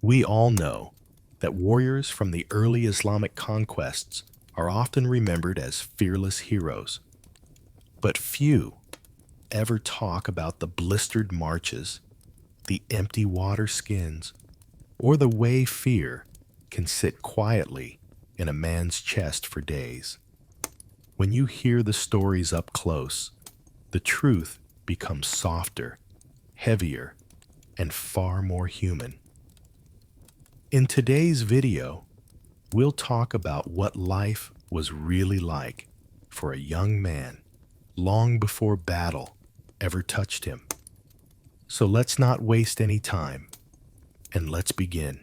We all know that warriors from the early Islamic conquests are often remembered as fearless heroes, but few ever talk about the blistered marches, the empty water skins, or the way fear can sit quietly in a man's chest for days. When you hear the stories up close, the truth becomes softer, heavier, and far more human. In today's video, we'll talk about what life was really like for a young man long before battle ever touched him. So let's not waste any time, and let's begin.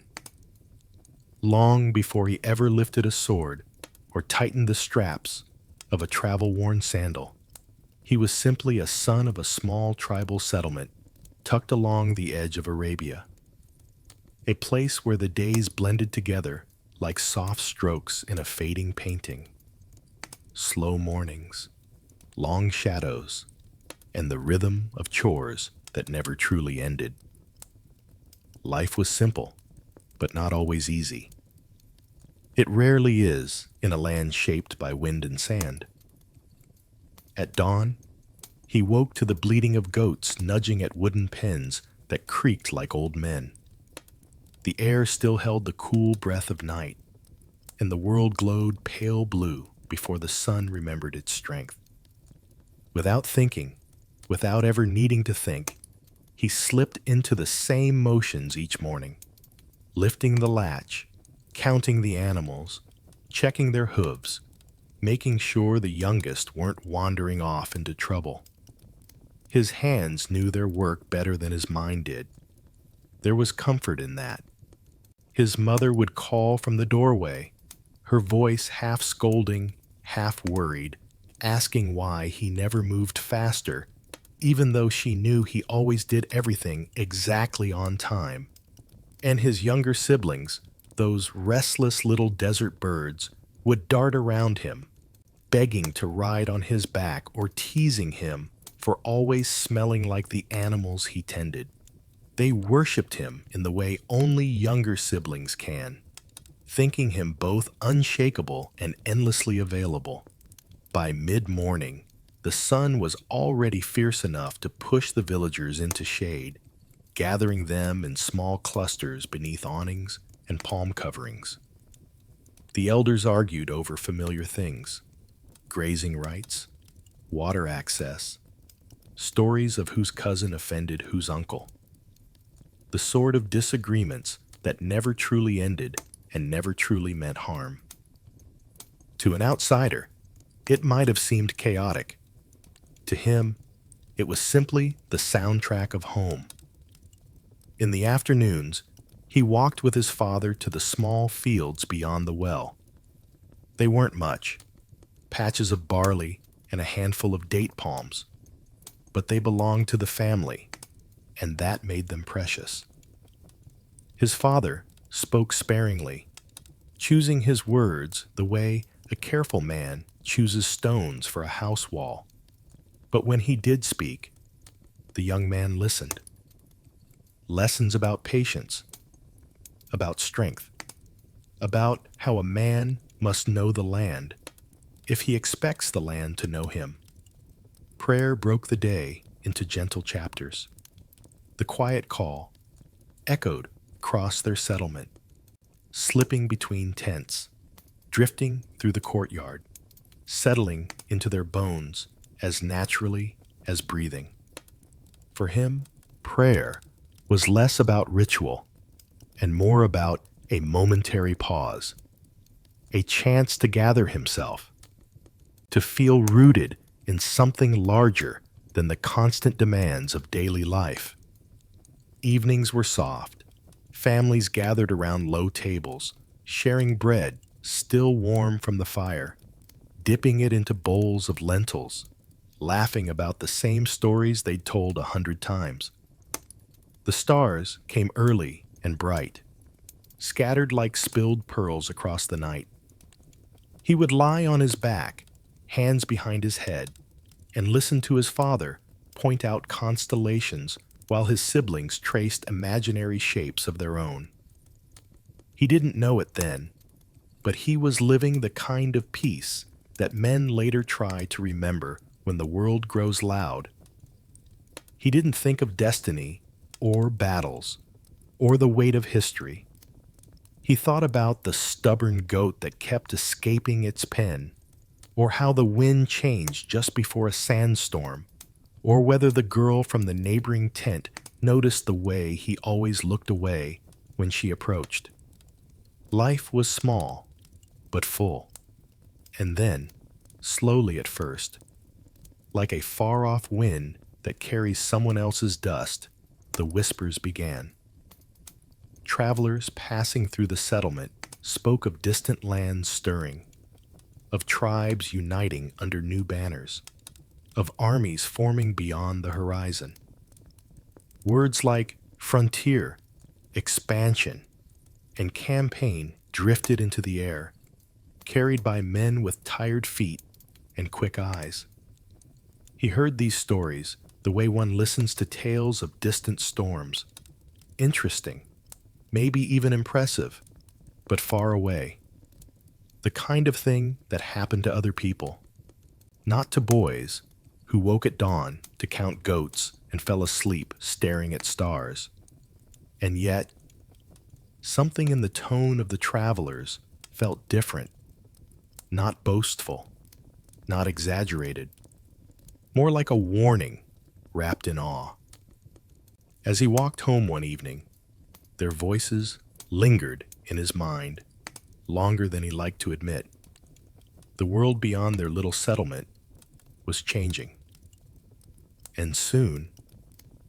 Long before he ever lifted a sword or tightened the straps of a travel-worn sandal, he was simply a son of a small tribal settlement tucked along the edge of Arabia, a place where the days blended together like soft strokes in a fading painting. Slow mornings, long shadows, and the rhythm of chores that never truly ended. Life was simple, but not always easy. It rarely is in a land shaped by wind and sand. At dawn, he woke to the bleating of goats nudging at wooden pens that creaked like old men. The air still held the cool breath of night, and the world glowed pale blue before the sun remembered its strength. Without thinking, without ever needing to think, he slipped into the same motions each morning, lifting the latch, counting the animals, checking their hooves, making sure the youngest weren't wandering off into trouble. His hands knew their work better than his mind did. There was comfort in that. His mother would call from the doorway, her voice half scolding, half worried, asking why he never moved faster, even though she knew he always did everything exactly on time. And his younger siblings, those restless little desert birds, would dart around him, begging to ride on his back or teasing him for always smelling like the animals he tended. They worshipped him in the way only younger siblings can, thinking him both unshakable and endlessly available. By mid-morning, the sun was already fierce enough to push the villagers into shade, gathering them in small clusters beneath awnings and palm coverings. The elders argued over familiar things: grazing rights, water access, stories of whose cousin offended whose uncle. The sort of disagreements that never truly ended and never truly meant harm. To an outsider, it might have seemed chaotic. To him, it was simply the soundtrack of home. In the afternoons, he walked with his father to the small fields beyond the well. They weren't much, patches of barley and a handful of date palms, but they belonged to the family, and that made them precious. His father spoke sparingly, choosing his words the way a careful man chooses stones for a house wall. But when he did speak, the young man listened. Lessons about patience, about strength, about how a man must know the land if he expects the land to know him. Prayer broke the day into gentle chapters. The quiet call echoed across their settlement, slipping between tents, drifting through the courtyard, settling into their bones as naturally as breathing. For him, prayer was less about ritual and more about a momentary pause, a chance to gather himself, to feel rooted in something larger than the constant demands of daily life. Evenings were soft. Families gathered around low tables, sharing bread still warm from the fire, dipping it into bowls of lentils, laughing about the same stories they'd told 100 times. The stars came early and bright, scattered like spilled pearls across the night. He would lie on his back, hands behind his head, and listen to his father point out constellations while his siblings traced imaginary shapes of their own. He didn't know it then, but he was living the kind of peace that men later try to remember when the world grows loud. He didn't think of destiny or battles or the weight of history. He thought about the stubborn goat that kept escaping its pen, or how the wind changed just before a sandstorm, or whether the girl from the neighboring tent noticed the way he always looked away when she approached. Life was small, but full. And then, slowly at first, like a far-off wind that carries someone else's dust, the whispers began. Travelers passing through the settlement spoke of distant lands stirring, of tribes uniting under new banners, of armies forming beyond the horizon. Words like frontier, expansion, and campaign drifted into the air, carried by men with tired feet and quick eyes. He heard these stories the way one listens to tales of distant storms. Interesting, maybe even impressive, but far away. The kind of thing that happened to other people, not to boys who woke at dawn to count goats and fell asleep staring at stars. And yet, something in the tone of the travelers felt different, not boastful, not exaggerated, more like a warning wrapped in awe. As he walked home one evening, their voices lingered in his mind longer than he liked to admit. The world beyond their little settlement was changing. And soon,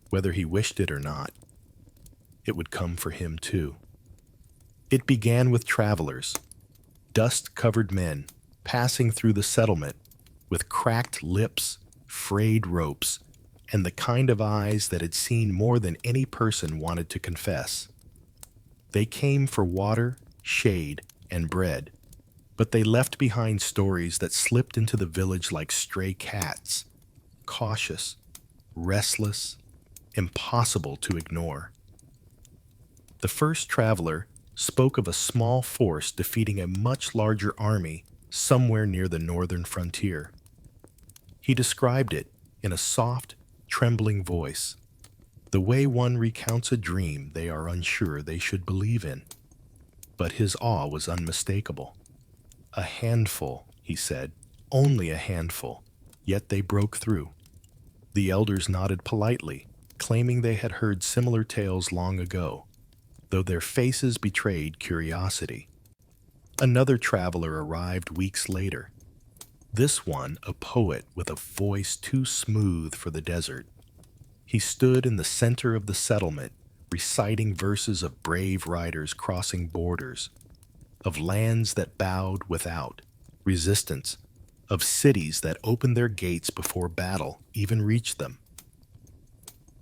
whether he wished it or not, it would come for him too. It began with travelers, dust-covered men passing through the settlement with cracked lips, frayed ropes, and the kind of eyes that had seen more than any person wanted to confess. They came for water, shade, and bread, but they left behind stories that slipped into the village like stray cats, cautious, restless, impossible to ignore. The first traveler spoke of a small force defeating a much larger army somewhere near the northern frontier. He described it in a soft, trembling voice, the way one recounts a dream they are unsure they should believe in. But his awe was unmistakable. A handful, he said, only a handful, yet they broke through. The elders nodded politely, claiming they had heard similar tales long ago, though their faces betrayed curiosity. Another traveler arrived weeks later, this one a poet with a voice too smooth for the desert. He stood in the center of the settlement, reciting verses of brave riders crossing borders, of lands that bowed without resistance, of cities that opened their gates before battle even reached them.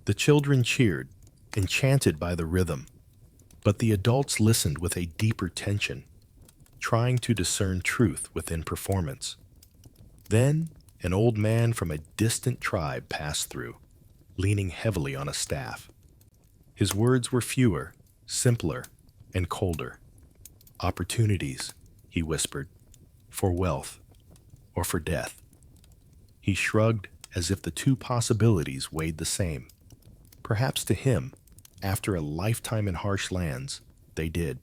The children cheered, enchanted by the rhythm, but the adults listened with a deeper tension, trying to discern truth within performance. Then, an old man from a distant tribe passed through, leaning heavily on a staff. His words were fewer, simpler, and colder. Opportunities, he whispered, for wealth or for death. He shrugged as if the two possibilities weighed the same. Perhaps to him, after a lifetime in harsh lands, they did.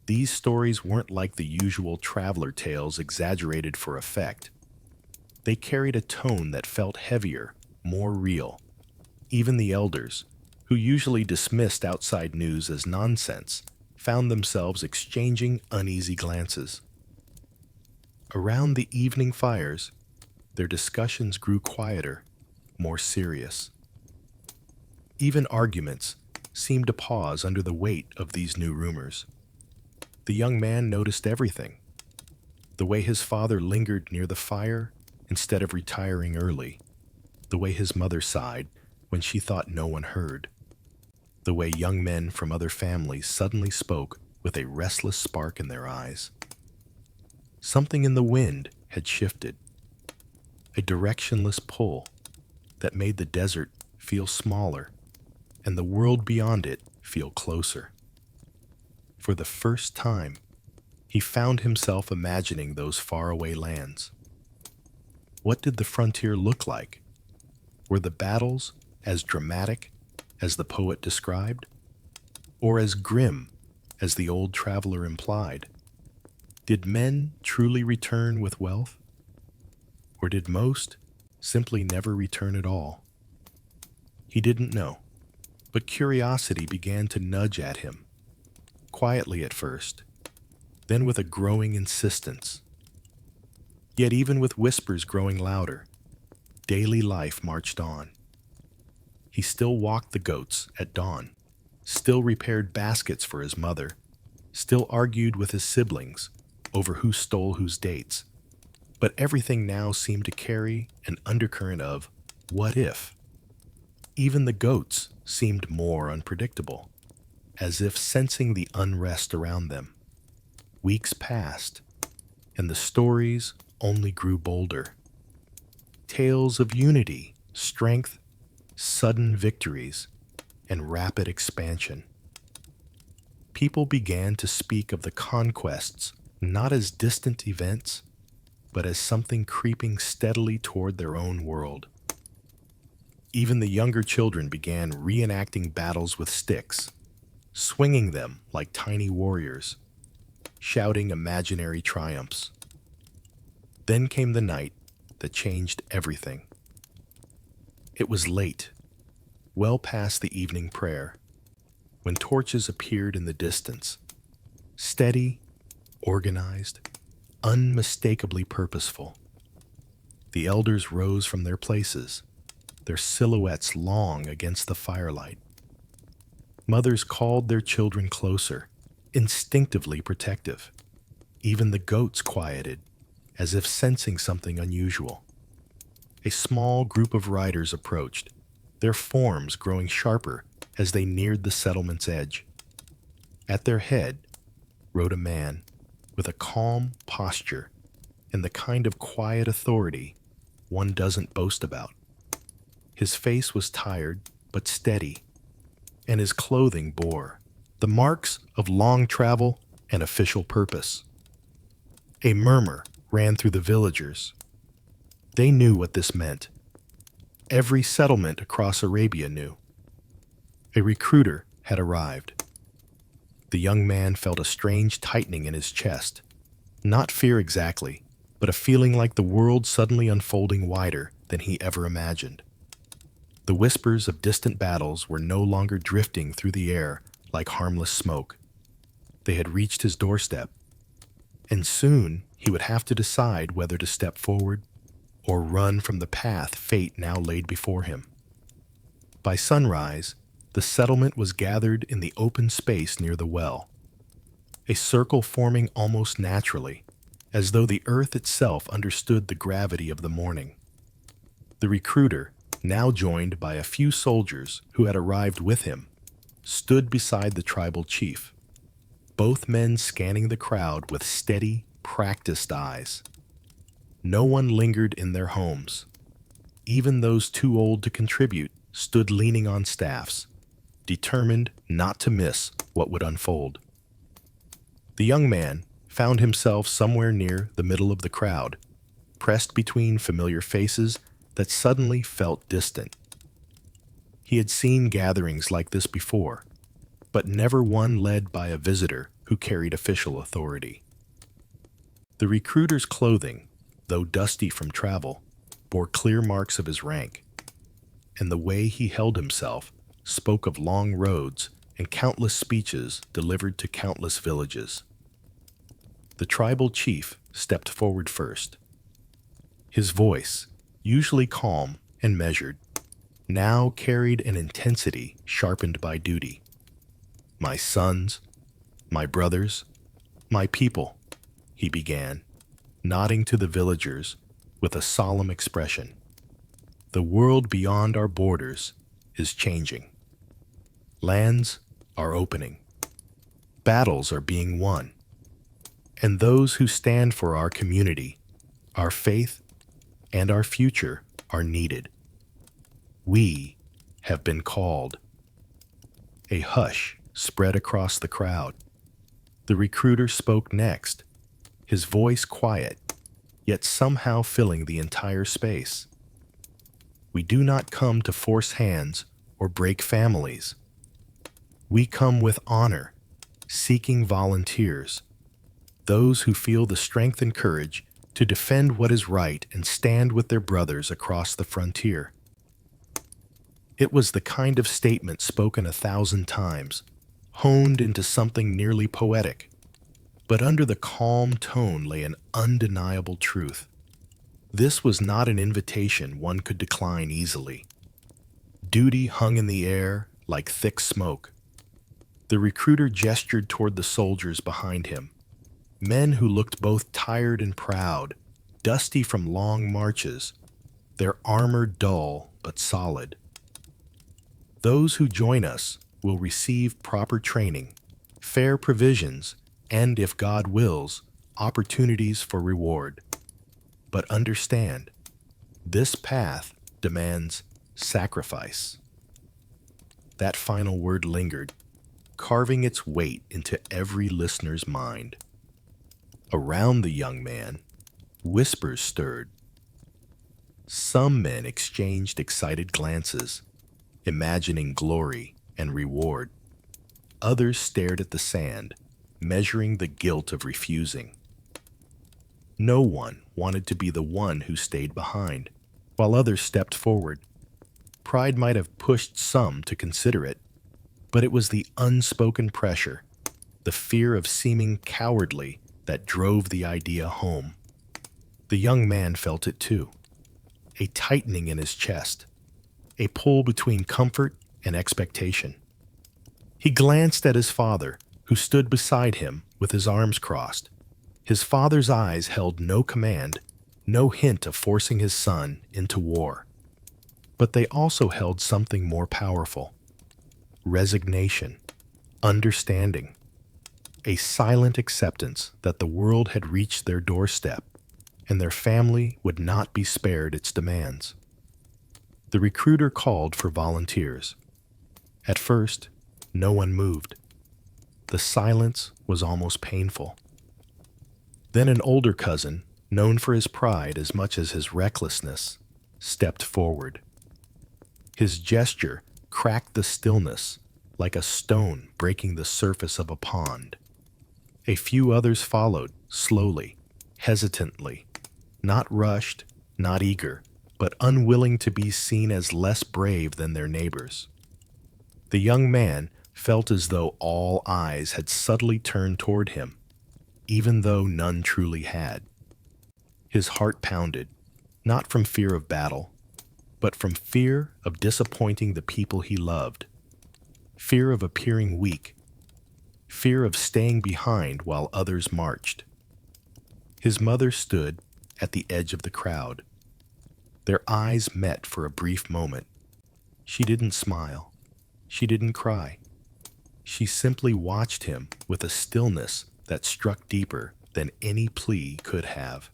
These stories weren't like the usual traveler tales exaggerated for effect. They carried a tone that felt heavier, more real. Even the elders, who usually dismissed outside news as nonsense, found themselves exchanging uneasy glances. Around the evening fires, their discussions grew quieter, more serious. Even arguments seemed to pause under the weight of these new rumors. The young man noticed everything. The way his father lingered near the fire instead of retiring early. The way his mother sighed when she thought no one heard. The way young men from other families suddenly spoke with a restless spark in their eyes. Something in the wind had shifted. A directionless pull that made the desert feel smaller and the world beyond it feel closer. For the first time, he found himself imagining those faraway lands. What did the frontier look like? Were the battles as dramatic as the poet described, or as grim as the old traveler implied? Did men truly return with wealth, or did most simply never return at all? He didn't know, but curiosity began to nudge at him, quietly at first, then with a growing insistence. Yet even with whispers growing louder, daily life marched on. He still walked the goats at dawn, still repaired baskets for his mother, still argued with his siblings over who stole whose dates. But everything now seemed to carry an undercurrent of what if? Even the goats seemed more unpredictable, as if sensing the unrest around them. Weeks passed, and the stories only grew bolder. Tales of unity, strength, sudden victories, and rapid expansion. People began to speak of the conquests not as distant events, but as something creeping steadily toward their own world. Even the younger children began reenacting battles with sticks, swinging them like tiny warriors, shouting imaginary triumphs. Then came the night that changed everything. It was late, well past the evening prayer, when torches appeared in the distance, steady, organized, unmistakably purposeful. The elders rose from their places, their silhouettes long against the firelight. Mothers called their children closer, instinctively protective. Even the goats quieted, as if sensing something unusual. A small group of riders approached, their forms growing sharper as they neared the settlement's edge. At their head rode a man with a calm posture and the kind of quiet authority one doesn't boast about. His face was tired but steady, and his clothing bore the marks of long travel and official purpose. A murmur ran through the villagers. They knew what this meant. Every settlement across Arabia knew. A recruiter had arrived. The young man felt a strange tightening in his chest. Not fear exactly, but a feeling like the world suddenly unfolding wider than he ever imagined. The whispers of distant battles were no longer drifting through the air like harmless smoke. They had reached his doorstep, and soon he would have to decide whether to step forward or run from the path fate now laid before him. By sunrise, the settlement was gathered in the open space near the well, a circle forming almost naturally, as though the earth itself understood the gravity of the morning. The recruiter, now joined by a few soldiers who had arrived with him, stood beside the tribal chief, both men scanning the crowd with steady, practiced eyes. No one lingered in their homes. Even those too old to contribute stood leaning on staffs, determined not to miss what would unfold. The young man found himself somewhere near the middle of the crowd, pressed between familiar faces that suddenly felt distant. He had seen gatherings like this before, but never one led by a visitor who carried official authority. The recruiter's clothing, though dusty from travel, bore clear marks of his rank, and the way he held himself spoke of long roads and countless speeches delivered to countless villages. The tribal chief stepped forward first. His voice, usually calm and measured, now carried an intensity sharpened by duty. "My sons, my brothers, my people," he began, nodding to the villagers with a solemn expression. "The world beyond our borders is changing. Lands are opening. Battles are being won. And those who stand for our community, our faith, and our future are needed. We have been called." A hush spread across the crowd. The recruiter spoke next, his voice quiet, yet somehow filling the entire space. We do not come to force hands or break families. We come with honor, seeking volunteers, those who feel the strength and courage to defend what is right and stand with their brothers across the frontier. It was the kind of statement spoken 1,000 times, honed into something nearly poetic, but under the calm tone lay an undeniable truth. This was not an invitation one could decline easily. Duty hung in the air like thick smoke. The recruiter gestured toward the soldiers behind him, men who looked both tired and proud, dusty from long marches, their armor dull but solid. Those who join us will receive proper training, fair provisions, and, if God wills, opportunities for reward. But understand, this path demands sacrifice. That final word lingered, carving its weight into every listener's mind. Around the young man, whispers stirred. Some men exchanged excited glances, imagining glory and reward. Others stared at the sand, measuring the guilt of refusing. No one wanted to be the one who stayed behind, while others stepped forward. Pride might have pushed some to consider it, but it was the unspoken pressure, the fear of seeming cowardly, that drove the idea home. The young man felt it too, a tightening in his chest, a pull between comfort and expectation. He glanced at his father, who stood beside him with his arms crossed. His father's eyes held no command, no hint of forcing his son into war. But they also held something more powerful: resignation, understanding, a silent acceptance that the world had reached their doorstep, and their family would not be spared its demands. The recruiter called for volunteers. At first, no one moved. The silence was almost painful. Then an older cousin, known for his pride as much as his recklessness, stepped forward. His gesture cracked the stillness like a stone breaking the surface of a pond. A few others followed, slowly, hesitantly, not rushed, not eager, but unwilling to be seen as less brave than their neighbors. The young man felt as though all eyes had subtly turned toward him, even though none truly had. His heart pounded, not from fear of battle, but from fear of disappointing the people he loved, fear of appearing weak, fear of staying behind while others marched. His mother stood at the edge of the crowd. Their eyes met for a brief moment. She didn't smile. She didn't cry. She simply watched him with a stillness that struck deeper than any plea could have.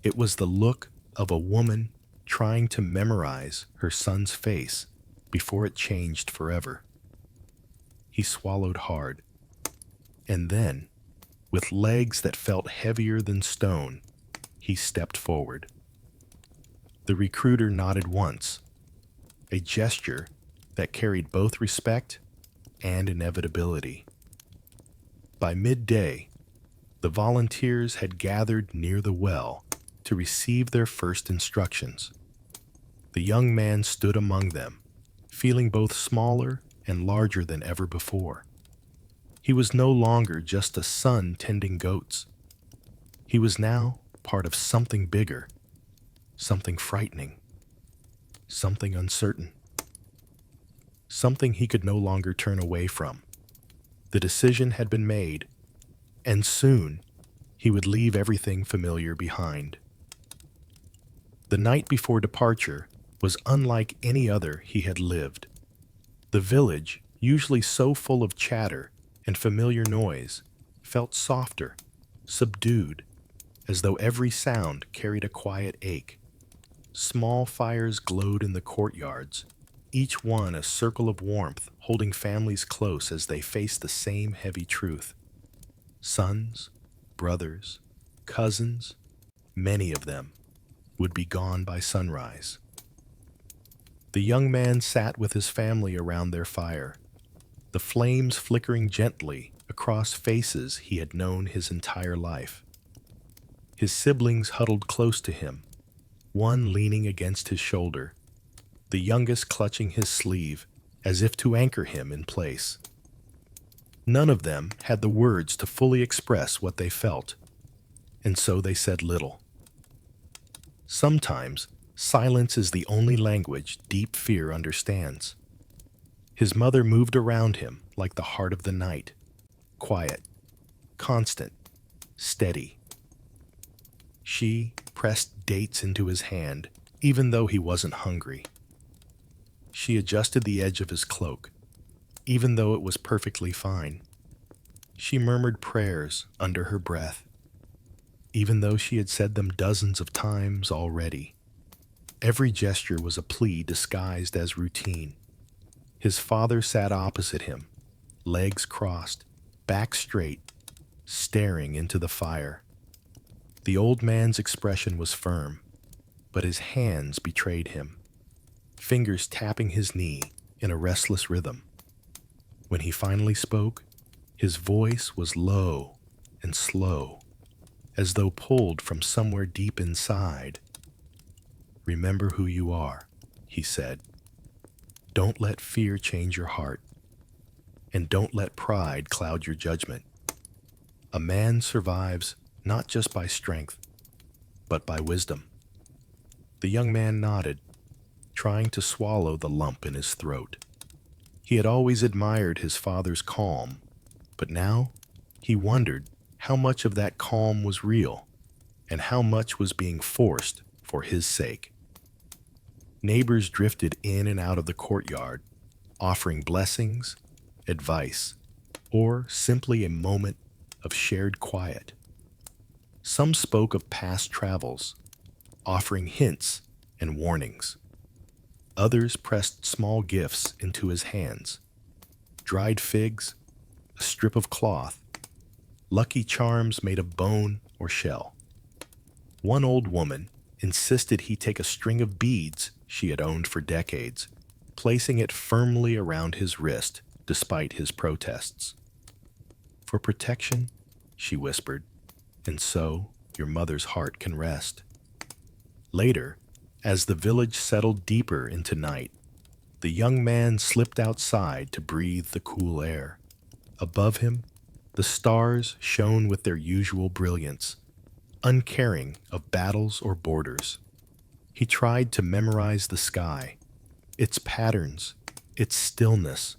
It was the look of a woman trying to memorize her son's face before it changed forever. He swallowed hard, and then, with legs that felt heavier than stone, he stepped forward. The recruiter nodded once, a gesture that carried both respect and inevitability. By midday, the volunteers had gathered near the well to receive their first instructions. The young man stood among them, feeling both smaller and larger than ever before. He was no longer just a son tending goats. He was now part of something bigger, something frightening, something uncertain, something he could no longer turn away from. The decision had been made, and soon he would leave everything familiar behind. The night before departure was unlike any other he had lived. The village, usually so full of chatter and familiar noise, felt softer, subdued, as though every sound carried a quiet ache. Small fires glowed in the courtyards, each one a circle of warmth holding families close as they faced the same heavy truth. Sons, brothers, cousins, many of them, would be gone by sunrise. The young man sat with his family around their fire, the flames flickering gently across faces he had known his entire life. His siblings huddled close to him, one leaning against his shoulder, the youngest clutching his sleeve as if to anchor him in place. None of them had the words to fully express what they felt, and so they said little. Sometimes, silence is the only language deep fear understands. His mother moved around him like the heart of the night, quiet, constant, steady. She pressed dates into his hand, even though he wasn't hungry. She adjusted the edge of his cloak, even though it was perfectly fine. She murmured prayers under her breath, even though she had said them dozens of times already. Every gesture was a plea disguised as routine. His father sat opposite him, legs crossed, back straight, staring into the fire. The old man's expression was firm, but his hands betrayed him, fingers tapping his knee in a restless rhythm. When he finally spoke, his voice was low and slow, as though pulled from somewhere deep inside. "Remember who you are," he said. "Don't let fear change your heart, and don't let pride cloud your judgment. A man survives not just by strength, but by wisdom." The young man nodded, trying to swallow the lump in his throat. He had always admired his father's calm, but now he wondered how much of that calm was real and how much was being forced for his sake. Neighbors drifted in and out of the courtyard, offering blessings, advice, or simply a moment of shared quiet. Some spoke of past travels, offering hints and warnings. Others pressed small gifts into his hands: dried figs, a strip of cloth, lucky charms made of bone or shell. One old woman insisted he take a string of beads she had owned for decades, placing it firmly around his wrist despite his protests. "For protection," she whispered, "and so your mother's heart can rest." Later, as the village settled deeper into night, the young man slipped outside to breathe the cool air. Above him, the stars shone with their usual brilliance, uncaring of battles or borders. He tried to memorize the sky, its patterns, its stillness,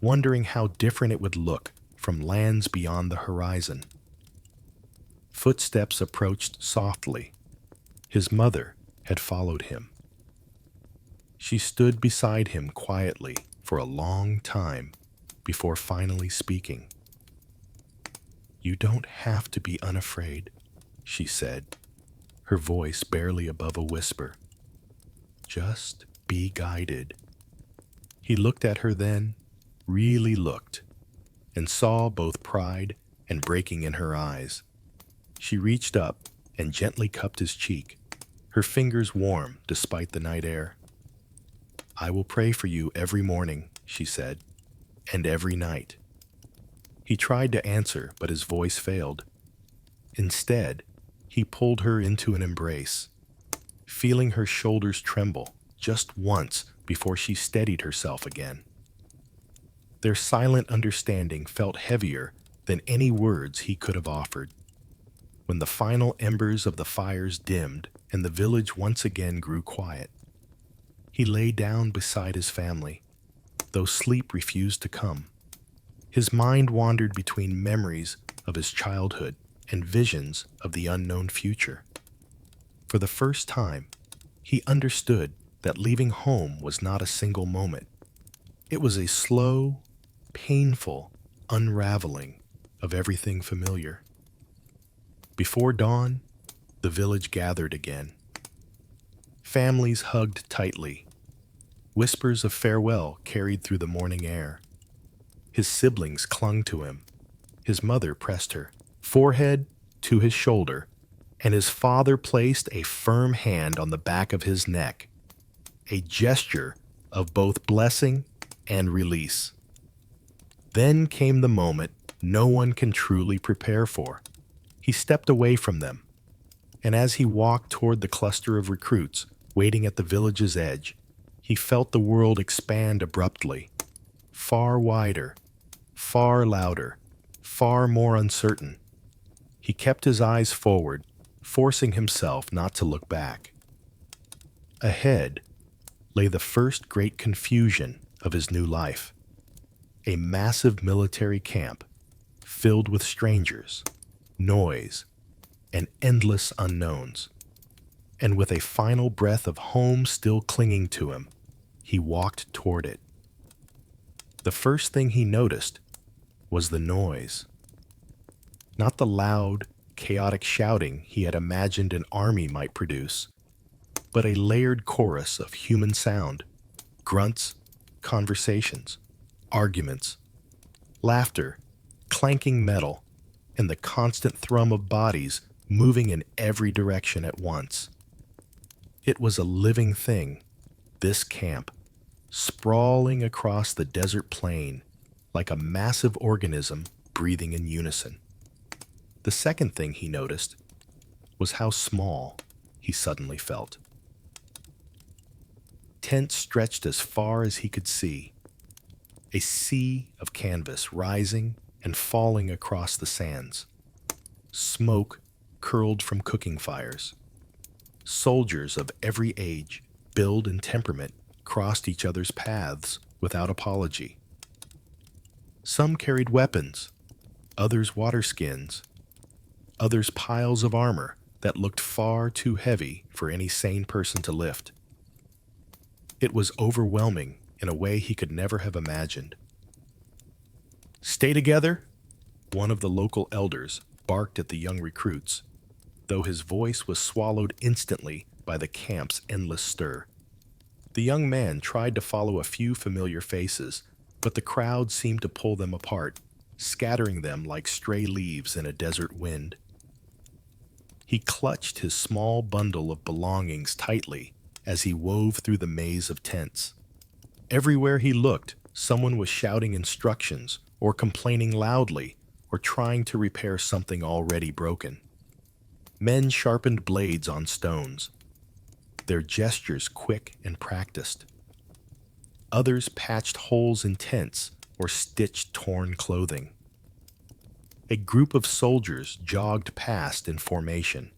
wondering how different it would look from lands beyond the horizon. Footsteps approached softly. His mother had followed him. She stood beside him quietly for a long time before finally speaking. "You don't have to be unafraid," she said, her voice barely above a whisper. "Just be guided." He looked at her then, really looked, and saw both pride and breaking in her eyes. She reached up and gently cupped his cheek, her fingers warm despite the night air. "I will pray for you every morning," she said, "and every night." He tried to answer, but his voice failed. Instead, he pulled her into an embrace, feeling her shoulders tremble just once before she steadied herself again. Their silent understanding felt heavier than any words he could have offered. When the final embers of the fires dimmed and the village once again grew quiet, he lay down beside his family, though sleep refused to come. His mind wandered between memories of his childhood and visions of the unknown future. For the first time, he understood that leaving home was not a single moment. It was a slow, painful unraveling of everything familiar. Before dawn, the village gathered again. Families hugged tightly. Whispers of farewell carried through the morning air. His siblings clung to him, His mother pressed her forehead to his shoulder, and his father placed a firm hand on the back of his neck, a gesture of both blessing and release. Then came the moment no one can truly prepare for. He stepped away from them, and as he walked toward the cluster of recruits waiting at the village's edge, he felt the world expand abruptly, far wider, far louder, far more uncertain. He kept his eyes forward, forcing himself not to look back. Ahead lay the first great confusion of his new life, a massive military camp filled with strangers, noise, and endless unknowns. And with a final breath of home still clinging to him, he walked toward it. The first thing he noticed was the noise. Not the loud, chaotic shouting he had imagined an army might produce, but a layered chorus of human sound, grunts, conversations, arguments, laughter, clanking metal, and the constant thrum of bodies moving in every direction at once. It was a living thing, this camp, sprawling across the desert plain like a massive organism breathing in unison. The second thing he noticed was how small he suddenly felt. Tents stretched as far as he could see, a sea of canvas rising and falling across the sands. Smoke curled from cooking fires. Soldiers of every age, build, and temperament crossed each other's paths without apology. Some carried weapons, others water skins, others piles of armor that looked far too heavy for any sane person to lift. It was overwhelming in a way he could never have imagined. "Stay together," one of the local elders barked at the young recruits, though his voice was swallowed instantly by the camp's endless stir. The young man tried to follow a few familiar faces, but the crowd seemed to pull them apart, scattering them like stray leaves in a desert wind. He clutched his small bundle of belongings tightly as he wove through the maze of tents. Everywhere he looked, someone was shouting instructions or complaining loudly or trying to repair something already broken. Men sharpened blades on stones, their gestures quick and practiced. Others patched holes in tents or stitched torn clothing. A group of soldiers jogged past in formation,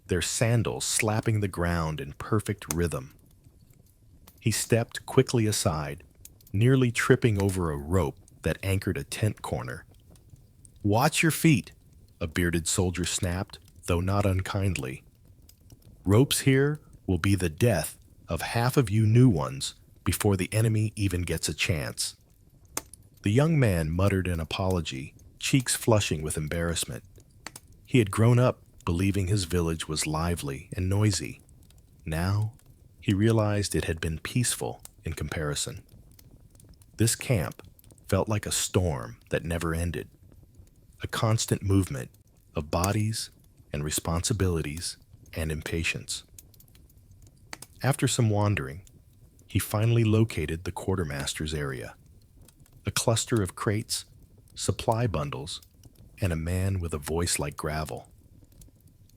their sandals slapping the ground in perfect rhythm. He stepped quickly aside, nearly tripping over a rope that anchored a tent corner. "Watch your feet," a bearded soldier snapped, though not unkindly. "Ropes here will be the death of half of you new ones before the enemy even gets a chance." The young man muttered an apology, cheeks flushing with embarrassment. He had grown up believing his village was lively and noisy. Now, he realized it had been peaceful in comparison. This camp felt like a storm that never ended, a constant movement of bodies and responsibilities and impatience. After some wandering, he finally located the quartermaster's area, a cluster of crates, supply bundles, and a man with a voice like gravel.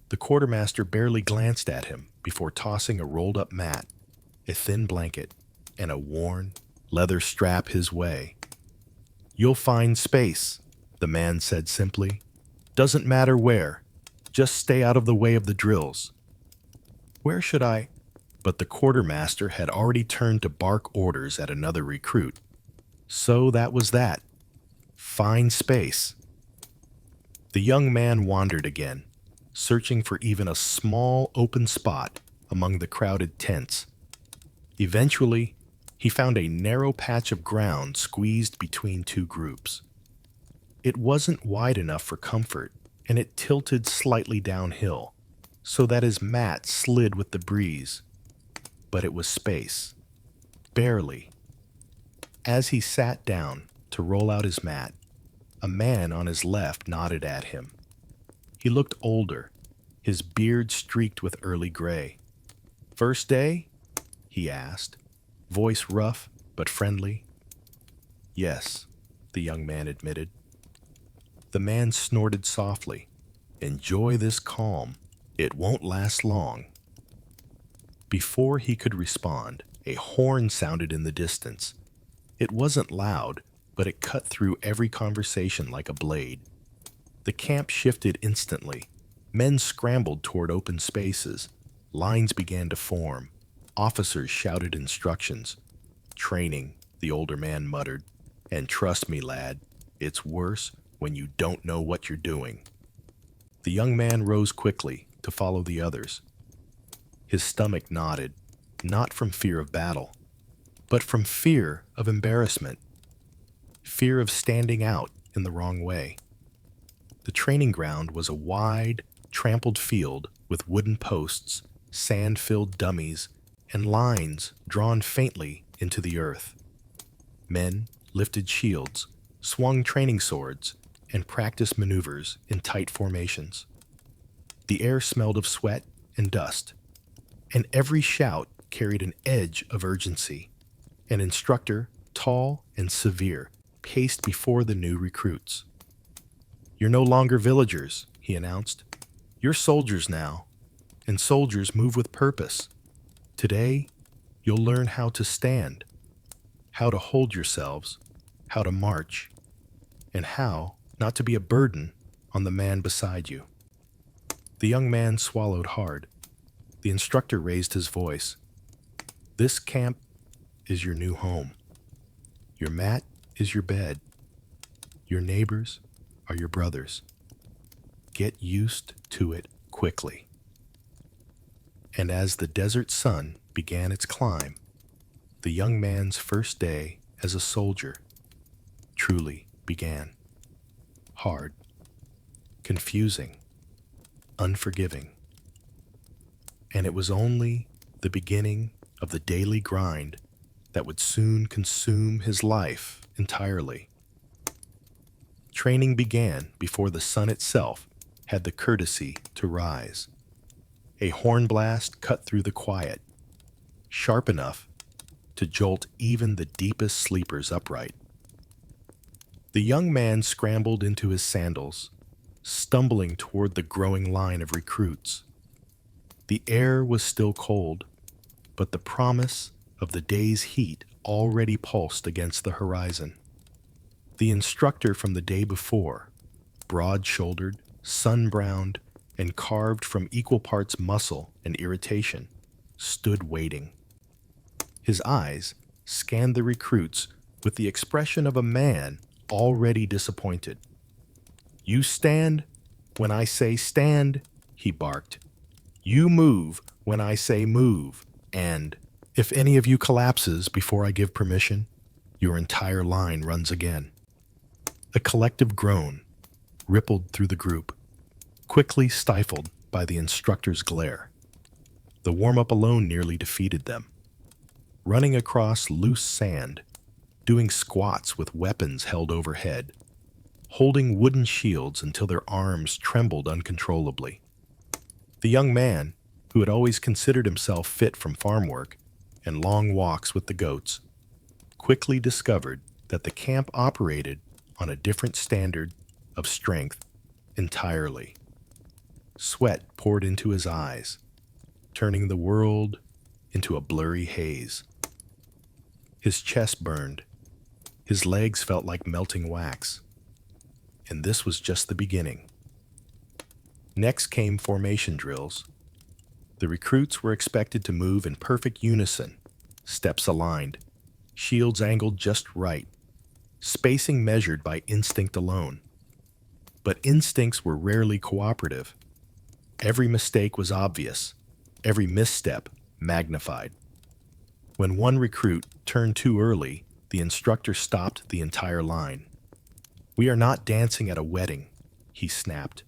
The quartermaster barely glanced at him before tossing a rolled-up mat, a thin blanket, and a worn, leather strap his way. "You'll find space," the man said simply. "Doesn't matter where. Just stay out of the way of the drills." "Where should I?" But the quartermaster had already turned to bark orders at another recruit. So that was that. Find space. The young man wandered again, searching for even a small open spot among the crowded tents. Eventually, he found a narrow patch of ground squeezed between two groups. It wasn't wide enough for comfort, and it tilted slightly downhill, so that his mat slid with the breeze. But it was space. Barely. As he sat down to roll out his mat, A man on his left nodded at him. He looked older, his beard streaked with early gray. "First day?" he asked, voice rough but friendly. "Yes," the young man admitted. The man snorted softly. "Enjoy this calm. It won't last long." Before he could respond, a horn sounded in the distance. It wasn't loud, but it cut through every conversation like a blade. The camp shifted instantly. Men scrambled toward open spaces. Lines began to form. Officers shouted instructions. "Training," the older man muttered. "And trust me, lad, it's worse when you don't know what you're doing." The young man rose quickly to follow the others. His stomach knotted, not from fear of battle, but from fear of embarrassment, fear of standing out in the wrong way. The training ground was a wide, trampled field with wooden posts, sand-filled dummies, and lines drawn faintly into the earth. Men lifted shields, swung training swords, and practiced maneuvers in tight formations. The air smelled of sweat and dust, and every shout carried an edge of urgency. An instructor, tall and severe, paced before the new recruits. "You're no longer villagers," he announced. "You're soldiers now, and soldiers move with purpose. Today, you'll learn how to stand, how to hold yourselves, how to march, and how not to be a burden on the man beside you." The young man swallowed hard. The instructor raised his voice. "This camp is your new home. Your mat is your bed. Your neighbors are your brothers. Get used to it quickly." And as the desert sun began its climb, the young man's first day as a soldier truly began. Hard, confusing, unforgiving. And it was only the beginning of the daily grind that would soon consume his life entirely. Training began before the sun itself had the courtesy to rise. A horn blast cut through the quiet, sharp enough to jolt even the deepest sleepers upright. The young man scrambled into his sandals, stumbling toward the growing line of recruits. The air was still cold, but the promise of the day's heat already pulsed against the horizon. The instructor from the day before, broad-shouldered, sun-browned, and carved from equal parts muscle and irritation, stood waiting. His eyes scanned the recruits with the expression of a man already disappointed. "You stand when I say stand," he barked. "You move when I say move, and if any of you collapses before I give permission, your entire line runs again." A collective groan rippled through the group, quickly stifled by the instructor's glare. The warm-up alone nearly defeated them. Running across loose sand, doing squats with weapons held overhead, holding wooden shields until their arms trembled uncontrollably. The young man, who had always considered himself fit from farm work and long walks with the goats, quickly discovered that the camp operated on a different standard of strength entirely. Sweat poured into his eyes, turning the world into a blurry haze. His chest burned. His legs felt like melting wax. And this was just the beginning. Next came formation drills. The recruits were expected to move in perfect unison, steps aligned, shields angled just right, spacing measured by instinct alone. But instincts were rarely cooperative. Every mistake was obvious, every misstep magnified. When one recruit turned too early, the instructor stopped the entire line. "We are not dancing at a wedding," he snapped.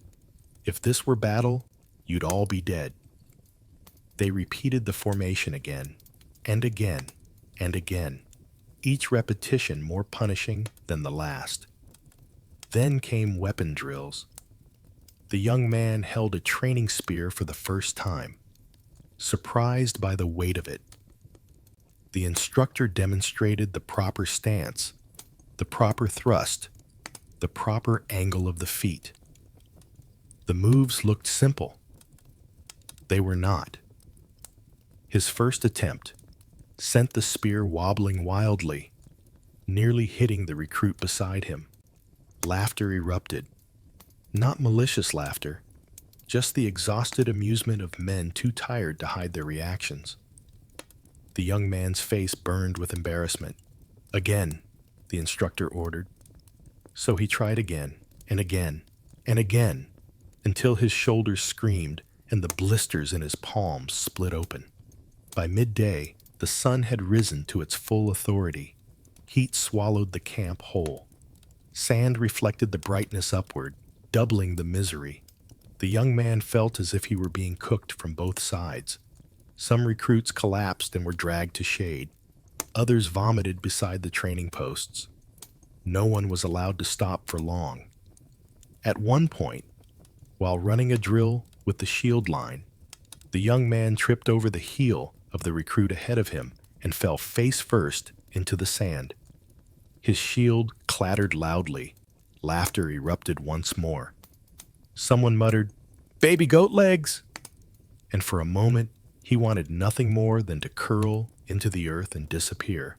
"If this were battle, you'd all be dead." They repeated the formation again, and again, and again, each repetition more punishing than the last. Then came weapon drills. The young man held a training spear for the first time, surprised by the weight of it. The instructor demonstrated the proper stance, the proper thrust, the proper angle of the feet. The moves looked simple. They were not. His first attempt sent the spear wobbling wildly, nearly hitting the recruit beside him. Laughter erupted. Not malicious laughter, just the exhausted amusement of men too tired to hide their reactions. The young man's face burned with embarrassment. Again, the instructor ordered. So he tried again, and again, and again, until his shoulders screamed and the blisters in his palms split open. By midday, the sun had risen to its full authority. Heat swallowed the camp whole. Sand reflected the brightness upward, doubling the misery. The young man felt as if he were being cooked from both sides. Some recruits collapsed and were dragged to shade. Others vomited beside the training posts. No one was allowed to stop for long. At one point, while running a drill with the shield line, the young man tripped over the heel of the recruit ahead of him and fell face first into the sand. His shield clattered loudly. Laughter erupted once more. Someone muttered, "Baby goat legs!" And for a moment, he wanted nothing more than to curl into the earth and disappear.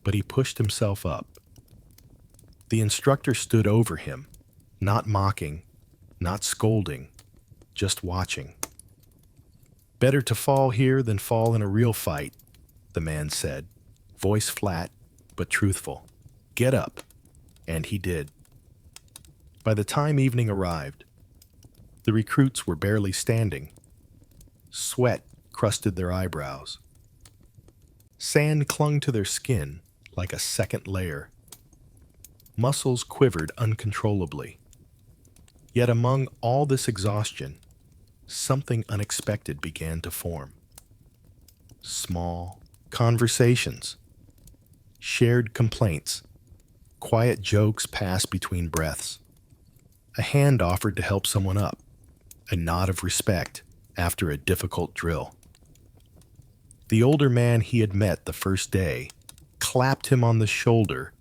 But he pushed himself up. The instructor stood over him, not mocking, not scolding, just watching. "Better to fall here than fall in a real fight," the man said, voice flat but truthful. "Get up." And he did. By the time evening arrived, the recruits were barely standing. Sweat crusted their eyebrows. Sand clung to their skin like a second layer. Muscles quivered uncontrollably. Yet among all this exhaustion, something unexpected began to form. Small conversations, shared complaints, quiet jokes passed between breaths. A hand offered to help someone up, a nod of respect after a difficult drill. The older man he had met the first day clapped him on the shoulder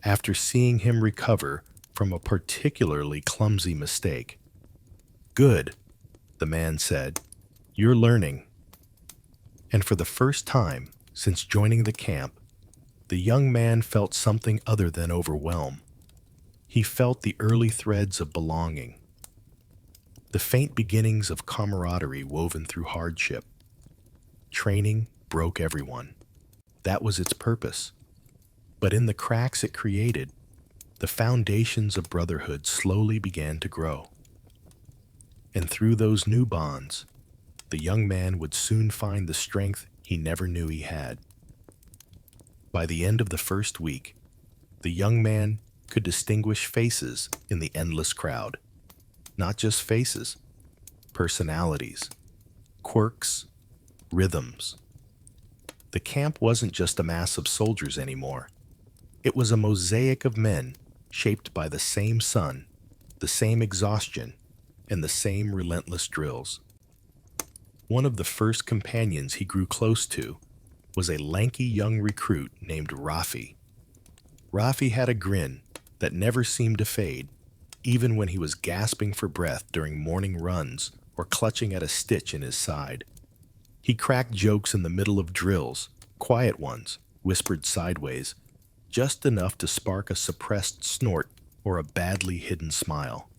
after seeing him recover from a particularly clumsy mistake. "Good," the man said. "You're learning." And for the first time since joining the camp, the young man felt something other than overwhelm. He felt the early threads of belonging, the faint beginnings of camaraderie woven through hardship. Training broke everyone. That was its purpose. But in the cracks it created, the foundations of brotherhood slowly began to grow. And through those new bonds, the young man would soon find the strength he never knew he had. By the end of the first week, the young man could distinguish faces in the endless crowd. Not just faces, personalities, quirks, rhythms. The camp wasn't just a mass of soldiers anymore. It was a mosaic of men shaped by the same sun, the same exhaustion, and the same relentless drills. One of the first companions he grew close to was a lanky young recruit named Rafi. Rafi had a grin that never seemed to fade, even when he was gasping for breath during morning runs or clutching at a stitch in his side. He cracked jokes in the middle of drills, quiet ones, whispered sideways, just enough to spark a suppressed snort or a badly hidden smile.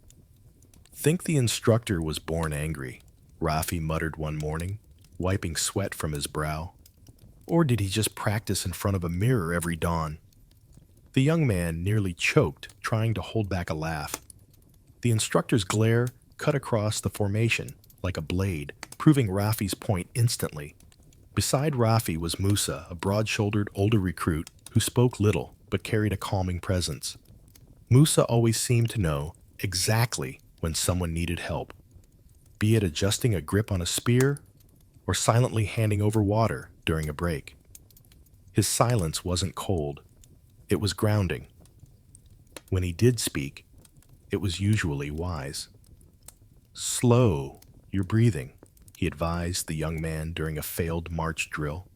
"Think the instructor was born angry," Rafi muttered one morning, wiping sweat from his brow. "Or did he just practice in front of a mirror every dawn?" The young man nearly choked, trying to hold back a laugh. The instructor's glare cut across the formation like a blade, proving Rafi's point instantly. Beside Rafi was Musa, a broad-shouldered older recruit who spoke little but carried a calming presence. Musa always seemed to know exactly when someone needed help, be it adjusting a grip on a spear or silently handing over water during a break. His silence wasn't cold. It was grounding. When he did speak, it was usually wise. "Slow your breathing," he advised the young man during a failed march drill.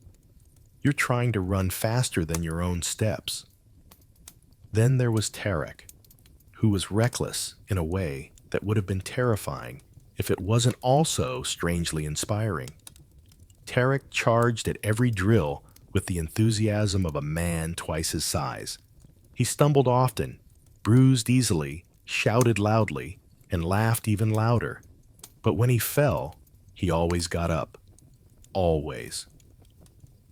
"You're trying to run faster than your own steps." Then there was Tarek, who was reckless in a way that would have been terrifying if it wasn't also strangely inspiring. Tarek charged at every drill with the enthusiasm of a man twice his size. He stumbled often, bruised easily, shouted loudly, and laughed even louder. But when he fell, he always got up. Always.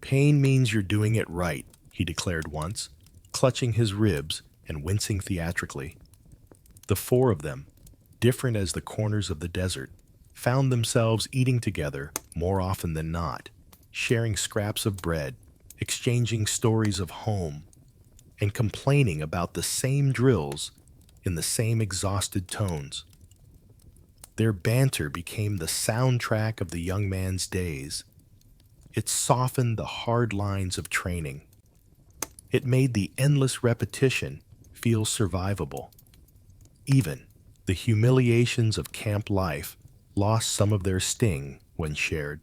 "Pain means you're doing it right," he declared once, clutching his ribs and wincing theatrically. The four of them, different as the corners of the desert, found themselves eating together more often than not, sharing scraps of bread, exchanging stories of home, and complaining about the same drills in the same exhausted tones. Their banter became the soundtrack of the young man's days. It softened the hard lines of training. It made the endless repetition feel survivable. Even the humiliations of camp life lost some of their sting when shared.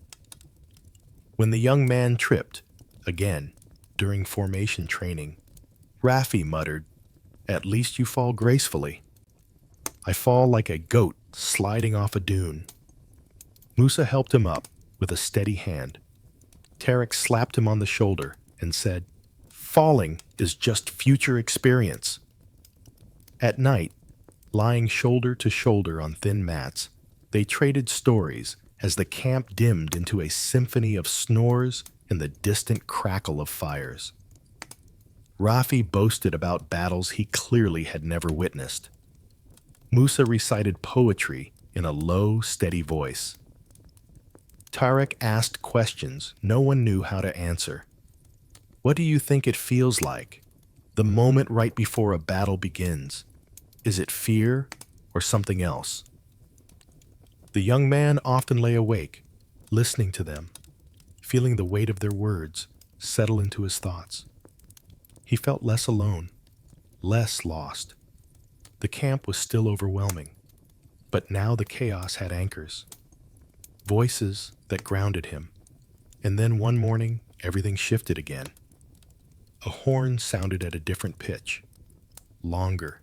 When the young man tripped, again, during formation training, Rafi muttered, "At least you fall gracefully." "I fall like a goat sliding off a dune." Musa helped him up with a steady hand. Tarek slapped him on the shoulder and said, "Falling is just future experience." At night, lying shoulder to shoulder on thin mats, they traded stories as the camp dimmed into a symphony of snores and the distant crackle of fires. Rafi boasted about battles he clearly had never witnessed. Musa recited poetry in a low, steady voice. Tarek asked questions no one knew how to answer. "What do you think it feels like? The moment right before a battle begins. Is it fear or something else?" The young man often lay awake, listening to them, feeling the weight of their words settle into his thoughts. He felt less alone, less lost. The camp was still overwhelming, but now the chaos had anchors, voices that grounded him. And then one morning, everything shifted again. A horn sounded at a different pitch, longer,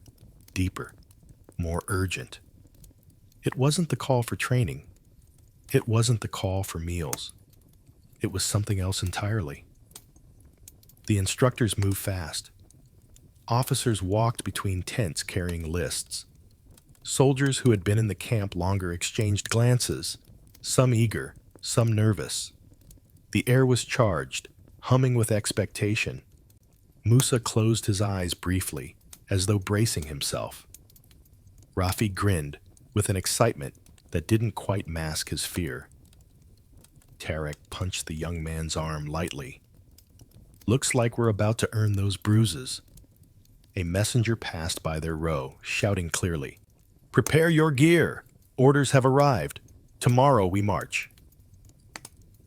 deeper, more urgent. It wasn't the call for training. It wasn't the call for meals. It was something else entirely. The instructors moved fast. Officers walked between tents carrying lists. Soldiers who had been in the camp longer exchanged glances, some eager, some nervous. The air was charged, humming with expectation. Musa closed his eyes briefly, as though bracing himself. Rafi grinned, with an excitement that didn't quite mask his fear. Tarek punched the young man's arm lightly. "Looks like we're about to earn those bruises." A messenger passed by their row, shouting clearly, "Prepare your gear! Orders have arrived. Tomorrow we march."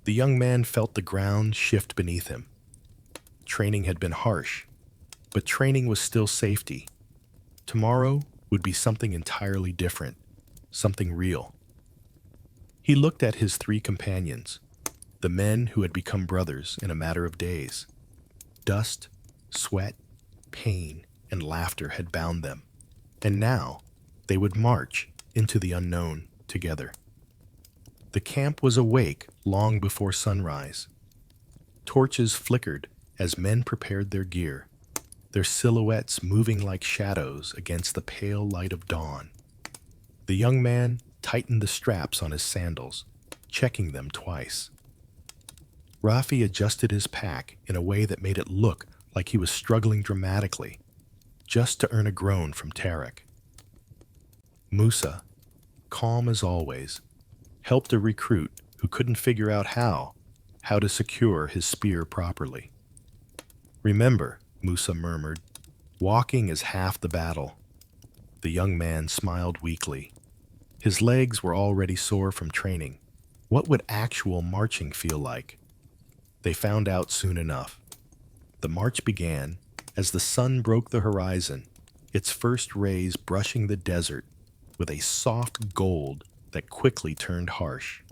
The young man felt the ground shift beneath him. Training had been harsh, but training was still safety. Tomorrow would be something entirely different, something real. He looked at his three companions, the men who had become brothers in a matter of days. Dust, sweat, pain, and laughter had bound them, and now they would march into the unknown together. The camp was awake long before sunrise. Torches flickered as men prepared their gear, their silhouettes moving like shadows against the pale light of dawn. The young man tightened the straps on his sandals, checking them twice. Rafi adjusted his pack in a way that made it look like he was struggling dramatically, just to earn a groan from Tarek. Musa, calm as always, helped a recruit who couldn't figure out how to secure his spear properly. "Remember," Musa murmured, "walking is half the battle." The young man smiled weakly. His legs were already sore from training. What would actual marching feel like? They found out soon enough. The march began as the sun broke the horizon its first rays brushing the desert with a soft gold that quickly turned harsh.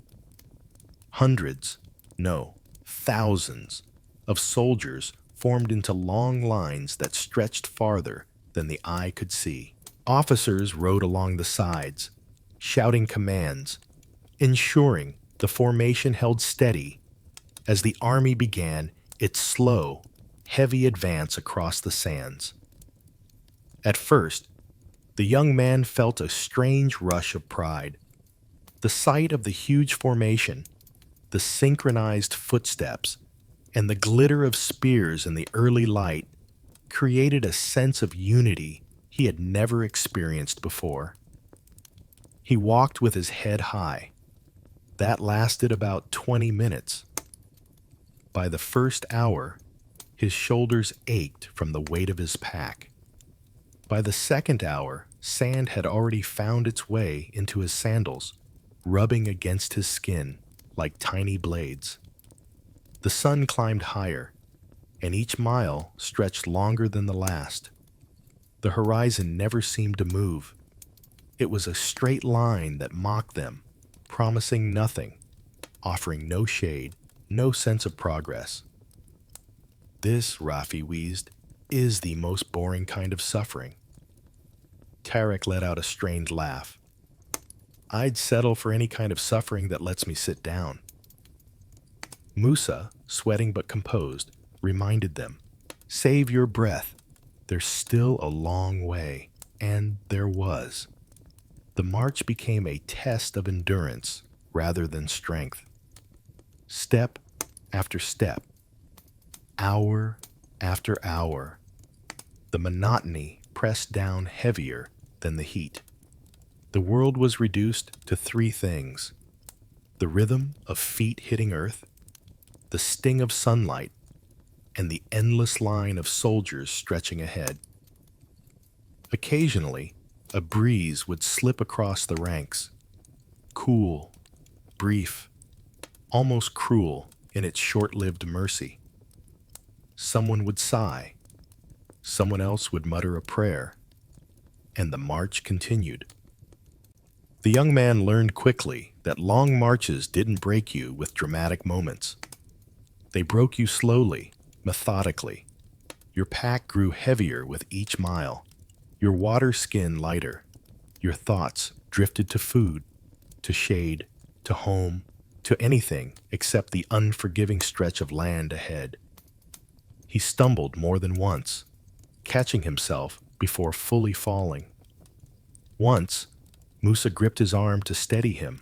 Hundreds, no, thousands, of soldiers formed into long lines that stretched farther than the eye could see. Officers rode along the sides, shouting commands, ensuring the formation held steady as the army began its slow, heavy advance across the sands. At first, the young man felt a strange rush of pride. The sight of the huge formation, the synchronized footsteps, and the glitter of spears in the early light created a sense of unity he had never experienced before. He walked with his head high. That lasted about 20 minutes. By the first hour, his shoulders ached from the weight of his pack. By the second hour, sand had already found its way into his sandals, rubbing against his skin like tiny blades. The sun climbed higher, and each mile stretched longer than the last. The horizon never seemed to move. It was a straight line that mocked them, promising nothing, offering no shade, no sense of progress. This, Rafi wheezed, is the most boring kind of suffering. Tarek let out a strained laugh. I'd settle for any kind of suffering that lets me sit down. Musa, sweating but composed, reminded them, save your breath. There's still a long way. And there was. The march became a test of endurance rather than strength. Step after step, hour after hour, the monotony pressed down heavier than the heat. The world was reduced to three things: the rhythm of feet hitting earth, the sting of sunlight, and the endless line of soldiers stretching ahead. Occasionally, a breeze would slip across the ranks, cool, brief, almost cruel in its short-lived mercy. Someone would sigh, someone else would mutter a prayer, and the march continued. The young man learned quickly that long marches didn't break you with dramatic moments. They broke you slowly, methodically. Your pack grew heavier with each mile, your water skin lighter. Your thoughts drifted to food, to shade, to home, to anything except the unforgiving stretch of land ahead. He stumbled more than once, catching himself before fully falling. Once, Musa gripped his arm to steady him.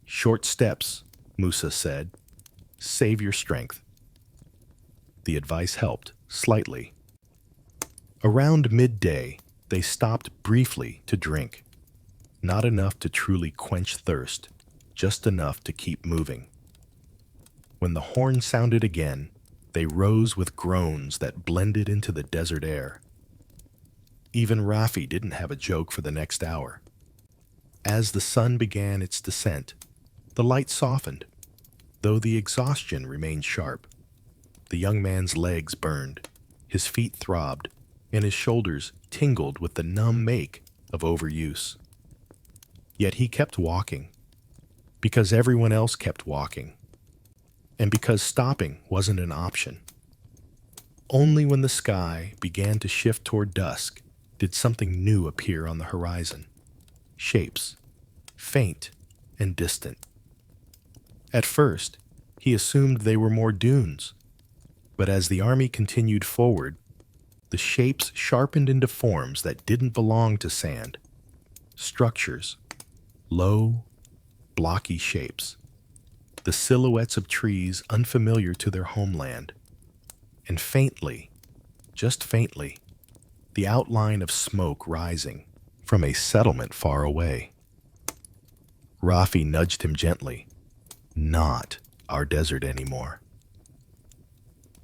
Short steps, Musa said. Save your strength. The advice helped, slightly. Around midday, they stopped briefly to drink. Not enough to truly quench thirst, just enough to keep moving. When the horn sounded again, they rose with groans that blended into the desert air. Even Rafi didn't have a joke for the next hour. As the sun began its descent, the light softened, though the exhaustion remained sharp. The young man's legs burned, his feet throbbed, and his shoulders tingled with the numb ache of overuse. Yet he kept walking, because everyone else kept walking, and because stopping wasn't an option. Only when the sky began to shift toward dusk did something new appear on the horizon. Shapes, faint and distant. At first, he assumed they were more dunes, but as the army continued forward, the shapes sharpened into forms that didn't belong to sand. Structures, low, blocky shapes, the silhouettes of trees unfamiliar to their homeland, and faintly, just faintly, the outline of smoke rising from a settlement far away. Rafi nudged him gently. Not our desert anymore.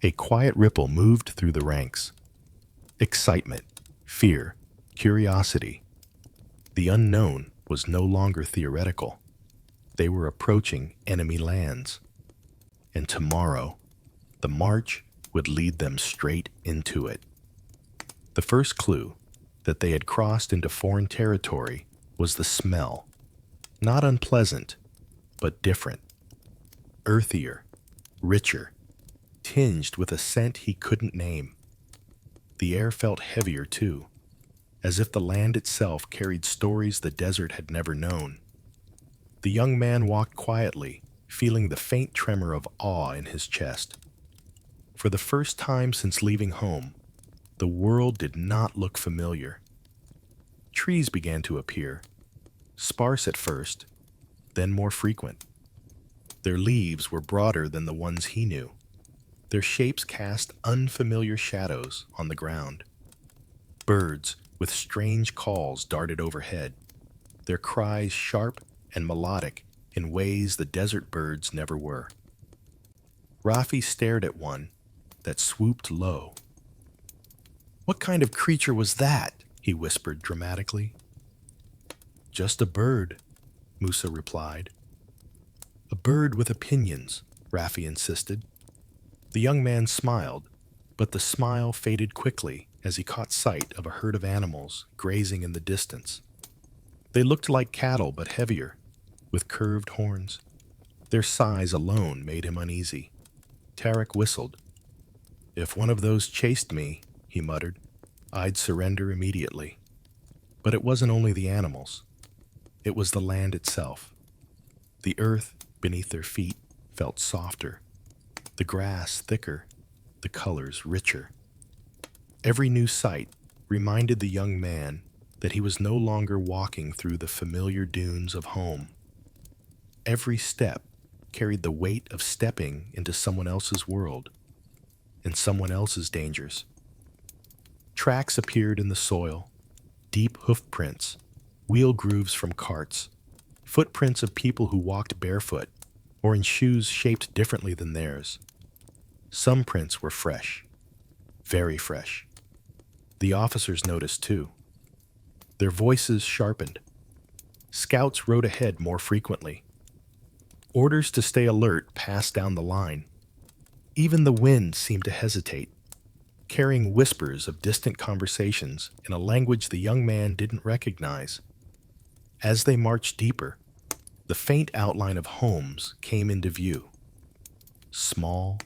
A quiet ripple moved through the ranks. Excitement, fear, curiosity. The unknown was no longer theoretical. They were approaching enemy lands. And tomorrow, the march would lead them straight into it. The first clue that they had crossed into foreign territory was the smell. Not unpleasant, but different. Earthier, richer, tinged with a scent he couldn't name. The air felt heavier, too, as if the land itself carried stories the desert had never known. The young man walked quietly, feeling the faint tremor of awe in his chest. For the first time since leaving home, the world did not look familiar. Trees began to appear, sparse at first, then more frequent. Their leaves were broader than the ones he knew. Their shapes cast unfamiliar shadows on the ground. Birds with strange calls darted overhead, their cries sharp and melodic in ways the desert birds never were. Rafi stared at one that swooped low. "What kind of creature was that?" he whispered dramatically. "Just a bird," Musa replied. "A bird with opinions," Rafi insisted. The young man smiled, but the smile faded quickly as he caught sight of a herd of animals grazing in the distance. They looked like cattle, but heavier, with curved horns. Their size alone made him uneasy. Tarek whistled. "If one of those chased me," he muttered, "I'd surrender immediately." But it wasn't only the animals. It was the land itself. The earth beneath their feet felt softer, the grass thicker, the colors richer. Every new sight reminded the young man that he was no longer walking through the familiar dunes of home. Every step carried the weight of stepping into someone else's world and someone else's dangers. Tracks appeared in the soil, deep hoof prints, wheel grooves from carts, footprints of people who walked barefoot or in shoes shaped differently than theirs. Some prints were fresh, very fresh. The officers noticed too. Their voices sharpened. Scouts rode ahead more frequently. Orders to stay alert passed down the line. Even the wind seemed to hesitate, carrying whispers of distant conversations in a language the young man didn't recognize. As they marched deeper, the faint outline of homes came into view. Small,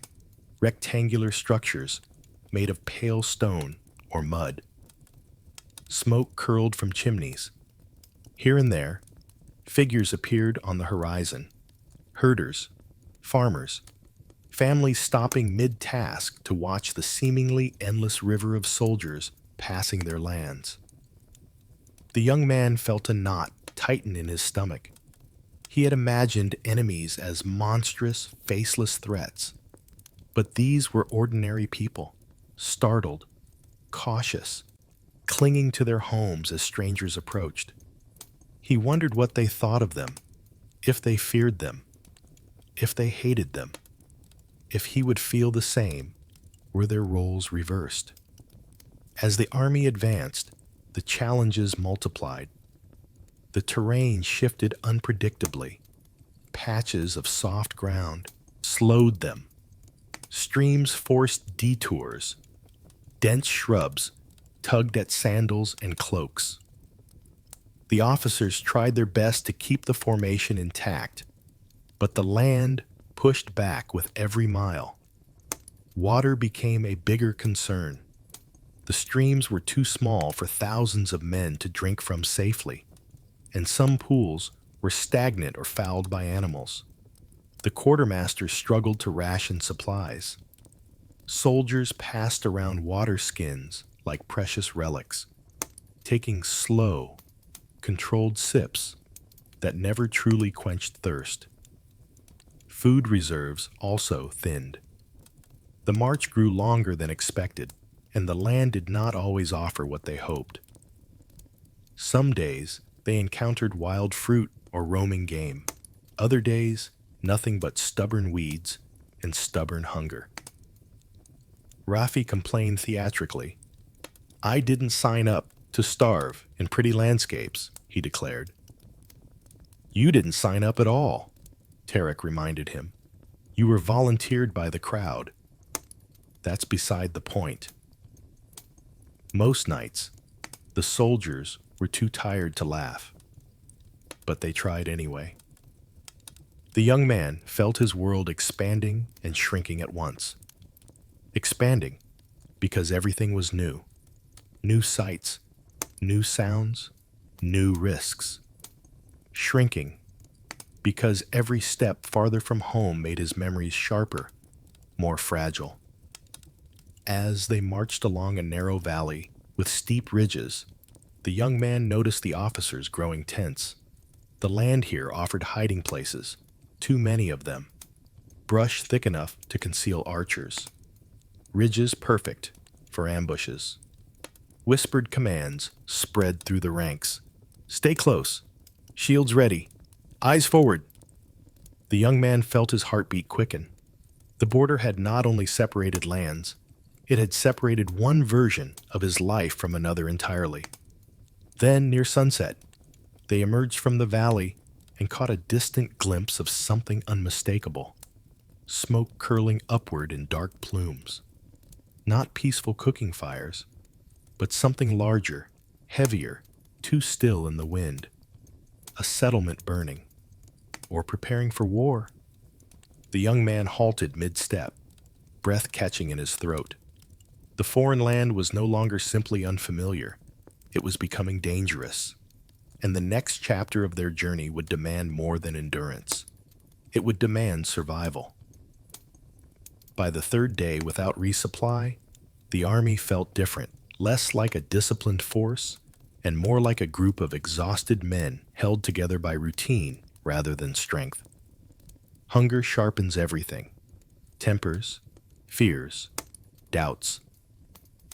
rectangular structures made of pale stone or mud. Smoke curled from chimneys. Here and there, figures appeared on the horizon. Herders, farmers, families stopping mid-task to watch the seemingly endless river of soldiers passing their lands. The young man felt a knot tighten in his stomach. He had imagined enemies as monstrous, faceless threats. But these were ordinary people, startled, cautious, clinging to their homes as strangers approached. He wondered what they thought of them, if they feared them, if they hated them, if he would feel the same were their roles reversed. As the army advanced, the challenges multiplied. The terrain shifted unpredictably. Patches of soft ground slowed them. Streams forced detours. Dense shrubs tugged at sandals and cloaks. The officers tried their best to keep the formation intact, but the land pushed back with every mile. Water became a bigger concern. The streams were too small for thousands of men to drink from safely, and some pools were stagnant or fouled by animals. The quartermaster struggled to ration supplies. Soldiers passed around water skins like precious relics, taking slow, controlled sips that never truly quenched thirst. Food reserves also thinned. The march grew longer than expected, and the land did not always offer what they hoped. Some days, they encountered wild fruit or roaming game. Other days, nothing but stubborn weeds and stubborn hunger. Rafi complained theatrically. "I didn't sign up to starve in pretty landscapes," he declared. "You didn't sign up at all," Tarek reminded him. "You were volunteered by the crowd." "That's beside the point." Most nights, The soldiers were too tired to laugh, but they tried anyway. The young man felt his world expanding and shrinking at once. Expanding because everything was new. New sights, new sounds, new risks. Shrinking because every step farther from home made his memories sharper, more fragile. As they marched along a narrow valley with steep ridges, the young man noticed the officers growing tense. The land here offered hiding places, too many of them. Brush thick enough to conceal archers. Ridges perfect for ambushes. Whispered commands spread through the ranks. Stay close. Shields ready. Eyes forward. The young man felt his heartbeat quicken. The border had not only separated lands, it had separated one version of his life from another entirely. Then, near sunset, they emerged from the valley and caught a distant glimpse of something unmistakable. Smoke curling upward in dark plumes. Not peaceful cooking fires, but something larger, heavier, too still in the wind. A settlement burning, or preparing for war. The young man halted mid-step, breath catching in his throat. The foreign land was no longer simply unfamiliar. It was becoming dangerous, and the next chapter of their journey would demand more than endurance. It would demand survival. By the third day without resupply, the army felt different, less like a disciplined force and more like a group of exhausted men held together by routine rather than strength. Hunger sharpens everything. Tempers, fears, doubts.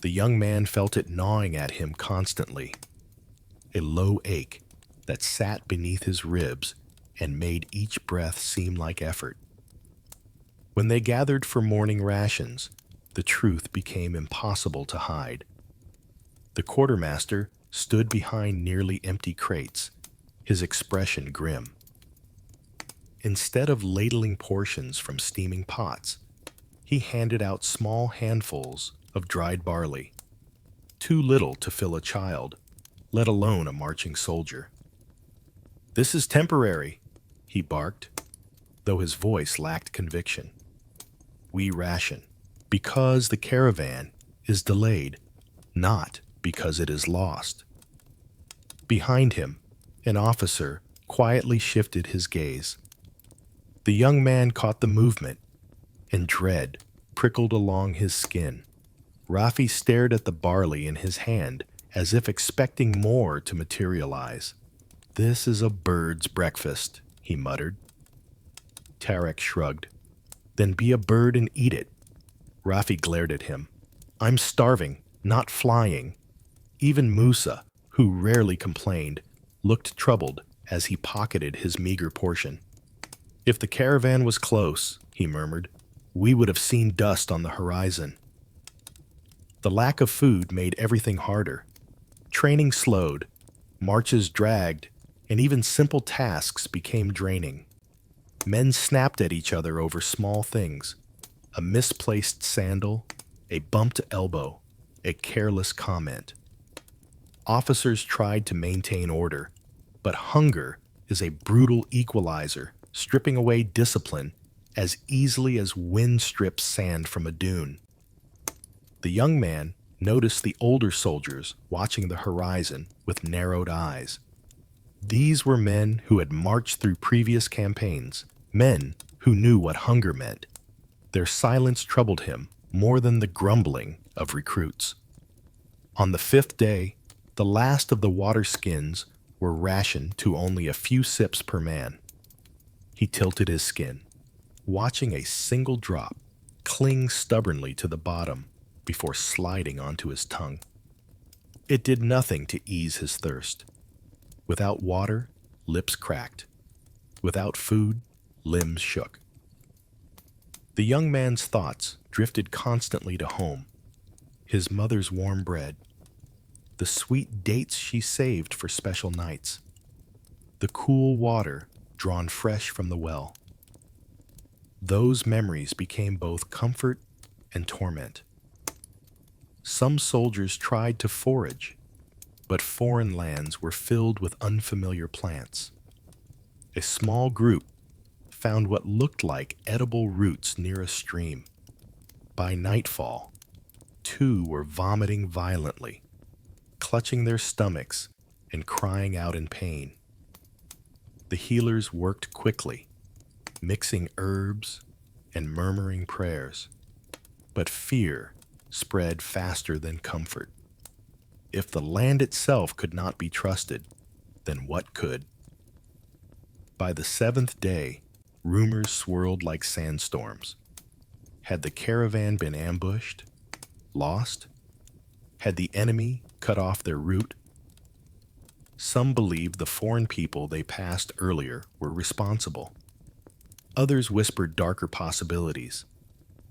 The young man felt it gnawing at him constantly. A low ache that sat beneath his ribs and made each breath seem like effort. When they gathered for morning rations, the truth became impossible to hide. The quartermaster stood behind nearly empty crates, his expression grim. Instead of ladling portions from steaming pots, he handed out small handfuls of dried barley, too little to fill a child, let alone a marching soldier. "This is temporary," he barked, though his voice lacked conviction. "We ration because the caravan is delayed, not because it is lost." Behind him, an officer quietly shifted his gaze. The young man caught the movement, and dread prickled along his skin. Rafi stared at the barley in his hand as if expecting more to materialize. "This is a bird's breakfast," he muttered. Tarek shrugged. "Then be a bird and eat it." Rafi glared at him. "I'm starving, not flying." Even Musa, who rarely complained, looked troubled as he pocketed his meager portion. "If the caravan was close," he murmured, "we would have seen dust on the horizon." The lack of food made everything harder. Training slowed, marches dragged, and even simple tasks became draining. Men snapped at each other over small things: a misplaced sandal, a bumped elbow, a careless comment. Officers tried to maintain order, but hunger is a brutal equalizer, stripping away discipline as easily as wind strips sand from a dune. The young man noticed the older soldiers watching the horizon with narrowed eyes. These were men who had marched through previous campaigns, men who knew what hunger meant. Their silence troubled him more than the grumbling of recruits. On the fifth day, the last of the water skins were rationed to only a few sips per man. He tilted his skin, watching a single drop cling stubbornly to the bottom before sliding onto his tongue. It did nothing to ease his thirst. Without water, lips cracked. Without food, limbs shook. The young man's thoughts drifted constantly to home. His mother's warm bread, the sweet dates she saved for special nights, the cool water drawn fresh from the well. Those memories became both comfort and torment. Some soldiers tried to forage, but foreign lands were filled with unfamiliar plants. A small group found what looked like edible roots near a stream. By nightfall, two were vomiting violently, clutching their stomachs and crying out in pain. The healers worked quickly, mixing herbs and murmuring prayers. But fear spread faster than comfort. If the land itself could not be trusted, then what could? By the seventh day, rumors swirled like sandstorms. Had the caravan been ambushed? Lost? Had the enemy cut off their route? Some believed the foreign people they passed earlier were responsible. Others whispered darker possibilities,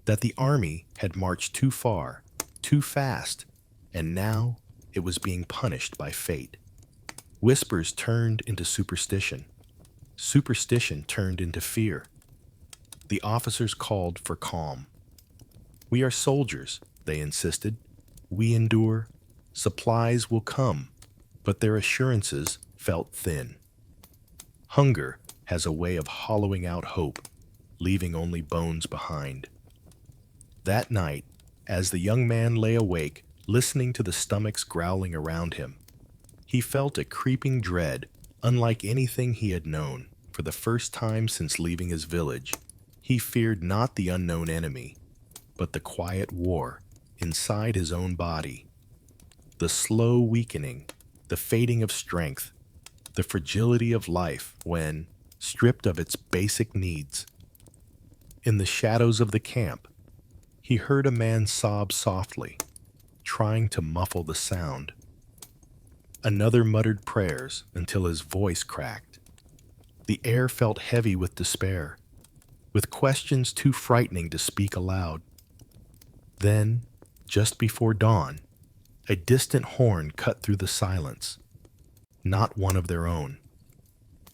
that the army had marched too far, too fast, and now it was being punished by fate. Whispers turned into superstition. Superstition turned into fear. The officers called for calm. "We are soldiers," they insisted. "We endure. Supplies will come." But their assurances felt thin. Hunger has a way of hollowing out hope, leaving only bones behind. That night, as the young man lay awake, listening to the stomachs growling around him, he felt a creeping dread unlike anything he had known. For the first time since leaving his village, he feared not the unknown enemy, but the quiet war inside his own body. The slow weakening, the fading of strength, the fragility of life when stripped of its basic needs. In the shadows of the camp, he heard a man sob softly, trying to muffle the sound. Another muttered prayers until his voice cracked. The air felt heavy with despair, with questions too frightening to speak aloud. Then, just before dawn, a distant horn cut through the silence. Not one of their own.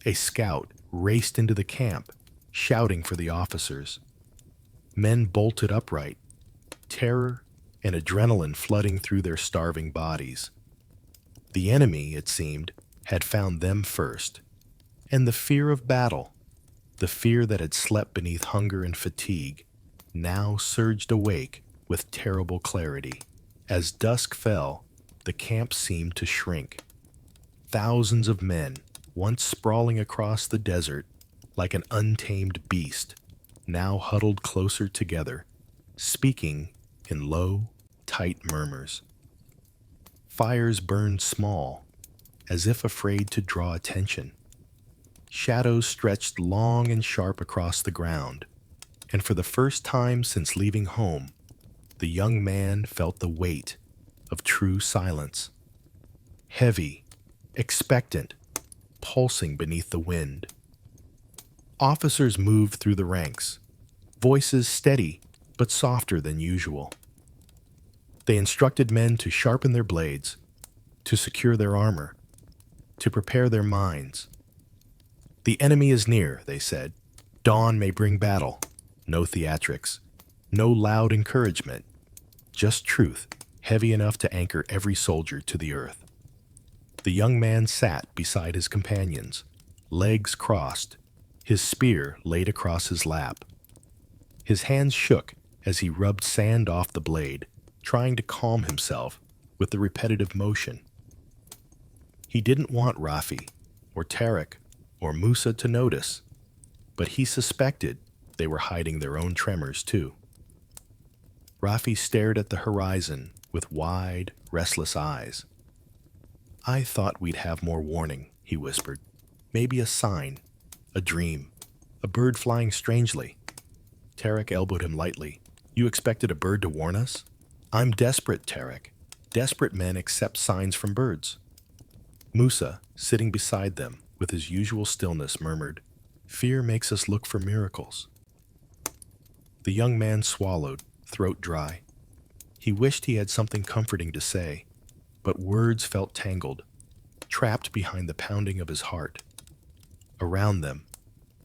A scout raced into the camp, shouting for the officers. Men bolted upright, terror and adrenaline flooding through their starving bodies. The enemy, it seemed, had found them first. And the fear of battle, the fear that had slept beneath hunger and fatigue, now surged awake with terrible clarity. As dusk fell, the camp seemed to shrink. Thousands of men, once sprawling across the desert like an untamed beast, now huddled closer together, speaking in low, tight murmurs. Fires burned small, as if afraid to draw attention. Shadows stretched long and sharp across the ground, and for the first time since leaving home, the young man felt the weight of true silence. Heavy, expectant, pulsing beneath the wind. Officers moved through the ranks, voices steady but softer than usual. They instructed men to sharpen their blades, to secure their armor, to prepare their minds. "The enemy is near," they said. "Dawn may bring battle. No theatrics, no loud encouragement, just truth, heavy enough to anchor every soldier to the earth." The young man sat beside his companions, legs crossed, his spear laid across his lap. His hands shook as he rubbed sand off the blade, trying to calm himself with the repetitive motion. He didn't want Rafi, or Tarek, or Musa to notice, but he suspected they were hiding their own tremors too. Rafi stared at the horizon with wide, restless eyes. "I thought we'd have more warning," he whispered. "Maybe a sign, a dream, a bird flying strangely." Tarek elbowed him lightly. "You expected a bird to warn us?" "I'm desperate, Tarek. Desperate men accept signs from birds." Musa, sitting beside them with his usual stillness, murmured, "Fear makes us look for miracles." The young man swallowed, throat dry. He wished he had something comforting to say, but words felt tangled, trapped behind the pounding of his heart. Around them,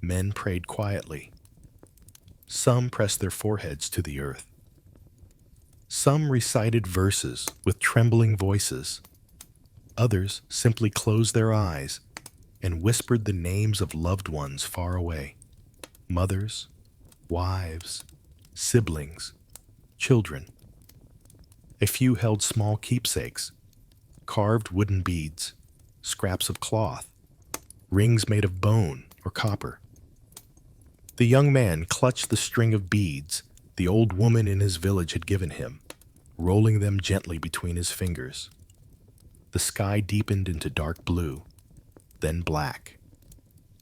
men prayed quietly. Some pressed their foreheads to the earth. Some recited verses with trembling voices. Others simply closed their eyes and whispered the names of loved ones far away. Mothers, wives, siblings, children. A few held small keepsakes, carved wooden beads, scraps of cloth, rings made of bone or copper. The young man clutched the string of beads the old woman in his village had given him, rolling them gently between his fingers. The sky deepened into dark blue, then black.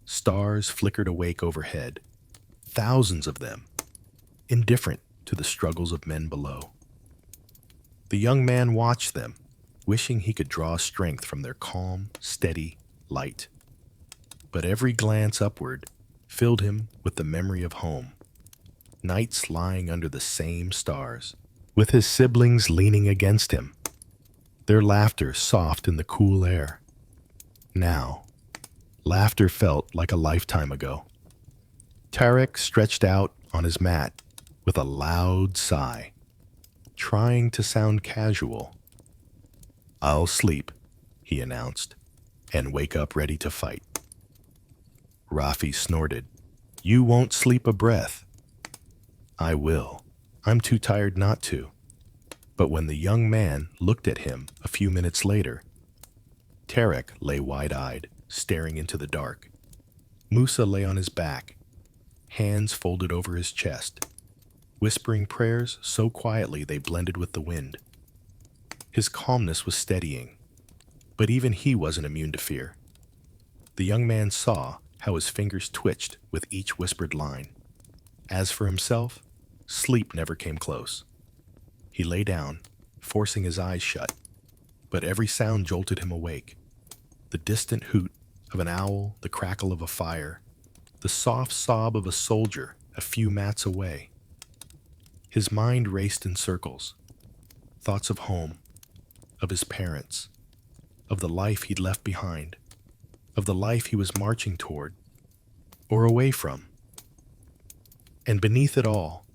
Stars flickered awake overhead, thousands of them, indifferent to the struggles of men below. The young man watched them, wishing he could draw strength from their calm, steady light. But every glance upward filled him with the memory of home, nights lying under the same stars, with his siblings leaning against him, their laughter soft in the cool air. Now, laughter felt like a lifetime ago. Tarek stretched out on his mat with a loud sigh, trying to sound casual. "I'll sleep," he announced, "and wake up ready to fight." Rafi snorted. "You won't sleep a breath." "I will. I'm too tired not to." But when the young man looked at him a few minutes later, Tarek lay wide-eyed, staring into the dark. Musa lay on his back, hands folded over his chest, whispering prayers so quietly they blended with the wind. His calmness was steadying, but even he wasn't immune to fear. The young man saw how his fingers twitched with each whispered line. As for himself, sleep never came close. He lay down, forcing his eyes shut, but every sound jolted him awake. The distant hoot of an owl, the crackle of a fire, the soft sob of a soldier a few mats away. His mind raced in circles, thoughts of home, of his parents, of the life he'd left behind, of the life he was marching toward, or away from. And beneath it all,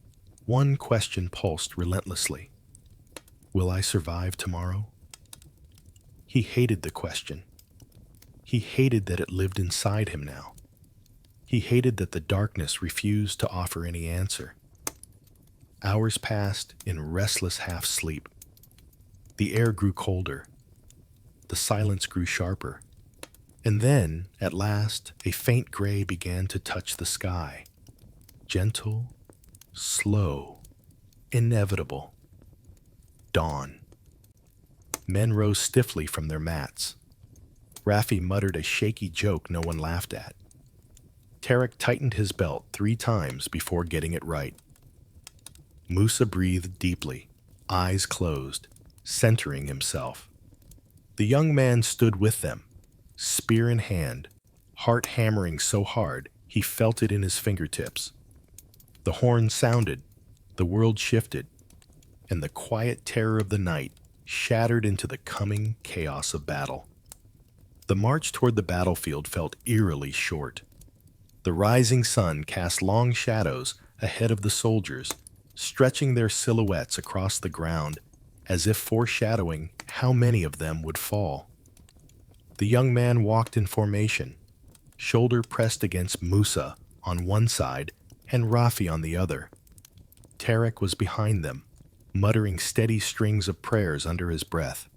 one question pulsed relentlessly. Will I survive tomorrow? He hated the question. He hated that it lived inside him now. He hated that the darkness refused to offer any answer. Hours passed in restless half-sleep. The air grew colder. The silence grew sharper. And then, at last, a faint gray began to touch the sky. Gentle, slow, inevitable. Dawn. Men rose stiffly from their mats. Rafi muttered a shaky joke no one laughed at. Tarek tightened his belt 3 times before getting it right. Musa breathed deeply, eyes closed, centering himself. The young man stood with them, spear in hand, heart hammering so hard he felt it in his fingertips. The horn sounded, the world shifted, and the quiet terror of the night shattered into the coming chaos of battle. The march toward the battlefield felt eerily short. The rising sun cast long shadows ahead of the soldiers, stretching their silhouettes across the ground as if foreshadowing how many of them would fall. The young man walked in formation, shoulder pressed against Musa on one side and Rafi on the other. Tarek was behind them, muttering steady strings of prayers under his breath.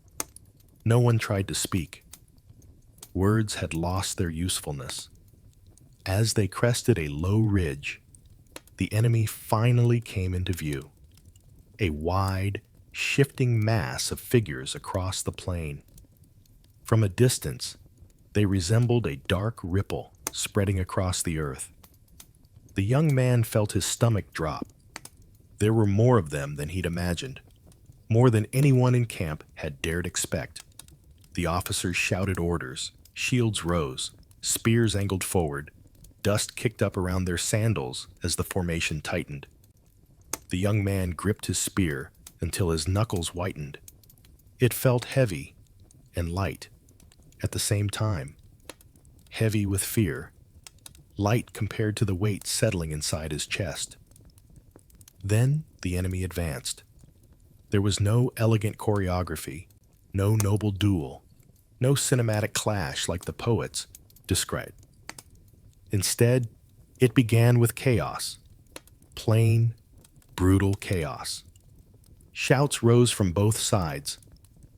No one tried to speak. Words had lost their usefulness. As they crested a low ridge, the enemy finally came into view. A wide, shifting mass of figures across the plain. From a distance, they resembled a dark ripple spreading across the earth. The young man felt his stomach drop. There were more of them than he'd imagined, more than anyone in camp had dared expect. The officers shouted orders, shields rose, spears angled forward, dust kicked up around their sandals as the formation tightened. The young man gripped his spear until his knuckles whitened. It felt heavy and light at the same time, heavy with fear, light compared to the weight settling inside his chest. Then the enemy advanced. There was no elegant choreography, no noble duel, No cinematic clash like the poets described. Instead, it began with chaos. Plain, brutal chaos. Shouts rose from both sides.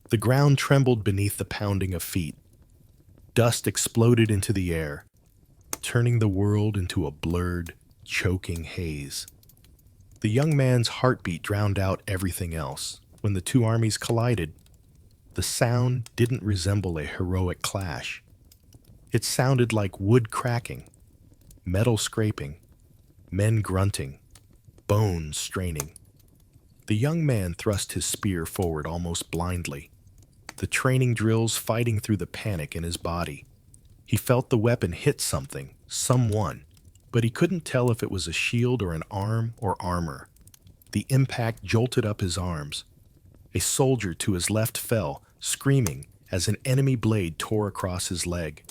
The ground trembled beneath the pounding of feet. Dust exploded into the air, turning the world into a blurred, choking haze. The young man's heartbeat drowned out everything else. When the two armies collided, the sound didn't resemble a heroic clash. It sounded like wood cracking, metal scraping, men grunting, bones straining. The young man thrust his spear forward almost blindly, the training drills fighting through the panic in his body. He felt the weapon hit something, someone, but he couldn't tell if it was a shield or an arm or armor. The impact jolted up his arms. A soldier to his left fell, screaming as an enemy blade tore across his leg.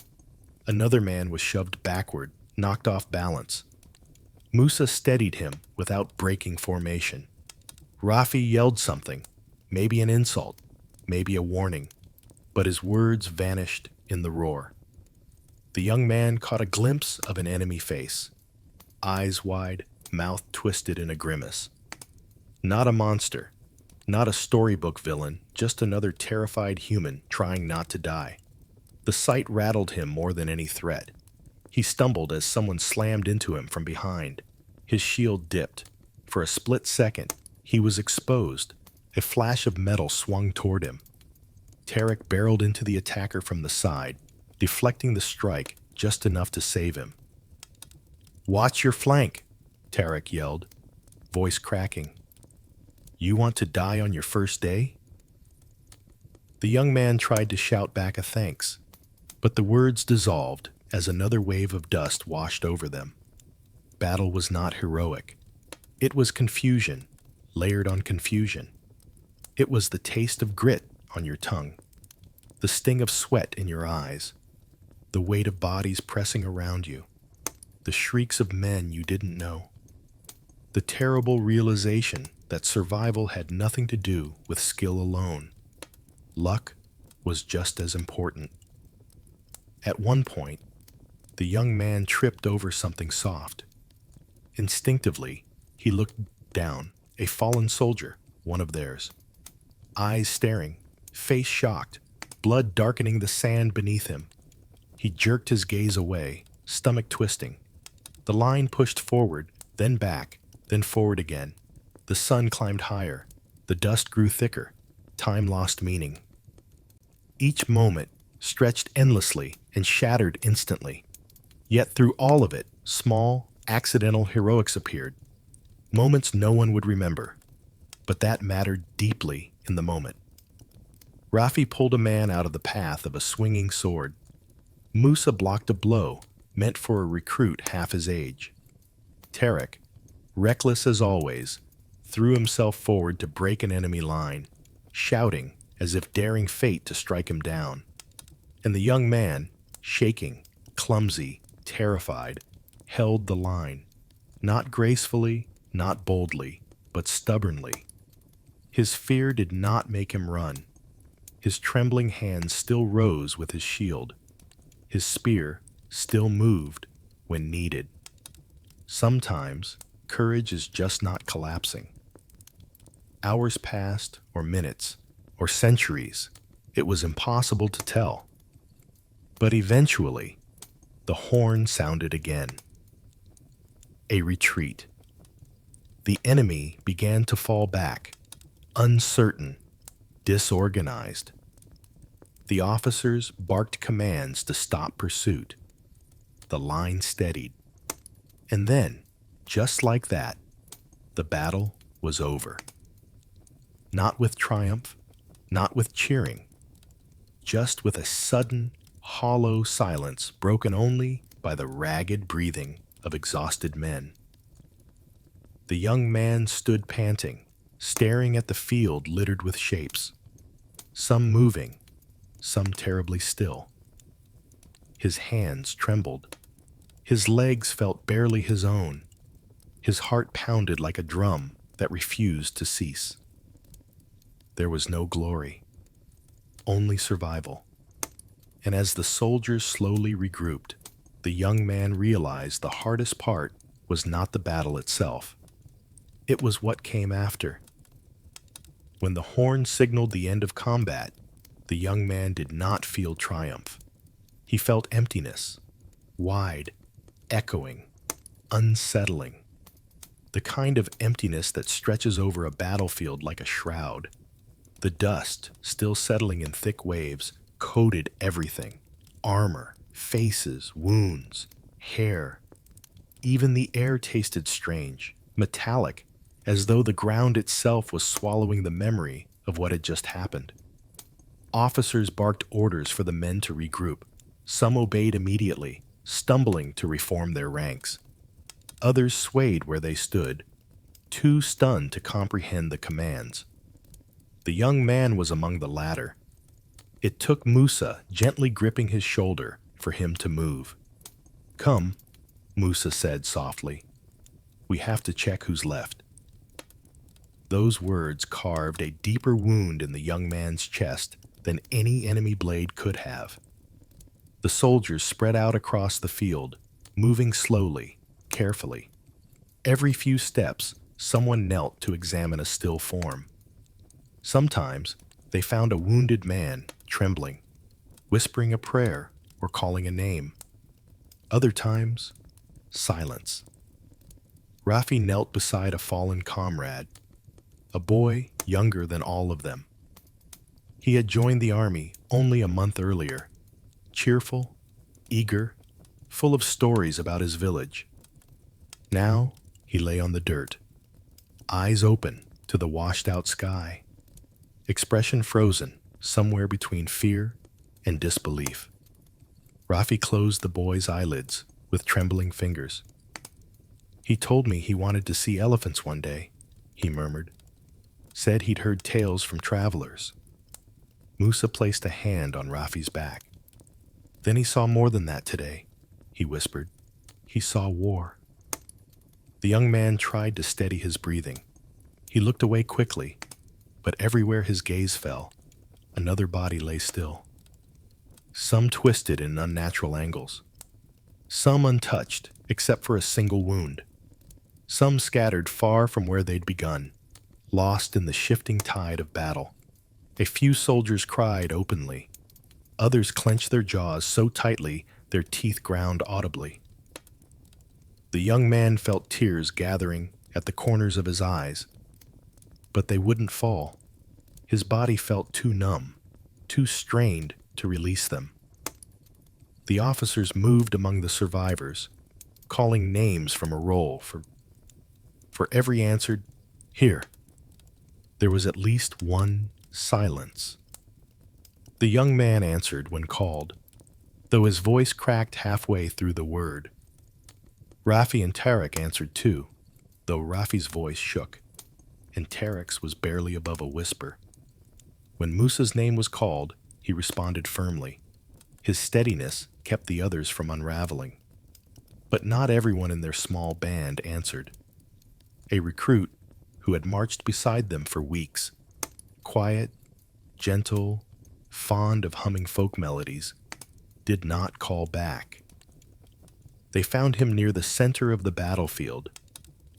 Another man was shoved backward, knocked off balance. Musa steadied him without breaking formation. Rafi yelled something, maybe an insult, maybe a warning, but his words vanished in the roar. The young man caught a glimpse of an enemy face, eyes wide, mouth twisted in a grimace. Not a monster, not a storybook villain, just another terrified human trying not to die. The sight rattled him more than any threat. He stumbled as someone slammed into him from behind. His shield dipped. For a split second, he was exposed. A flash of metal swung toward him. Tarek barreled into the attacker from the side, deflecting the strike just enough to save him. "Watch your flank," Tarek yelled, voice cracking. "You want to die on your first day?" The young man tried to shout back a thanks, but the words dissolved as another wave of dust washed over them. Battle was not heroic. It was confusion, layered on confusion. It was the taste of grit on your tongue, the sting of sweat in your eyes, the weight of bodies pressing around you, the shrieks of men you didn't know, the terrible realization that survival had nothing to do with skill alone. Luck was just as important. At one point, the young man tripped over something soft. Instinctively, he looked down, a fallen soldier, one of theirs. Eyes staring, face shocked, blood darkening the sand beneath him. He jerked his gaze away, stomach twisting. The line pushed forward, then back, then forward again. The sun climbed higher. The dust grew thicker. Time lost meaning. Each moment stretched endlessly and shattered instantly. Yet through all of it, small, accidental heroics appeared. Moments no one would remember, but that mattered deeply in the moment. Rafi pulled a man out of the path of a swinging sword. Musa blocked a blow meant for a recruit half his age. Tarek, reckless as always, threw himself forward to break an enemy line, shouting as if daring fate to strike him down. And the young man, shaking, clumsy, terrified, held the line, not gracefully, not boldly, but stubbornly. His fear did not make him run. His trembling hands still rose with his shield. His spear still moved when needed. Sometimes, courage is just not collapsing. Hours passed, or minutes, or centuries. It was impossible to tell. But eventually, the horn sounded again. A retreat. The enemy began to fall back, uncertain, disorganized. The officers barked commands to stop pursuit. The line steadied. And then, just like that, the battle was over. Not with triumph, not with cheering, just with a sudden, hollow silence broken only by the ragged breathing of exhausted men. The young man stood panting, staring at the field littered with shapes, some moving, some terribly still. His hands trembled. His legs felt barely his own. His heart pounded like a drum that refused to cease. There was no glory, only survival. And as the soldiers slowly regrouped, the young man realized the hardest part was not the battle itself. It was what came after. When the horn signaled the end of combat, the young man did not feel triumph. He felt emptiness, wide, echoing, unsettling. The kind of emptiness that stretches over a battlefield like a shroud. The dust, still settling in thick waves, coated everything. Armor, faces, wounds, hair. Even the air tasted strange, metallic, as though the ground itself was swallowing the memory of what had just happened. Officers barked orders for the men to regroup. Some obeyed immediately, stumbling to reform their ranks. Others swayed where they stood, too stunned to comprehend the commands. The young man was among the latter. It took Musa gently gripping his shoulder for him to move. "Come," Musa said softly. "We have to check who's left." Those words carved a deeper wound in the young man's chest than any enemy blade could have. The soldiers spread out across the field, moving slowly, carefully. Every few steps, someone knelt to examine a still form. Sometimes, they found a wounded man, trembling, whispering a prayer or calling a name. Other times, silence. Rafi knelt beside a fallen comrade, a boy younger than all of them. He had joined the army only a month earlier, cheerful, eager, full of stories about his village. Now, he lay on the dirt, eyes open to the washed-out sky, expression frozen somewhere between fear and disbelief. Rafi closed the boy's eyelids with trembling fingers. "He told me he wanted to see elephants one day," he murmured. "Said he'd heard tales from travelers." Musa placed a hand on Rafi's back. "Then he saw more than that today," he whispered. "He saw war." The young man tried to steady his breathing. He looked away quickly, but everywhere his gaze fell, another body lay still. Some twisted in unnatural angles. Some untouched, except for a single wound. Some scattered far from where they'd begun, lost in the shifting tide of battle. A few soldiers cried openly. Others clenched their jaws so tightly their teeth ground audibly. The young man felt tears gathering at the corners of his eyes, but they wouldn't fall. His body felt too numb, too strained to release them. The officers moved among the survivors, calling names from a roll. For every answered, "Here," there was at least one silence. The young man answered when called, though his voice cracked halfway through the word. Rafi and Tarek answered too, though Rafi's voice shook, and Tarek's was barely above a whisper. When Musa's name was called, he responded firmly. His steadiness kept the others from unraveling. But not everyone in their small band answered. A recruit, who had marched beside them for weeks, quiet, gentle, fond of humming folk melodies, did not call back. They found him near the center of the battlefield,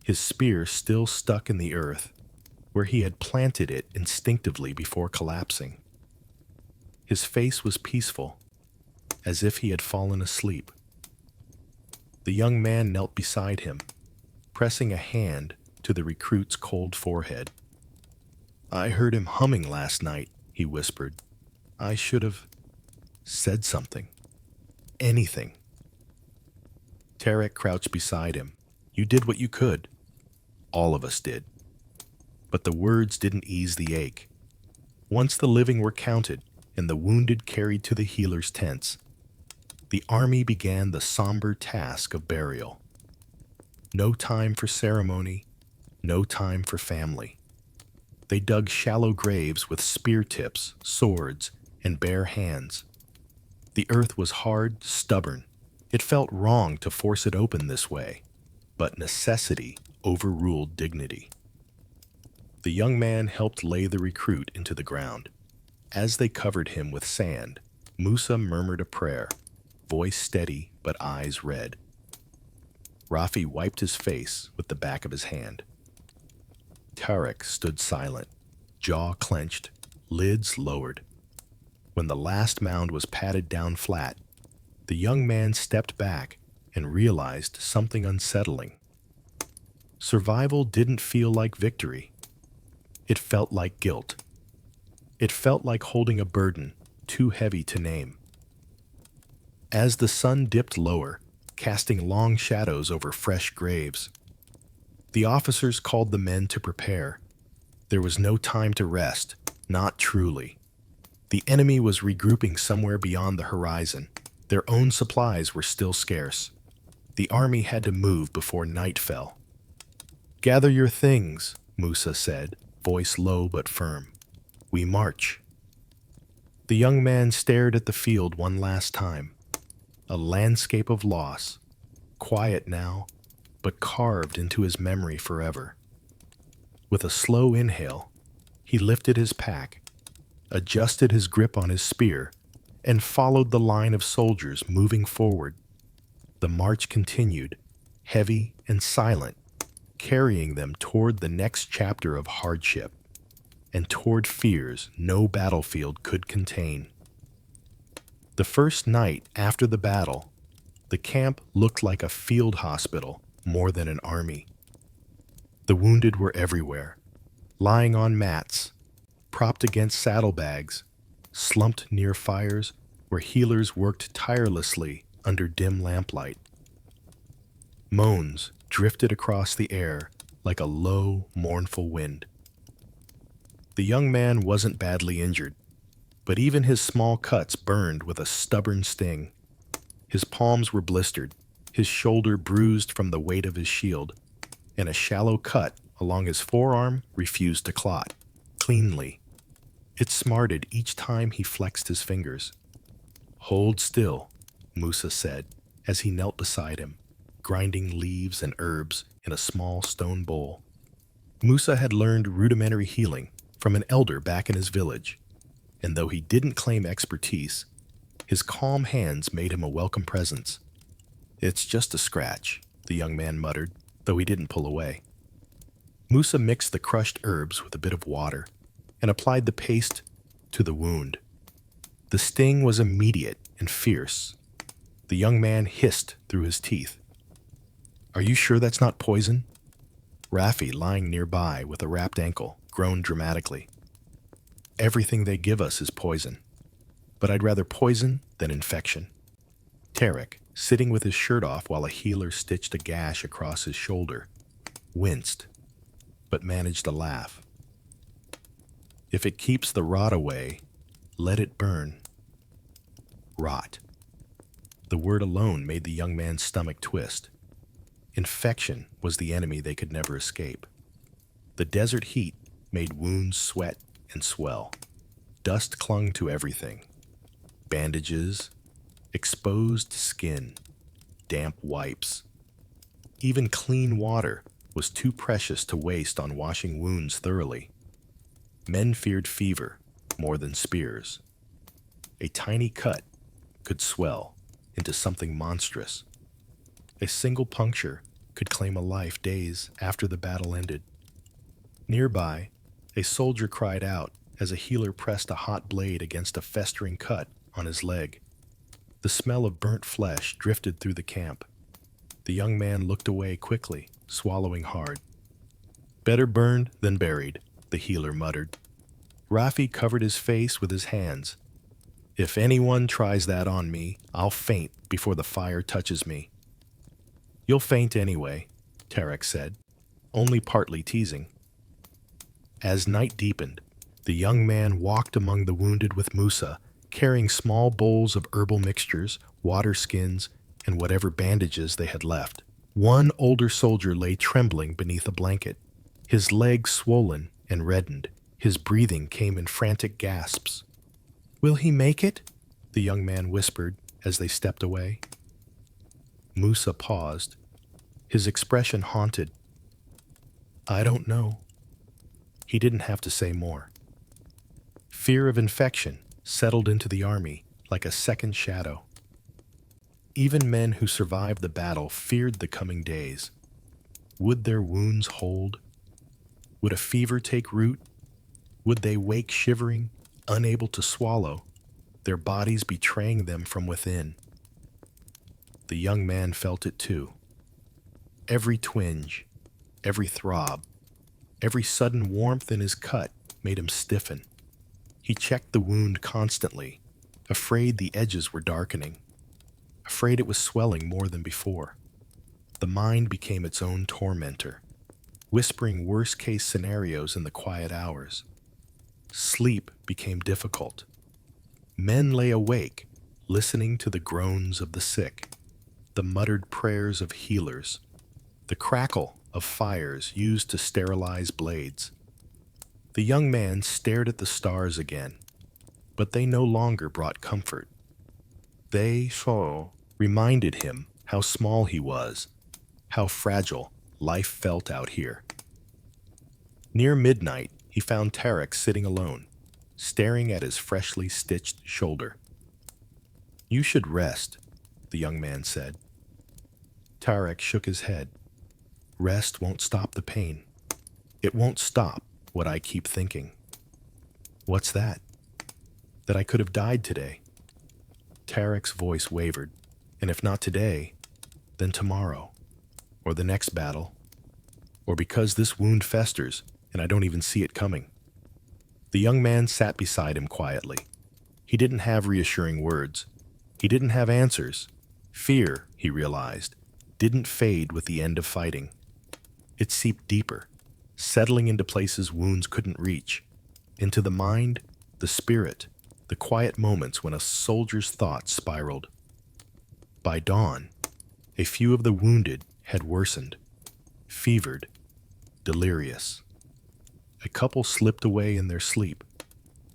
his spear still stuck in the earth, where he had planted it instinctively before collapsing. His face was peaceful, as if he had fallen asleep. The young man knelt beside him, pressing a hand to the recruit's cold forehead. "I heard him humming last night," he whispered. "I should have said something. Anything." Tarek crouched beside him. "You did what you could. All of us did." But the words didn't ease the ache. Once the living were counted and the wounded carried to the healers' tents, the army began the somber task of burial. No time for ceremony, no time for family. They dug shallow graves with spear tips, swords, and bare hands. The earth was hard, stubborn. It felt wrong to force it open this way, but necessity overruled dignity. The young man helped lay the recruit into the ground. As they covered him with sand, Musa murmured a prayer, voice steady but eyes red. Rafi wiped his face with the back of his hand. Tarek stood silent, jaw clenched, lids lowered. When the last mound was patted down flat, the young man stepped back and realized something unsettling. Survival didn't feel like victory. It felt like guilt. It felt like holding a burden too heavy to name. As the sun dipped lower, casting long shadows over fresh graves, the officers called the men to prepare. There was no time to rest, not truly. The enemy was regrouping somewhere beyond the horizon. Their own supplies were still scarce. The army had to move before night fell. "Gather your things," Musa said, voice low but firm. "We march." The young man stared at the field one last time. A landscape of loss, quiet now, but carved into his memory forever. With a slow inhale, he lifted his pack, adjusted his grip on his spear, and followed the line of soldiers moving forward. The march continued, heavy and silent, carrying them toward the next chapter of hardship, and toward fears no battlefield could contain. The first night after the battle, the camp looked like a field hospital more than an army. The wounded were everywhere, lying on mats, propped against saddlebags, slumped near fires where healers worked tirelessly under dim lamplight. Moans drifted across the air like a low, mournful wind. The young man wasn't badly injured, but even his small cuts burned with a stubborn sting. His palms were blistered, his shoulder bruised from the weight of his shield, and a shallow cut along his forearm refused to clot cleanly. It smarted each time he flexed his fingers. "Hold still," Musa said as he knelt beside him, grinding leaves and herbs in a small stone bowl. Musa had learned rudimentary healing from an elder back in his village, and though he didn't claim expertise, his calm hands made him a welcome presence. "It's just a scratch," the young man muttered, though he didn't pull away. Musa mixed the crushed herbs with a bit of water and applied the paste to the wound. The sting was immediate and fierce. The young man hissed through his teeth. "Are you sure that's not poison?" Rafi, lying nearby with a wrapped ankle, groaned dramatically. "Everything they give us is poison, but I'd rather poison than infection." Tarek, sitting with his shirt off while a healer stitched a gash across his shoulder, winced, but managed to laugh. "If it keeps the rot away, let it burn." Rot. The word alone made the young man's stomach twist. Infection was the enemy they could never escape. The desert heat made wounds sweat and swell. Dust clung to everything. Bandages, exposed skin, damp wipes. Even clean water was too precious to waste on washing wounds thoroughly. Men feared fever more than spears. A tiny cut could swell into something monstrous. A single puncture could claim a life days after the battle ended. Nearby, a soldier cried out as a healer pressed a hot blade against a festering cut on his leg. The smell of burnt flesh drifted through the camp. The young man looked away quickly, swallowing hard. "Better burned than buried," the healer muttered. Rafi covered his face with his hands. "If anyone tries that on me, I'll faint before the fire touches me." "You'll faint anyway," Tarek said, only partly teasing. As night deepened, the young man walked among the wounded with Musa, carrying small bowls of herbal mixtures, water skins, and whatever bandages they had left. One older soldier lay trembling beneath a blanket, his legs swollen and reddened. His breathing came in frantic gasps. "Will he make it?" the young man whispered as they stepped away. Musa paused, his expression haunted. "I don't know." He didn't have to say more. Fear of infection settled into the army like a second shadow. Even men who survived the battle feared the coming days. Would their wounds hold? Would a fever take root? Would they wake shivering, unable to swallow, their bodies betraying them from within? The young man felt it too. Every twinge, every throb, every sudden warmth in his cut made him stiffen. He checked the wound constantly, afraid the edges were darkening, afraid it was swelling more than before. The mind became its own tormentor, whispering worst-case scenarios in the quiet hours. Sleep became difficult. Men lay awake, listening to the groans of the sick, the muttered prayers of healers, the crackle of fires used to sterilize blades. The young man stared at the stars again, but they no longer brought comfort. They, reminded him how small he was, how fragile life felt out here. Near midnight, he found Tarek sitting alone, staring at his freshly stitched shoulder. "You should rest," the young man said. Tarek shook his head. "Rest won't stop the pain. It won't stop what I keep thinking." "What's that?" "That I could have died today." Tarek's voice wavered. "And if not today, then tomorrow, or the next battle, or because this wound festers and I don't even see it coming." The young man sat beside him quietly. He didn't have reassuring words. He didn't have answers. Fear, he realized, didn't fade with the end of fighting. It seeped deeper, settling into places wounds couldn't reach, into the mind, the spirit, the quiet moments when a soldier's thoughts spiraled. By dawn, a few of the wounded had worsened, fevered, delirious. A couple slipped away in their sleep,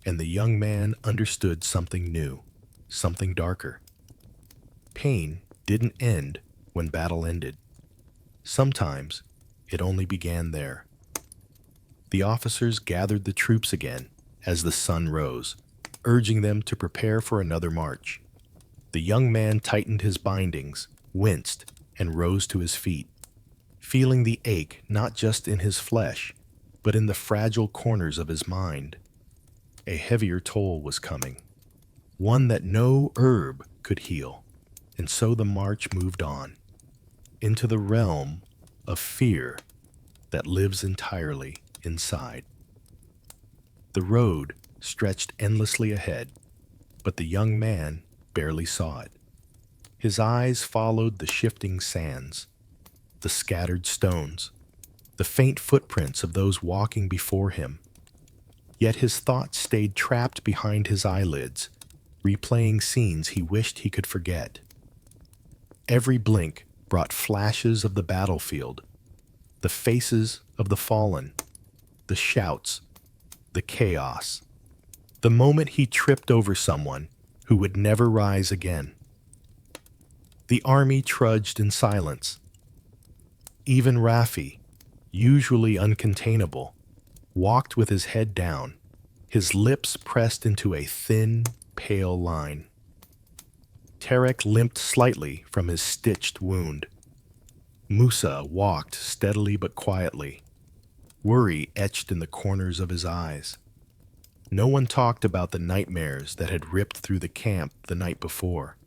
and the young man understood something new, something darker. Pain didn't end when battle ended. Sometimes it only began there. The officers gathered the troops again as the sun rose, urging them to prepare for another march. The young man tightened his bindings, winced, and rose to his feet, feeling the ache not just in his flesh, but in the fragile corners of his mind. A heavier toll was coming, one that no herb could heal, and so the march moved on, into the realm of fear that lives entirely inside. The road stretched endlessly ahead, but the young man barely saw it. His eyes followed the shifting sands, the scattered stones, the faint footprints of those walking before him. Yet his thoughts stayed trapped behind his eyelids, replaying scenes he wished he could forget. Every blink brought flashes of the battlefield, the faces of the fallen, the shouts, the chaos, the moment he tripped over someone who would never rise again. The army trudged in silence. Even Rafi, usually uncontainable, walked with his head down, his lips pressed into a thin, pale line. Tarek limped slightly from his stitched wound. Musa walked steadily but quietly, worry etched in the corners of his eyes. No one talked about the nightmares that had ripped through the camp the night before.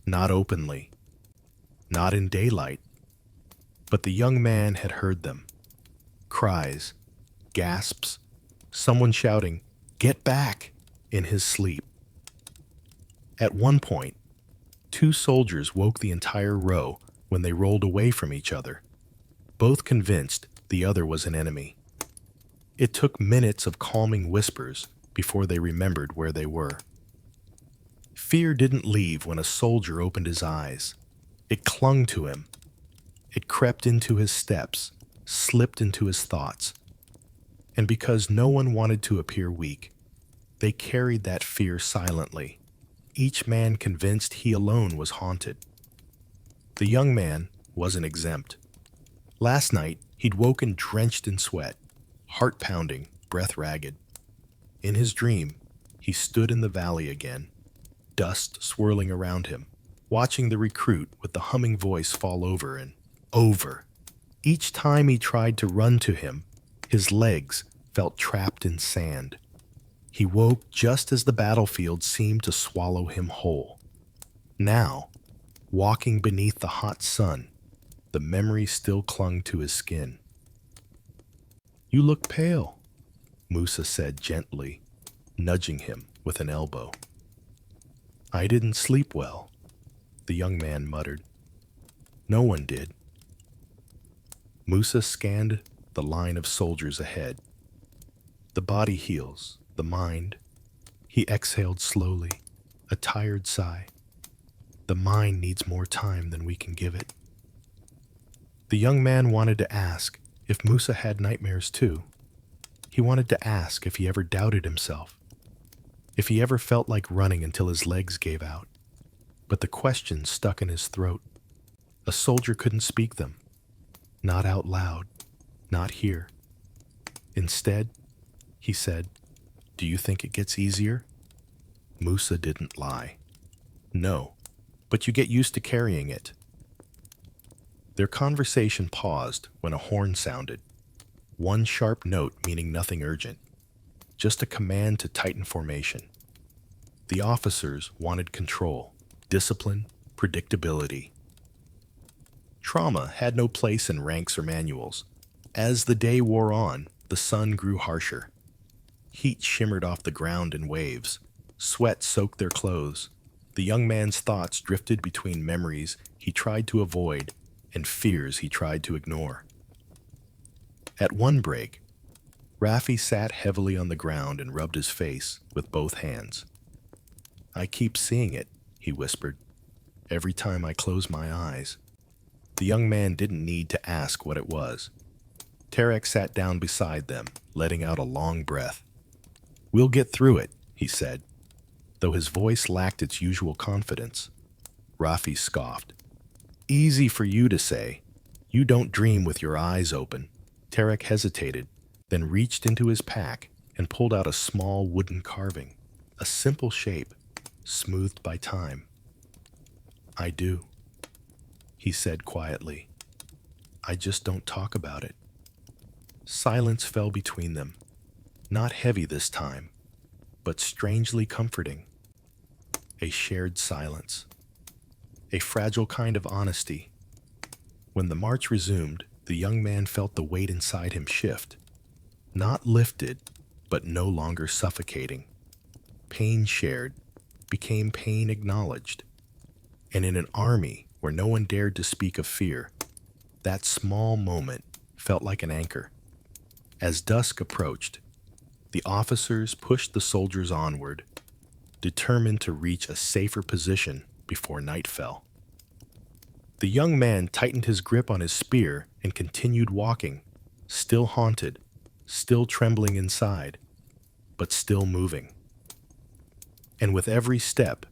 Not openly, not in daylight, but the young man had heard them. Cries, gasps, someone shouting, "Get back!" in his sleep. At one point, 2 soldiers woke the entire row when they rolled away from each other, both convinced the other was an enemy. It took minutes of calming whispers before they remembered where they were. Fear didn't leave when a soldier opened his eyes. It clung to him. It crept into his steps, slipped into his thoughts. And because no one wanted to appear weak, they carried that fear silently, each man convinced he alone was haunted. The young man wasn't exempt. Last night, he'd woken drenched in sweat, heart pounding, breath ragged. In his dream, he stood in the valley again, dust swirling around him, watching the recruit with the humming voice fall over and over. Each time he tried to run to him, his legs felt trapped in sand. He woke just as the battlefield seemed to swallow him whole. Now, walking beneath the hot sun, the memory still clung to his skin. "You look pale," Musa said gently, nudging him with an elbow. "I didn't sleep well," the young man muttered. "No one did." Musa scanned the line of soldiers ahead. The body heals, the mind. He exhaled slowly, a tired sigh. The mind needs more time than we can give it. The young man wanted to ask if Musa had nightmares too. He wanted to ask if he ever doubted himself, if he ever felt like running until his legs gave out. But the question stuck in his throat. A soldier couldn't speak them. Not out loud, not here. Instead, he said, "Do you think it gets easier?" Musa didn't lie. "No, but you get used to carrying it." Their conversation paused when a horn sounded. One sharp note meaning nothing urgent, just a command to tighten formation. The officers wanted control, discipline, predictability. Trauma had no place in ranks or manuals. As the day wore on, the sun grew harsher. Heat shimmered off the ground in waves. Sweat soaked their clothes. The young man's thoughts drifted between memories he tried to avoid and fears he tried to ignore. At one break, Rafi sat heavily on the ground and rubbed his face with both hands. "I keep seeing it," he whispered, "every time I close my eyes." The young man didn't need to ask what it was. Tarek sat down beside them, letting out a long breath. "We'll get through it," he said, though his voice lacked its usual confidence. Rafi scoffed. "Easy for you to say. You don't dream with your eyes open." Tarek hesitated, then reached into his pack and pulled out a small wooden carving, a simple shape, smoothed by time. "I do," he said quietly. "I just don't talk about it." Silence fell between them, not heavy this time, but strangely comforting. A shared silence. A fragile kind of honesty. When the march resumed, the young man felt the weight inside him shift. Not lifted, but no longer suffocating. Pain shared became pain acknowledged. And in an army where no one dared to speak of fear, that small moment felt like an anchor. As dusk approached, the officers pushed the soldiers onward, determined to reach a safer position before night fell. The young man tightened his grip on his spear and continued walking, still haunted, still trembling inside, but still moving. And with every step,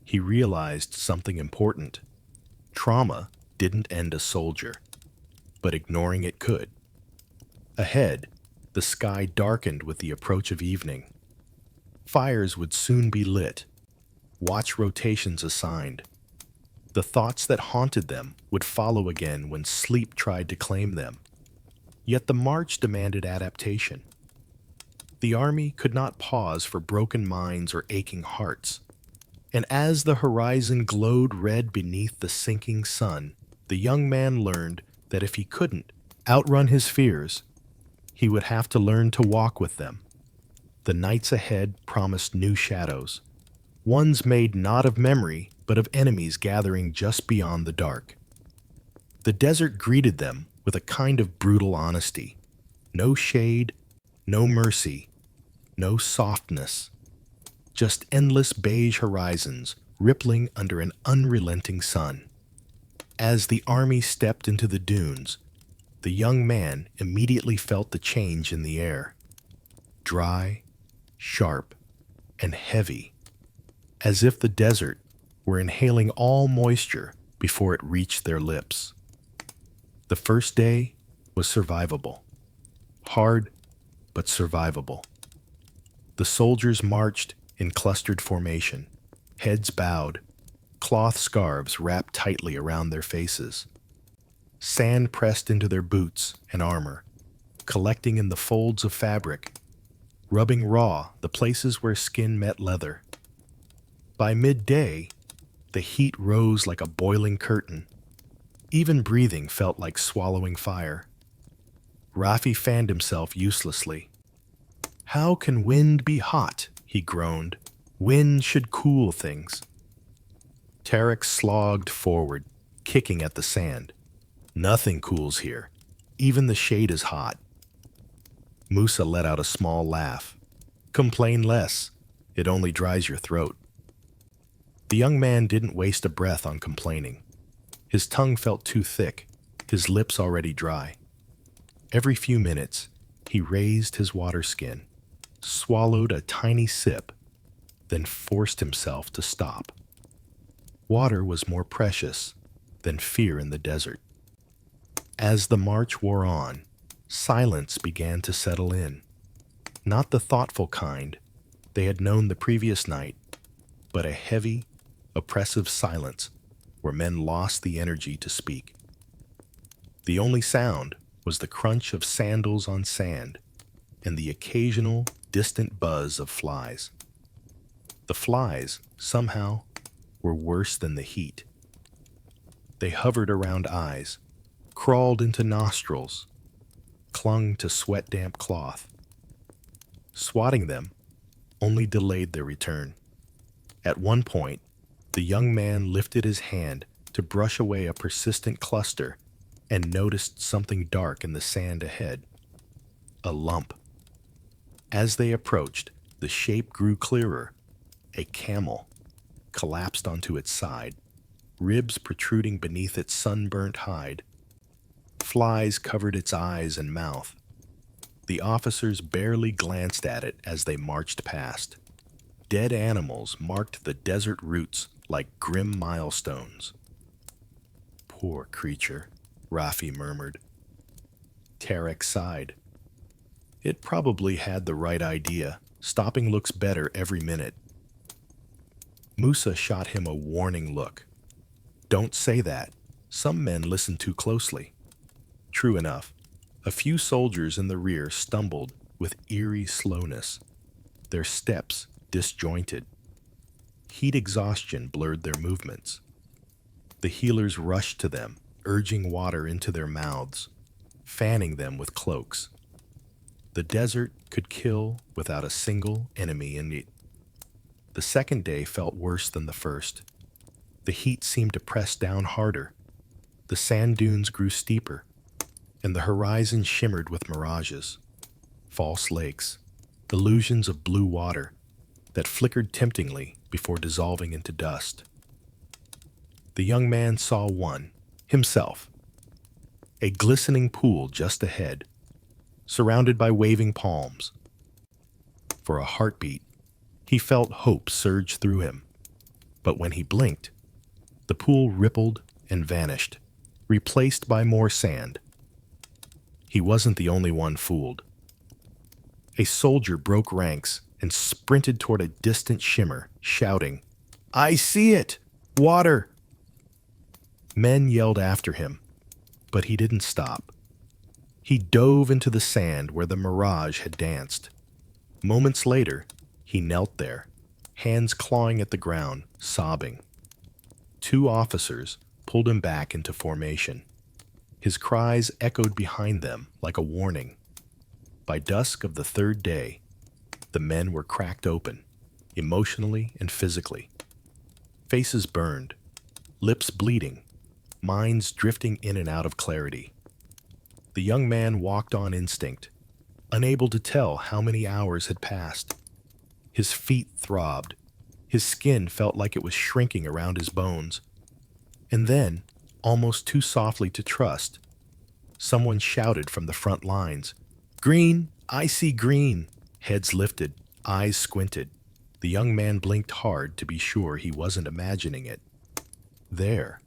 he realized something important. Trauma didn't end a soldier, but ignoring it could. Ahead, the sky darkened with the approach of evening. Fires would soon be lit, watch rotations assigned. The thoughts that haunted them would follow again when sleep tried to claim them. Yet the march demanded adaptation. The army could not pause for broken minds or aching hearts. And as the horizon glowed red beneath the sinking sun, the young man learned that if he couldn't outrun his fears, he would have to learn to walk with them. The nights ahead promised new shadows, ones made not of memory, but of enemies gathering just beyond the dark. The desert greeted them with a kind of brutal honesty. No shade, no mercy, no softness. Just endless beige horizons rippling under an unrelenting sun. As the army stepped into the dunes, the young man immediately felt the change in the air. Dry, sharp, and heavy, as if the desert were inhaling all moisture before it reached their lips. The first day was survivable. Hard, but survivable. The soldiers marched in clustered formation, heads bowed, cloth scarves wrapped tightly around their faces. Sand pressed into their boots and armor, collecting in the folds of fabric, rubbing raw the places where skin met leather. By midday, the heat rose like a boiling curtain. Even breathing felt like swallowing fire. Rafi fanned himself uselessly. "How can wind be hot?" he groaned. "Wind should cool things." Tarek slogged forward, kicking at the sand. "Nothing cools here. Even the shade is hot." Musa let out a small laugh. "Complain less. It only dries your throat." The young man didn't waste a breath on complaining. His tongue felt too thick, his lips already dry. Every few minutes, he raised his water skin, swallowed a tiny sip, then forced himself to stop. Water was more precious than fear in the desert. As the march wore on, silence began to settle in. Not the thoughtful kind they had known the previous night, but a heavy, oppressive silence where men lost the energy to speak. The only sound was the crunch of sandals on sand and the occasional distant buzz of flies. The flies, somehow, were worse than the heat. They hovered around eyes, crawled into nostrils, clung to sweat-damp cloth. Swatting them only delayed their return. At one point, the young man lifted his hand to brush away a persistent cluster and noticed something dark in the sand ahead. A lump. As they approached, the shape grew clearer. A camel collapsed onto its side, ribs protruding beneath its sunburnt hide. Flies covered its eyes and mouth. The officers barely glanced at it as they marched past. Dead animals marked the desert routes like grim milestones. "Poor creature," Rafi murmured. Tarek sighed. "It probably had the right idea. Stopping looks better every minute." Musa shot him a warning look. "Don't say that. Some men listen too closely." True enough, a few soldiers in the rear stumbled with eerie slowness, their steps disjointed. Heat exhaustion blurred their movements. The healers rushed to them, urging water into their mouths, fanning them with cloaks. The desert could kill without a single enemy in it. The second day felt worse than the first. The heat seemed to press down harder. The sand dunes grew steeper, and the horizon shimmered with mirages, false lakes, illusions of blue water that flickered temptingly before dissolving into dust. The young man saw one, himself, a glistening pool just ahead, surrounded by waving palms. For a heartbeat, he felt hope surge through him, but when he blinked, the pool rippled and vanished, replaced by more sand. He wasn't the only one fooled. A soldier broke ranks and sprinted toward a distant shimmer, shouting, "I see it! Water!" Men yelled after him, but he didn't stop. He dove into the sand where the mirage had danced. Moments later, he knelt there, hands clawing at the ground, sobbing. Two officers pulled him back into formation. His cries echoed behind them like a warning. By dusk of the third day, the men were cracked open, emotionally and physically. Faces burned, lips bleeding, minds drifting in and out of clarity. The young man walked on instinct, unable to tell how many hours had passed. His feet throbbed. His skin felt like it was shrinking around his bones. And then, almost too softly to trust, someone shouted from the front lines, "Green! I see green!" Heads lifted, eyes squinted. The young man blinked hard to be sure he wasn't imagining it. There,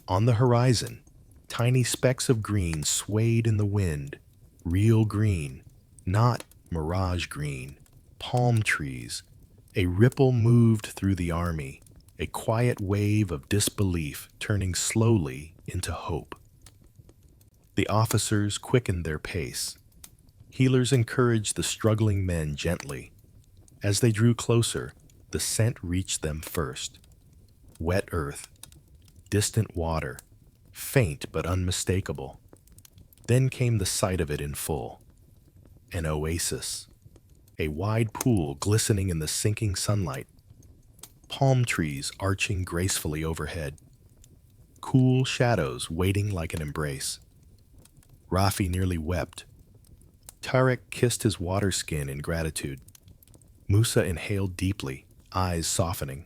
on the horizon, tiny specks of green swayed in the wind. Real green, not mirage green. Palm trees, A ripple moved through the army, a quiet wave of disbelief turning slowly into hope. The officers quickened their pace. Healers encouraged the struggling men gently. As they drew closer, the scent reached them first. Wet earth, distant water, faint but unmistakable. Then came the sight of it in full. An oasis, a wide pool glistening in the sinking sunlight, palm trees arching gracefully overhead, cool shadows waiting like an embrace. Rafi nearly wept. Tarek kissed his water skin in gratitude. Musa inhaled deeply, eyes softening.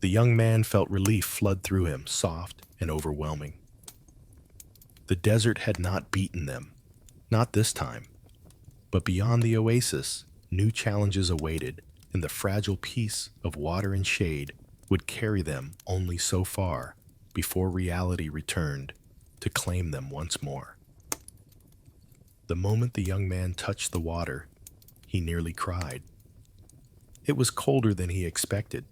The young man felt relief flood through him, soft and overwhelming. The desert had not beaten them, not this time. But beyond the oasis, new challenges awaited, and the fragile peace of water and shade would carry them only so far before reality returned to claim them once more. The moment the young man touched the water, he nearly cried. It was colder than he expected,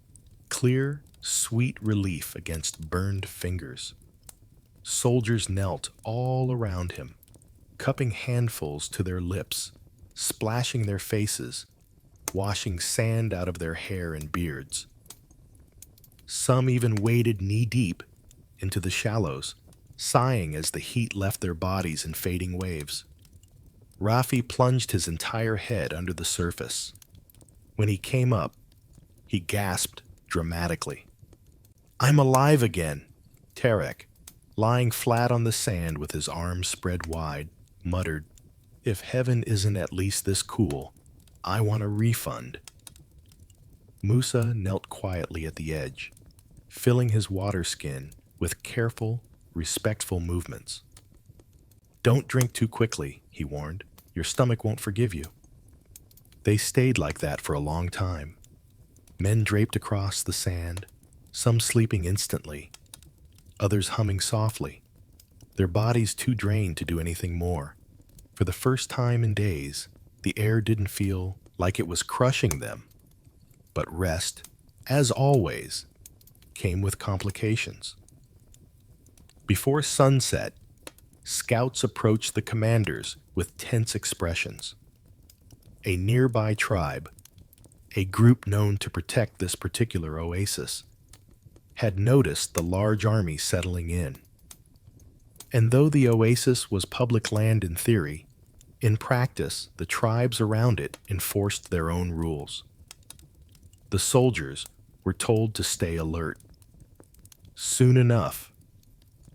clear, sweet relief against burned fingers. Soldiers knelt all around him, cupping handfuls to their lips, splashing their faces, washing sand out of their hair and beards. Some even waded knee-deep into the shallows, sighing as the heat left their bodies in fading waves. Rafi plunged his entire head under the surface. When he came up, he gasped dramatically. "I'm alive again!" Tarek, lying flat on the sand with his arms spread wide, muttered, "If heaven isn't at least this cool, I want a refund." Musa knelt quietly at the edge, filling his water skin with careful, respectful movements. "Don't drink too quickly," he warned. "Your stomach won't forgive you." They stayed like that for a long time. Men draped across the sand, some sleeping instantly, others humming softly, their bodies too drained to do anything more. For the first time in days, the air didn't feel like it was crushing them. But rest, as always, came with complications. Before sunset, scouts approached the commanders with tense expressions. A nearby tribe, a group known to protect this particular oasis, had noticed the large army settling in. And though the oasis was public land in theory, in practice, the tribes around it enforced their own rules. The soldiers were told to stay alert. Soon enough,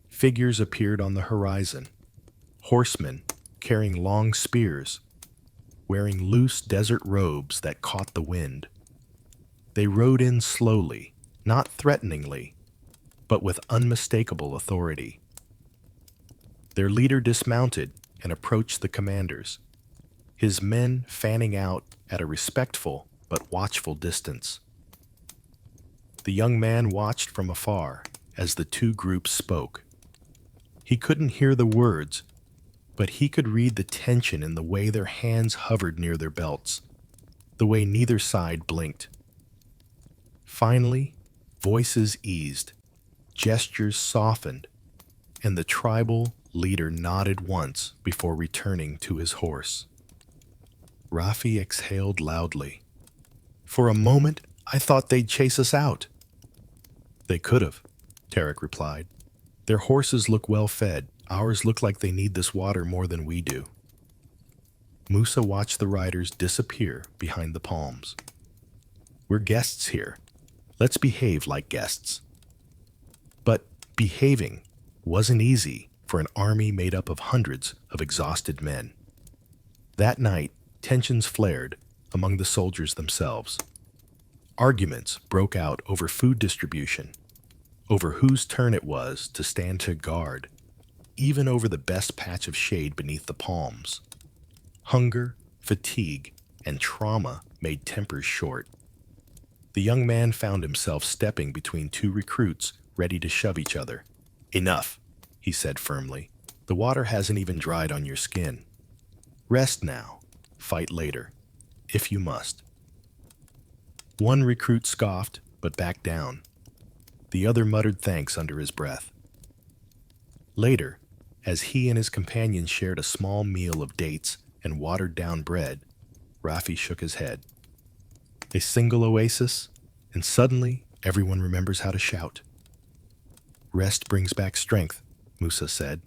figures appeared on the horizon, horsemen carrying long spears, wearing loose desert robes that caught the wind. They rode in slowly, not threateningly, but with unmistakable authority. Their leader dismounted and approached the commanders, his men fanning out at a respectful but watchful distance. The young man watched from afar as the two groups spoke. He couldn't hear the words, but he could read the tension in the way their hands hovered near their belts, the way neither side blinked. Finally, voices eased, gestures softened, and the tribal leader nodded once before returning to his horse. Rafi exhaled loudly. "For a moment, I thought they'd chase us out." "They could have," Tarek replied. "Their horses look well fed. Ours look like they need this water more than we do." Musa watched the riders disappear behind the palms. "We're guests here. Let's behave like guests." But behaving wasn't easy for an army made up of hundreds of exhausted men. That night, tensions flared among the soldiers themselves. Arguments broke out over food distribution, over whose turn it was to stand to guard, even over the best patch of shade beneath the palms. Hunger, fatigue, and trauma made tempers short. The young man found himself stepping between two recruits ready to shove each other. "Enough," he said firmly. "The water hasn't even dried on your skin. Rest now. Fight later, if you must." One recruit scoffed, but backed down. The other muttered thanks under his breath. Later, as he and his companions shared a small meal of dates and watered-down bread, Rafi shook his head. A single oasis, and suddenly everyone remembers how to shout. Rest brings back strength, Musa said.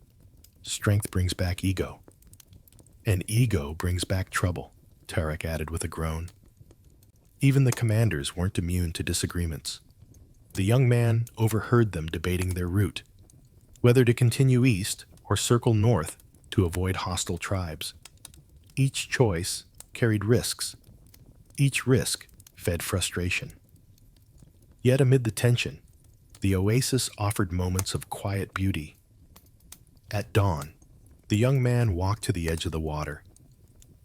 Strength brings back ego. And ego brings back trouble, Tarek added with a groan. Even the commanders weren't immune to disagreements. The young man overheard them debating their route, whether to continue east or circle north to avoid hostile tribes. Each choice carried risks. Each risk fed frustration. Yet amid the tension, the oasis offered moments of quiet beauty. At dawn, the young man walked to the edge of the water.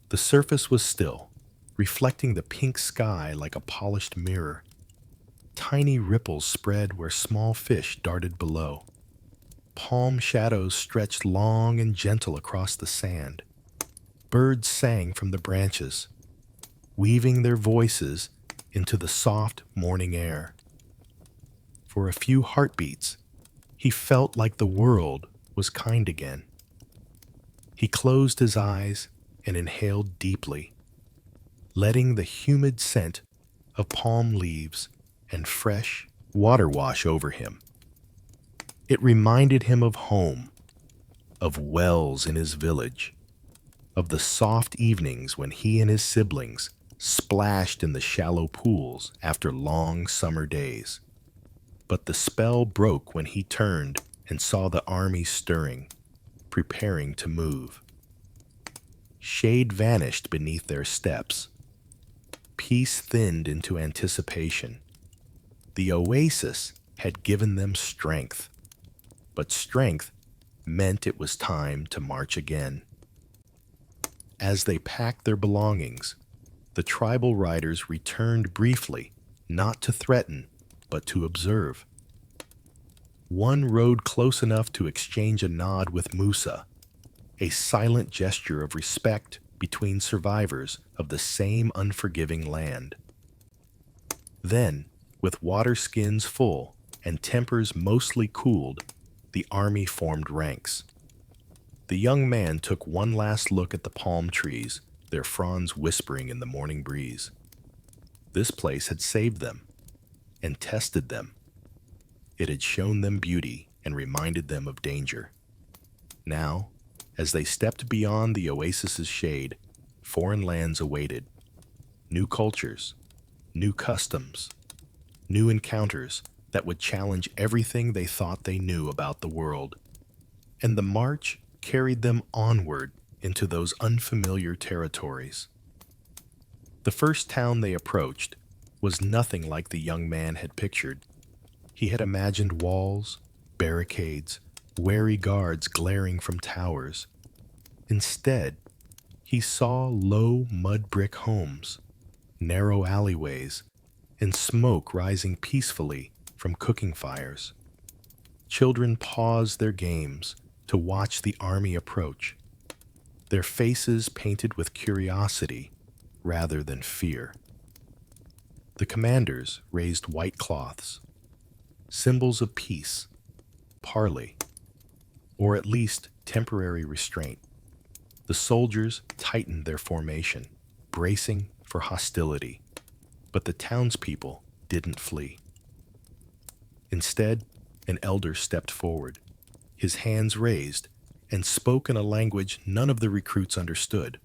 The surface was still, reflecting the pink sky like a polished mirror. Tiny ripples spread where small fish darted below. Palm shadows stretched long and gentle across the sand. Birds sang from the branches, weaving their voices into the soft morning air. For a few heartbeats, he felt like the world was kind again. He closed his eyes and inhaled deeply, letting the humid scent of palm leaves and fresh water wash over him. It reminded him of home, of wells in his village, of the soft evenings when he and his siblings splashed in the shallow pools after long summer days. But the spell broke when he turned and saw the army stirring, preparing to move. Shade vanished beneath their steps. Peace thinned into anticipation. The oasis had given them strength, but strength meant it was time to march again. As they packed their belongings, the tribal riders returned briefly, not to threaten, but to observe. One rode close enough to exchange a nod with Musa, a silent gesture of respect between survivors of the same unforgiving land. Then, with water skins full and tempers mostly cooled, the army formed ranks. The young man took one last look at the palm trees, their fronds whispering in the morning breeze. This place had saved them and tested them. It had shown them beauty and reminded them of danger. Now, as they stepped beyond the oasis's shade, foreign lands awaited. New cultures, new customs, new encounters that would challenge everything they thought they knew about the world. And the march carried them onward into those unfamiliar territories. The first town they approached was nothing like the young man had pictured. He had imagined walls, barricades, wary guards glaring from towers. Instead, he saw low mud brick homes, narrow alleyways, and smoke rising peacefully from cooking fires. Children paused their games to watch the army approach, their faces painted with curiosity rather than fear. The commanders raised white cloths, symbols of peace, parley, or at least temporary restraint. The soldiers tightened their formation, bracing for hostility, but the townspeople didn't flee. Instead, an elder stepped forward, his hands raised, and spoke in a language none of the recruits understood.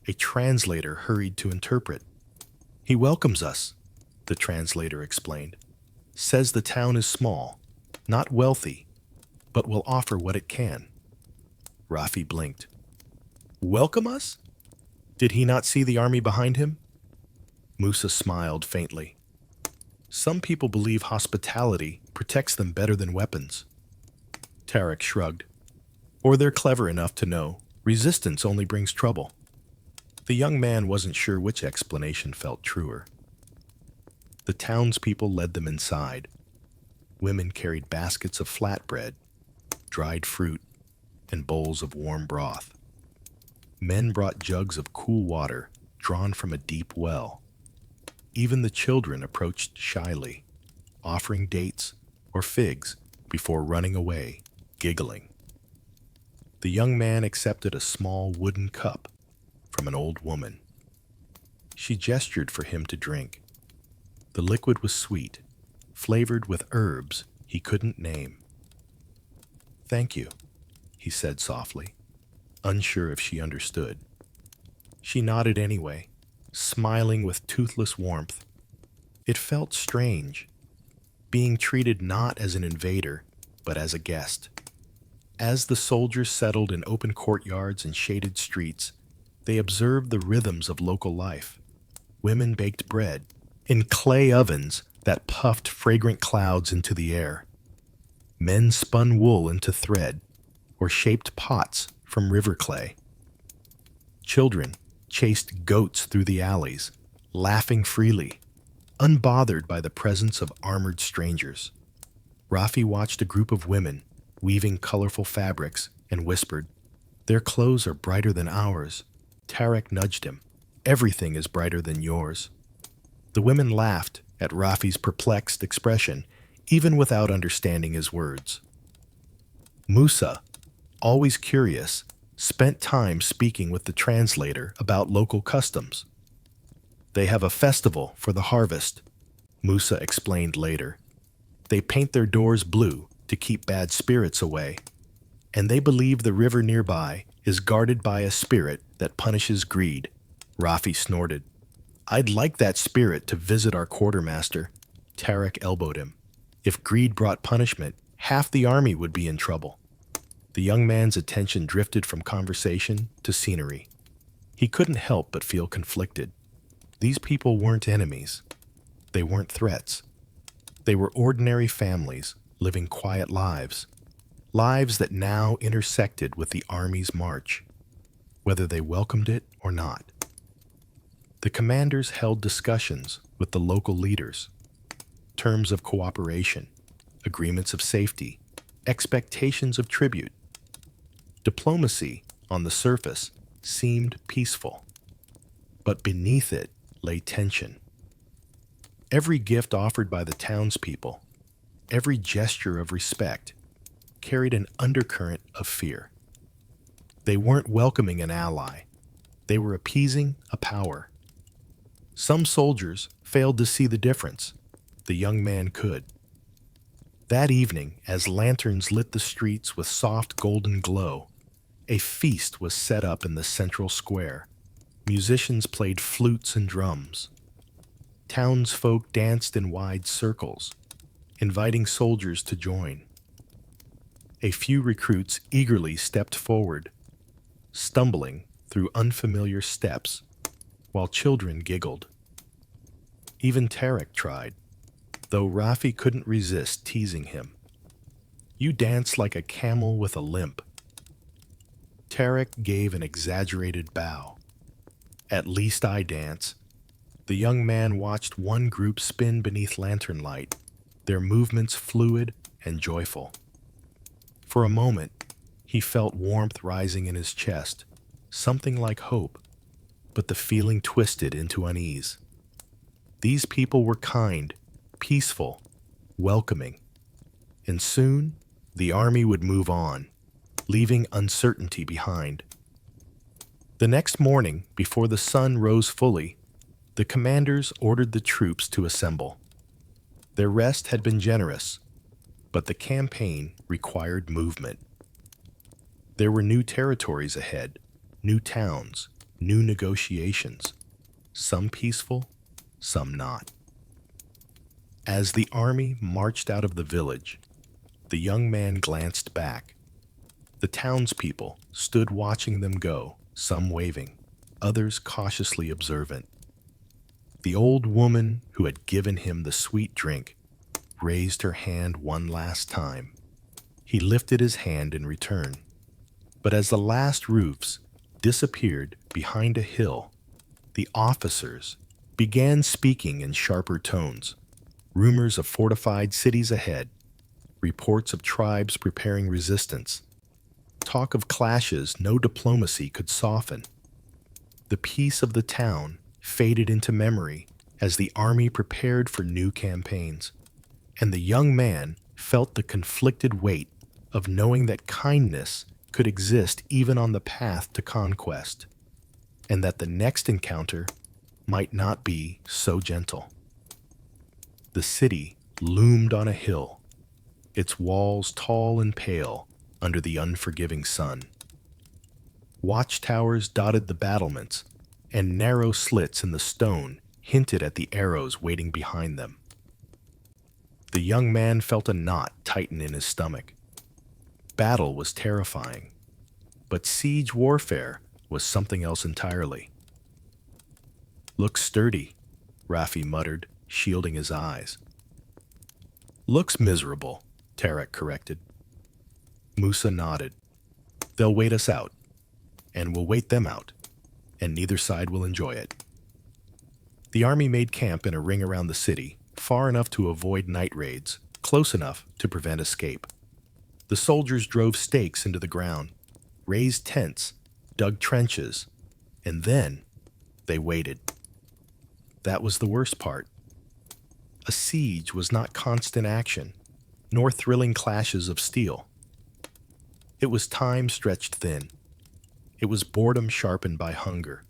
A translator hurried to interpret. "He welcomes us," the translator explained. "Says the town is small, not wealthy, but will offer what it can." Rafi blinked. "Welcome us? Did he not see the army behind him?" Musa smiled faintly. "Some people believe hospitality protects them better than weapons." Tarek shrugged. "Or they're clever enough to know resistance only brings trouble." The young man wasn't sure which explanation felt truer. The townspeople led them inside. Women carried baskets of flatbread, dried fruit, and bowls of warm broth. Men brought jugs of cool water drawn from a deep well. Even the children approached shyly, offering dates or figs before running away, giggling. The young man accepted a small wooden cup from an old woman. She gestured for him to drink. The liquid was sweet, flavored with herbs he couldn't name. "Thank you," he said softly, unsure if she understood. She nodded anyway, smiling with toothless warmth. It felt strange, being treated not as an invader, but as a guest. As the soldiers settled in open courtyards and shaded streets, they observed the rhythms of local life. Women baked bread in clay ovens that puffed fragrant clouds into the air. Men spun wool into thread or shaped pots from river clay. Children chased goats through the alleys, laughing freely, unbothered by the presence of armored strangers. Rafi watched a group of women weaving colorful fabrics and whispered, "Their clothes are brighter than ours." Tarek nudged him. "Everything is brighter than yours." The women laughed at Rafi's perplexed expression, even without understanding his words. Musa, always curious, spent time speaking with the translator about local customs. "They have a festival for the harvest," Musa explained later. "They paint their doors blue to keep bad spirits away, and they believe the river nearby is guarded by a spirit that punishes greed." Rafi snorted. "I'd like that spirit to visit our quartermaster." Tarek elbowed him. "If greed brought punishment, half the army would be in trouble." The young man's attention drifted from conversation to scenery. He couldn't help but feel conflicted. These people weren't enemies. They weren't threats. They were ordinary families living quiet lives, lives that now intersected with the army's march, whether they welcomed it or not. The commanders held discussions with the local leaders, terms of cooperation, agreements of safety, expectations of tribute. Diplomacy, on the surface, seemed peaceful, but beneath it lay tension. Every gift offered by the townspeople, every gesture of respect, carried an undercurrent of fear. They weren't welcoming an ally. They were appeasing a power. Some soldiers failed to see the difference. The young man could. That evening, as lanterns lit the streets with soft golden glow, a feast was set up in the central square. Musicians played flutes and drums. Townsfolk danced in wide circles, inviting soldiers to join. A few recruits eagerly stepped forward, stumbling through unfamiliar steps, while children giggled. Even Tarek tried, though Rafi couldn't resist teasing him. "You dance like a camel with a limp." Tarek gave an exaggerated bow. "At least I dance." The young man watched one group spin beneath lantern light, their movements fluid and joyful. For a moment, he felt warmth rising in his chest, something like hope, but the feeling twisted into unease. These people were kind, peaceful, welcoming, and soon the army would move on, leaving uncertainty behind. The next morning, before the sun rose fully, the commanders ordered the troops to assemble. Their rest had been generous, but the campaign required movement. There were new territories ahead, new towns, new negotiations, some peaceful, some not. As the army marched out of the village, the young man glanced back. The townspeople stood watching them go, some waving, others cautiously observant. The old woman who had given him the sweet drink raised her hand one last time. He lifted his hand in return. But as the last roofs disappeared behind a hill, the officers began speaking in sharper tones. Rumors of fortified cities ahead, reports of tribes preparing resistance, talk of clashes no diplomacy could soften. The peace of the town faded into memory as the army prepared for new campaigns, and the young man felt the conflicted weight of knowing that kindness could exist even on the path to conquest, and that the next encounter might not be so gentle. The city loomed on a hill, its walls tall and pale under the unforgiving sun. Watchtowers dotted the battlements, and narrow slits in the stone hinted at the arrows waiting behind them. The young man felt a knot tighten in his stomach. Battle was terrifying, but siege warfare was something else entirely. "Looks sturdy," Rafi muttered, shielding his eyes. "Looks miserable," Tarek corrected. Musa nodded. "They'll wait us out, and we'll wait them out, and neither side will enjoy it." The army made camp in a ring around the city, far enough to avoid night raids, close enough to prevent escape. The soldiers drove stakes into the ground, raised tents, dug trenches, and then they waited. That was the worst part. A siege was not constant action, nor thrilling clashes of steel. It was time stretched thin. It was boredom sharpened by hunger.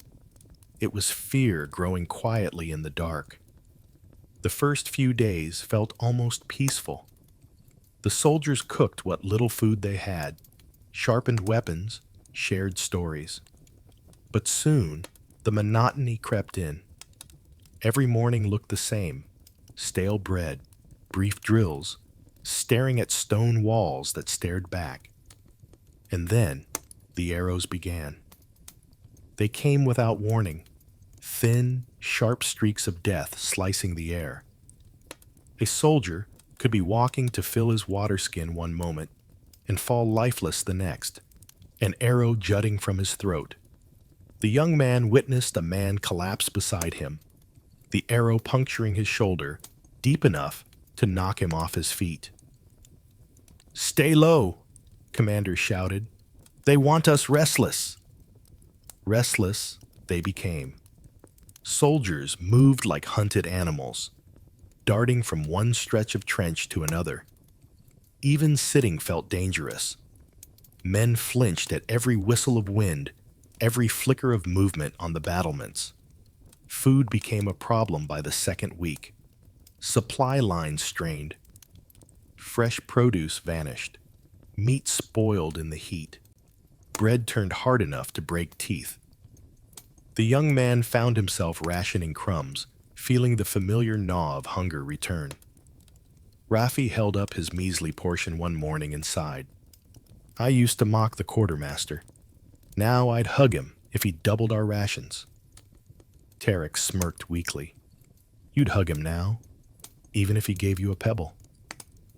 It was fear growing quietly in the dark. The first few days felt almost peaceful. The soldiers cooked what little food they had, sharpened weapons, shared stories. But soon, the monotony crept in. Every morning looked the same: stale bread, brief drills, staring at stone walls that stared back. And then, the arrows began. They came without warning, thin, sharp streaks of death slicing the air. A soldier could be walking to fill his water skin one moment and fall lifeless the next, an arrow jutting from his throat. The young man witnessed a man collapse beside him, the arrow puncturing his shoulder deep enough to knock him off his feet. "Stay low," Commander shouted. "They want us restless." Restless they became. Soldiers moved like hunted animals, darting from one stretch of trench to another. Even sitting felt dangerous. Men flinched at every whistle of wind, every flicker of movement on the battlements. Food became a problem by the second week. Supply lines strained. Fresh produce vanished. Meat spoiled in the heat. Bread turned hard enough to break teeth. The young man found himself rationing crumbs, feeling the familiar gnaw of hunger return. Rafi held up his measly portion one morning and sighed. "I used to mock the quartermaster. Now I'd hug him if he doubled our rations." Tarek smirked weakly. "You'd hug him now, even if he gave you a pebble."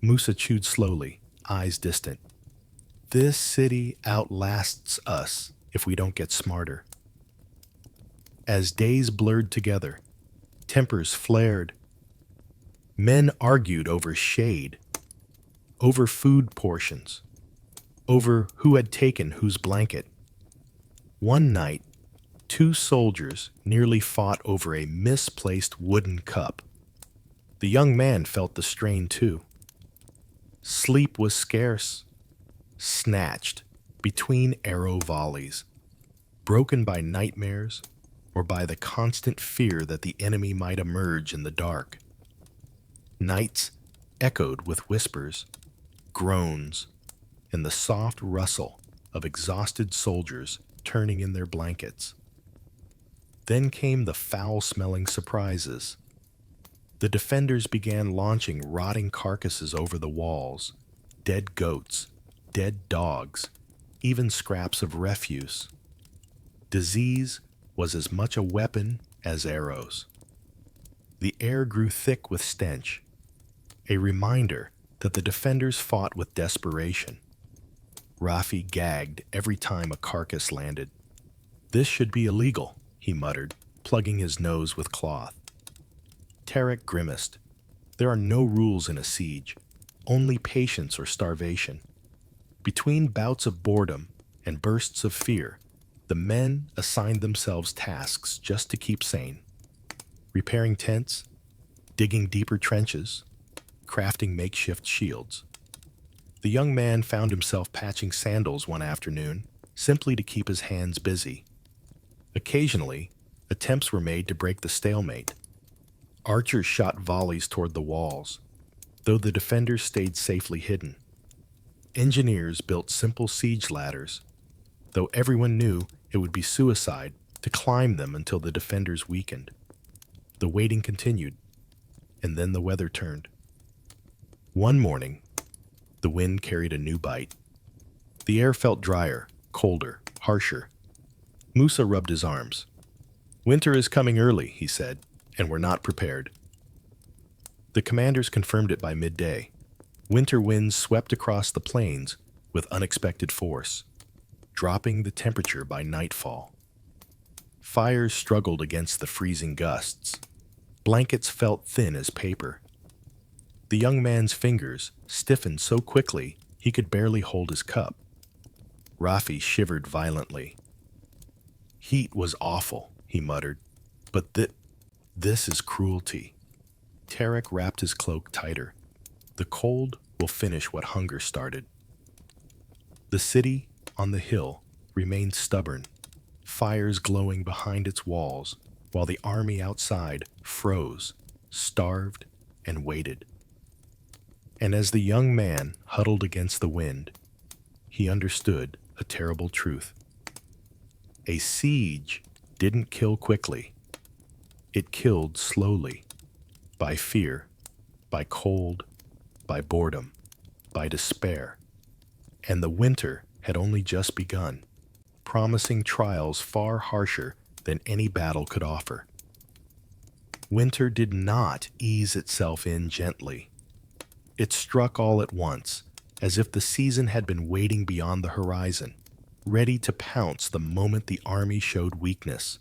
Musa chewed slowly, eyes distant. "This city outlasts us if we don't get smarter." As days blurred together, tempers flared. Men argued over shade, over food portions, over who had taken whose blanket. One night, two soldiers nearly fought over a misplaced wooden cup. The young man felt the strain too. Sleep was scarce, snatched between arrow volleys, broken by nightmares or by the constant fear that the enemy might emerge in the dark. Nights echoed with whispers, groans, and the soft rustle of exhausted soldiers turning in their blankets. Then came the foul-smelling surprises. The defenders began launching rotting carcasses over the walls, dead goats, dead dogs, even scraps of refuse. Disease was as much a weapon as arrows. The air grew thick with stench, a reminder that the defenders fought with desperation. Rafi gagged every time a carcass landed. "This should be illegal," he muttered, plugging his nose with cloth. Tarek grimaced. There are no rules in a siege, only patience or starvation. Between bouts of boredom and bursts of fear, the men assigned themselves tasks just to keep sane. repairing tents, digging deeper trenches, crafting makeshift shields. The young man found himself patching sandals one afternoon, simply to keep his hands busy. Occasionally, attempts were made to break the stalemate. Archers shot volleys toward the walls, though the defenders stayed safely hidden. Engineers built simple siege ladders, though everyone knew it would be suicide to climb them until the defenders weakened. The waiting continued, and then the weather turned. One morning, the wind carried a new bite. The air felt drier, colder, harsher. Musa rubbed his arms. "Winter is coming early," he said, "and we're not prepared." The commanders confirmed it by midday. Winter winds swept across the plains with unexpected force, dropping the temperature by nightfall. Fires struggled against the freezing gusts. Blankets felt thin as paper. The young man's fingers stiffened so quickly he could barely hold his cup. Rafi shivered violently. "Heat was awful," he muttered, "but this is cruelty." Tarek wrapped his cloak tighter. "The cold will finish what hunger started." The city, on the hill, remained stubborn, fires glowing behind its walls, while the army outside froze, starved, and waited. And as the young man huddled against the wind, he understood a terrible truth. A siege didn't kill quickly. It killed slowly, by fear, by cold, by boredom, by despair. And the winter had only just begun, promising trials far harsher than any battle could offer. Winter did not ease itself in gently. It struck all at once, as if the season had been waiting beyond the horizon, ready to pounce the moment the army showed weakness.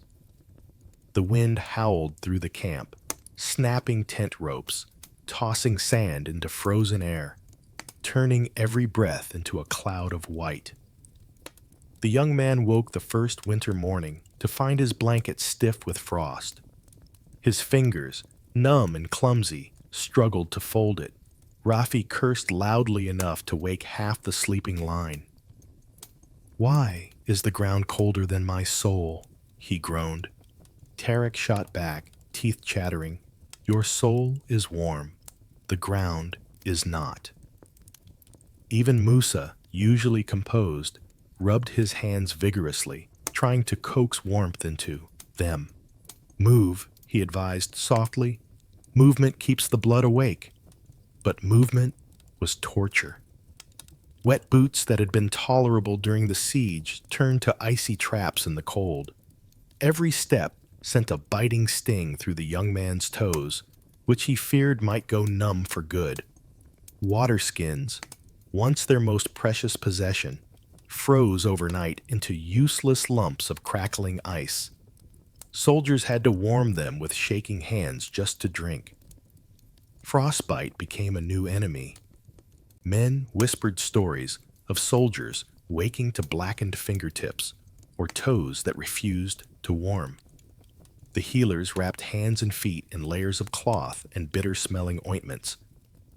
The wind howled through the camp, snapping tent ropes, tossing sand into frozen air, turning every breath into a cloud of white. The young man woke the first winter morning to find his blanket stiff with frost. His fingers, numb and clumsy, struggled to fold it. Rafi cursed loudly enough to wake half the sleeping line. "Why is the ground colder than my soul?" he groaned. Tarek shot back, teeth chattering. "Your soul is warm. The ground is not." Even Musa, usually composed, rubbed his hands vigorously, trying to coax warmth into them. "Move," he advised softly. "Movement keeps the blood awake." But movement was torture. Wet boots that had been tolerable during the siege turned to icy traps in the cold. Every step sent a biting sting through the young man's toes, which he feared might go numb for good. Water skins, once their most precious possession, froze overnight into useless lumps of crackling ice. Soldiers had to warm them with shaking hands just to drink. Frostbite became a new enemy. Men whispered stories of soldiers waking to blackened fingertips or toes that refused to warm. The healers wrapped hands and feet in layers of cloth and bitter-smelling ointments,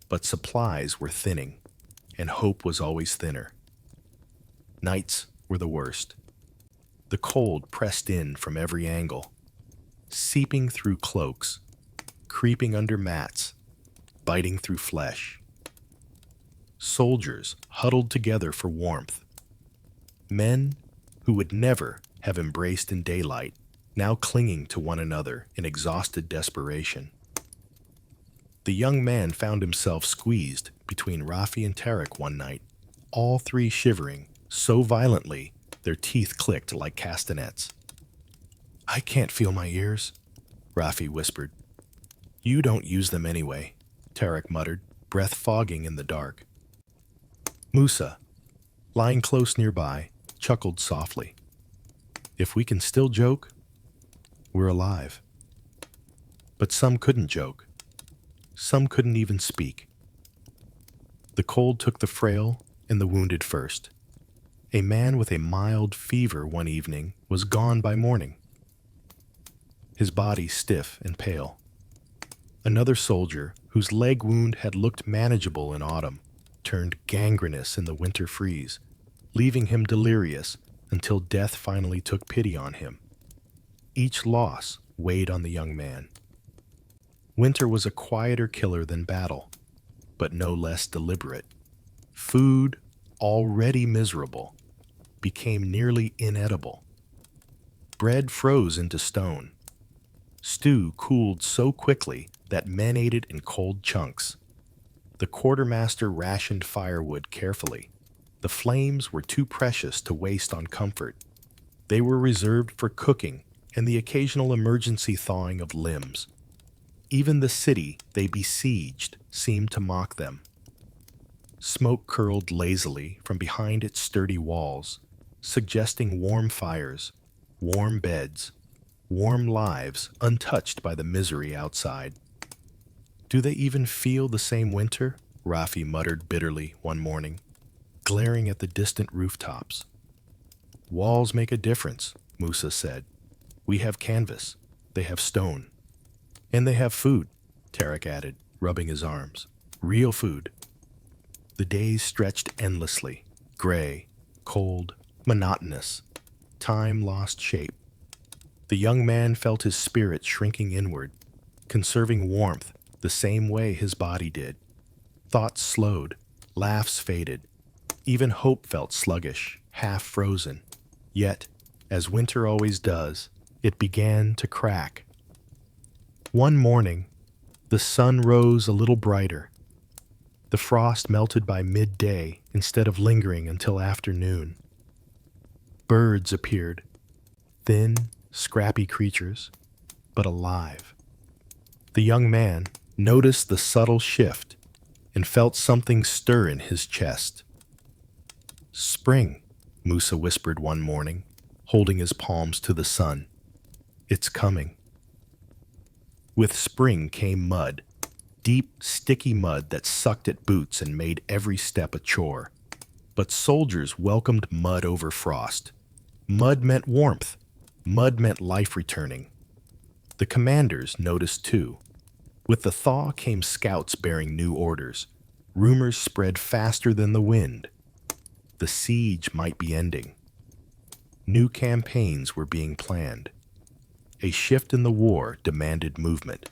but supplies were thinning, and hope was always thinner. Nights were the worst. The cold pressed in from every angle, seeping through cloaks, creeping under mats, biting through flesh. Soldiers huddled together for warmth. Men who would never have embraced in daylight, now clinging to one another in exhausted desperation. The young man found himself squeezed between Rafi and Tarek one night, all three shivering so violently their teeth clicked like castanets. "I can't feel my ears," Rafi whispered. "You don't use them anyway," Tarek muttered, breath fogging in the dark. Musa, lying close nearby, chuckled softly. "If we can still joke, we're alive." But some couldn't joke. Some couldn't even speak. The cold took the frail and the wounded first. A man with a mild fever one evening was gone by morning. his body stiff and pale. Another soldier, whose leg wound had looked manageable in autumn, turned gangrenous in the winter freeze, leaving him delirious until death finally took pity on him. Each loss weighed on the young man. Winter was a quieter killer than battle, but no less deliberate. Food, already miserable, became nearly inedible. Bread froze into stone. Stew cooled so quickly that men ate it in cold chunks. The quartermaster rationed firewood carefully. The flames were too precious to waste on comfort. They were reserved for cooking and the occasional emergency thawing of limbs. Even the city they besieged seemed to mock them. Smoke curled lazily from behind its sturdy walls, suggesting warm fires, warm beds, warm lives untouched by the misery outside. "Do they even feel the same winter?" Rafi muttered bitterly one morning, glaring at the distant rooftops. "Walls make a difference," Musa said. "We have canvas, they have stone. And they have food," Tarek added, rubbing his arms. "Real food." The days stretched endlessly, gray, cold, monotonous. Time lost shape. The young man felt his spirit shrinking inward, conserving warmth the same way his body did. Thoughts slowed, laughs faded. Even hope felt sluggish, half frozen. Yet, as winter always does, it began to crack. One morning, the sun rose a little brighter. The frost melted by midday instead of lingering until afternoon. Birds appeared, thin, scrappy creatures, but alive. The young man noticed the subtle shift and felt something stir in his chest. "Spring," Musa whispered one morning, holding his palms to the sun. "It's coming." With spring came mud, deep, sticky mud that sucked at boots and made every step a chore. But soldiers welcomed mud over frost. Mud meant warmth. Mud meant life returning. The commanders noticed too. With the thaw came scouts bearing new orders. Rumors spread faster than the wind. The siege might be ending. New campaigns were being planned. A shift in the war demanded movement.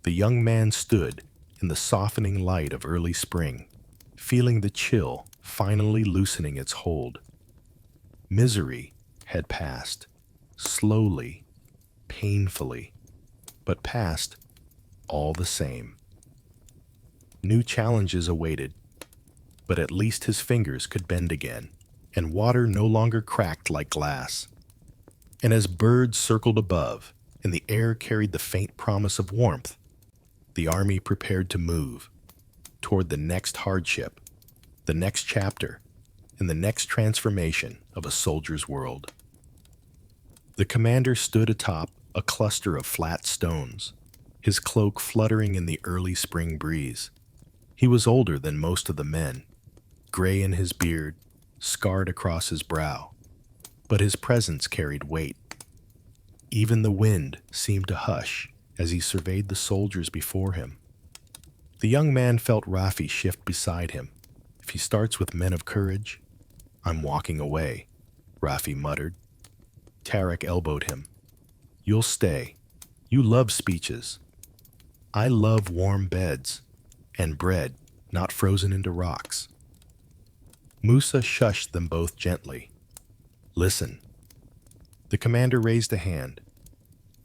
The young man stood in the softening light of early spring, feeling the chill finally loosening its hold. Misery had passed, slowly, painfully, but passed all the same. New challenges awaited, but at least his fingers could bend again, and water no longer cracked like glass. And as birds circled above, and the air carried the faint promise of warmth, the army prepared to move toward the next hardship, the next chapter, and the next transformation of a soldier's world. The commander stood atop a cluster of flat stones, his cloak fluttering in the early spring breeze. He was older than most of the men, gray in his beard, scarred across his brow, but his presence carried weight. Even the wind seemed to hush as he surveyed the soldiers before him. The young man felt Rafi shift beside him. "If he starts with men of courage, I'm walking away," Rafi muttered. Tarek elbowed him. "You'll stay. You love speeches. I love warm beds and bread not frozen into rocks." Musa shushed them both gently. "Listen." The commander raised a hand.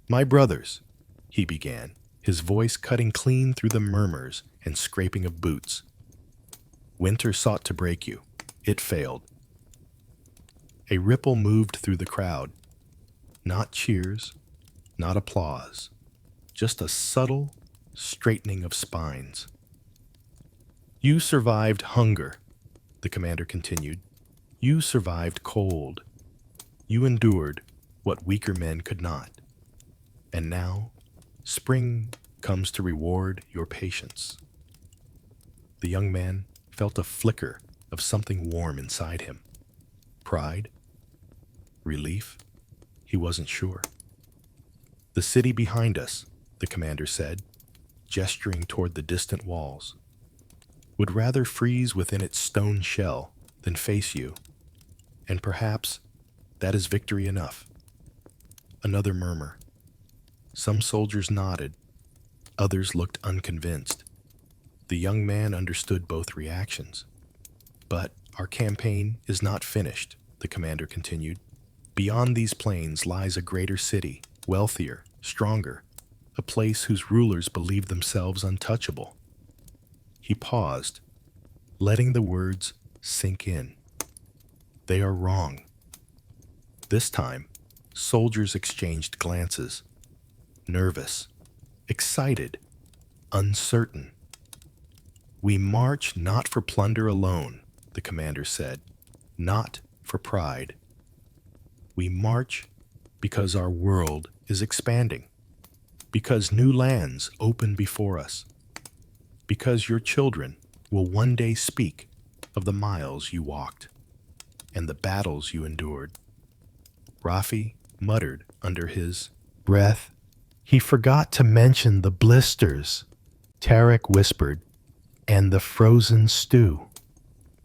"My brothers," he began, his voice cutting clean through the murmurs and scraping of boots. "Winter sought to break you. It failed." A ripple moved through the crowd. Not cheers, not applause, just a subtle straightening of spines. "You survived hunger," the commander continued. "You survived cold. You endured what weaker men could not. And now, spring comes to reward your patience." The young man felt a flicker of something warm inside him. Pride? Relief? He wasn't sure. The city behind us, the commander said, gesturing toward the distant walls, would rather freeze within its stone shell than face you, and perhaps that is victory enough. Another murmur. Some soldiers nodded, others looked unconvinced. The young man understood both reactions. But our campaign is not finished, the commander continued. Beyond these plains lies a greater city, wealthier, stronger, a place whose rulers believe themselves untouchable. He paused, letting the words sink in. They are wrong. This time, soldiers exchanged glances, nervous, excited, uncertain. We march not for plunder alone, the commander said, not for pride. We march because our world is expanding, because new lands open before us, because your children will one day speak of the miles you walked and the battles you endured. Rafi muttered under his breath. He forgot to mention the blisters, Tarek whispered, and the frozen stew.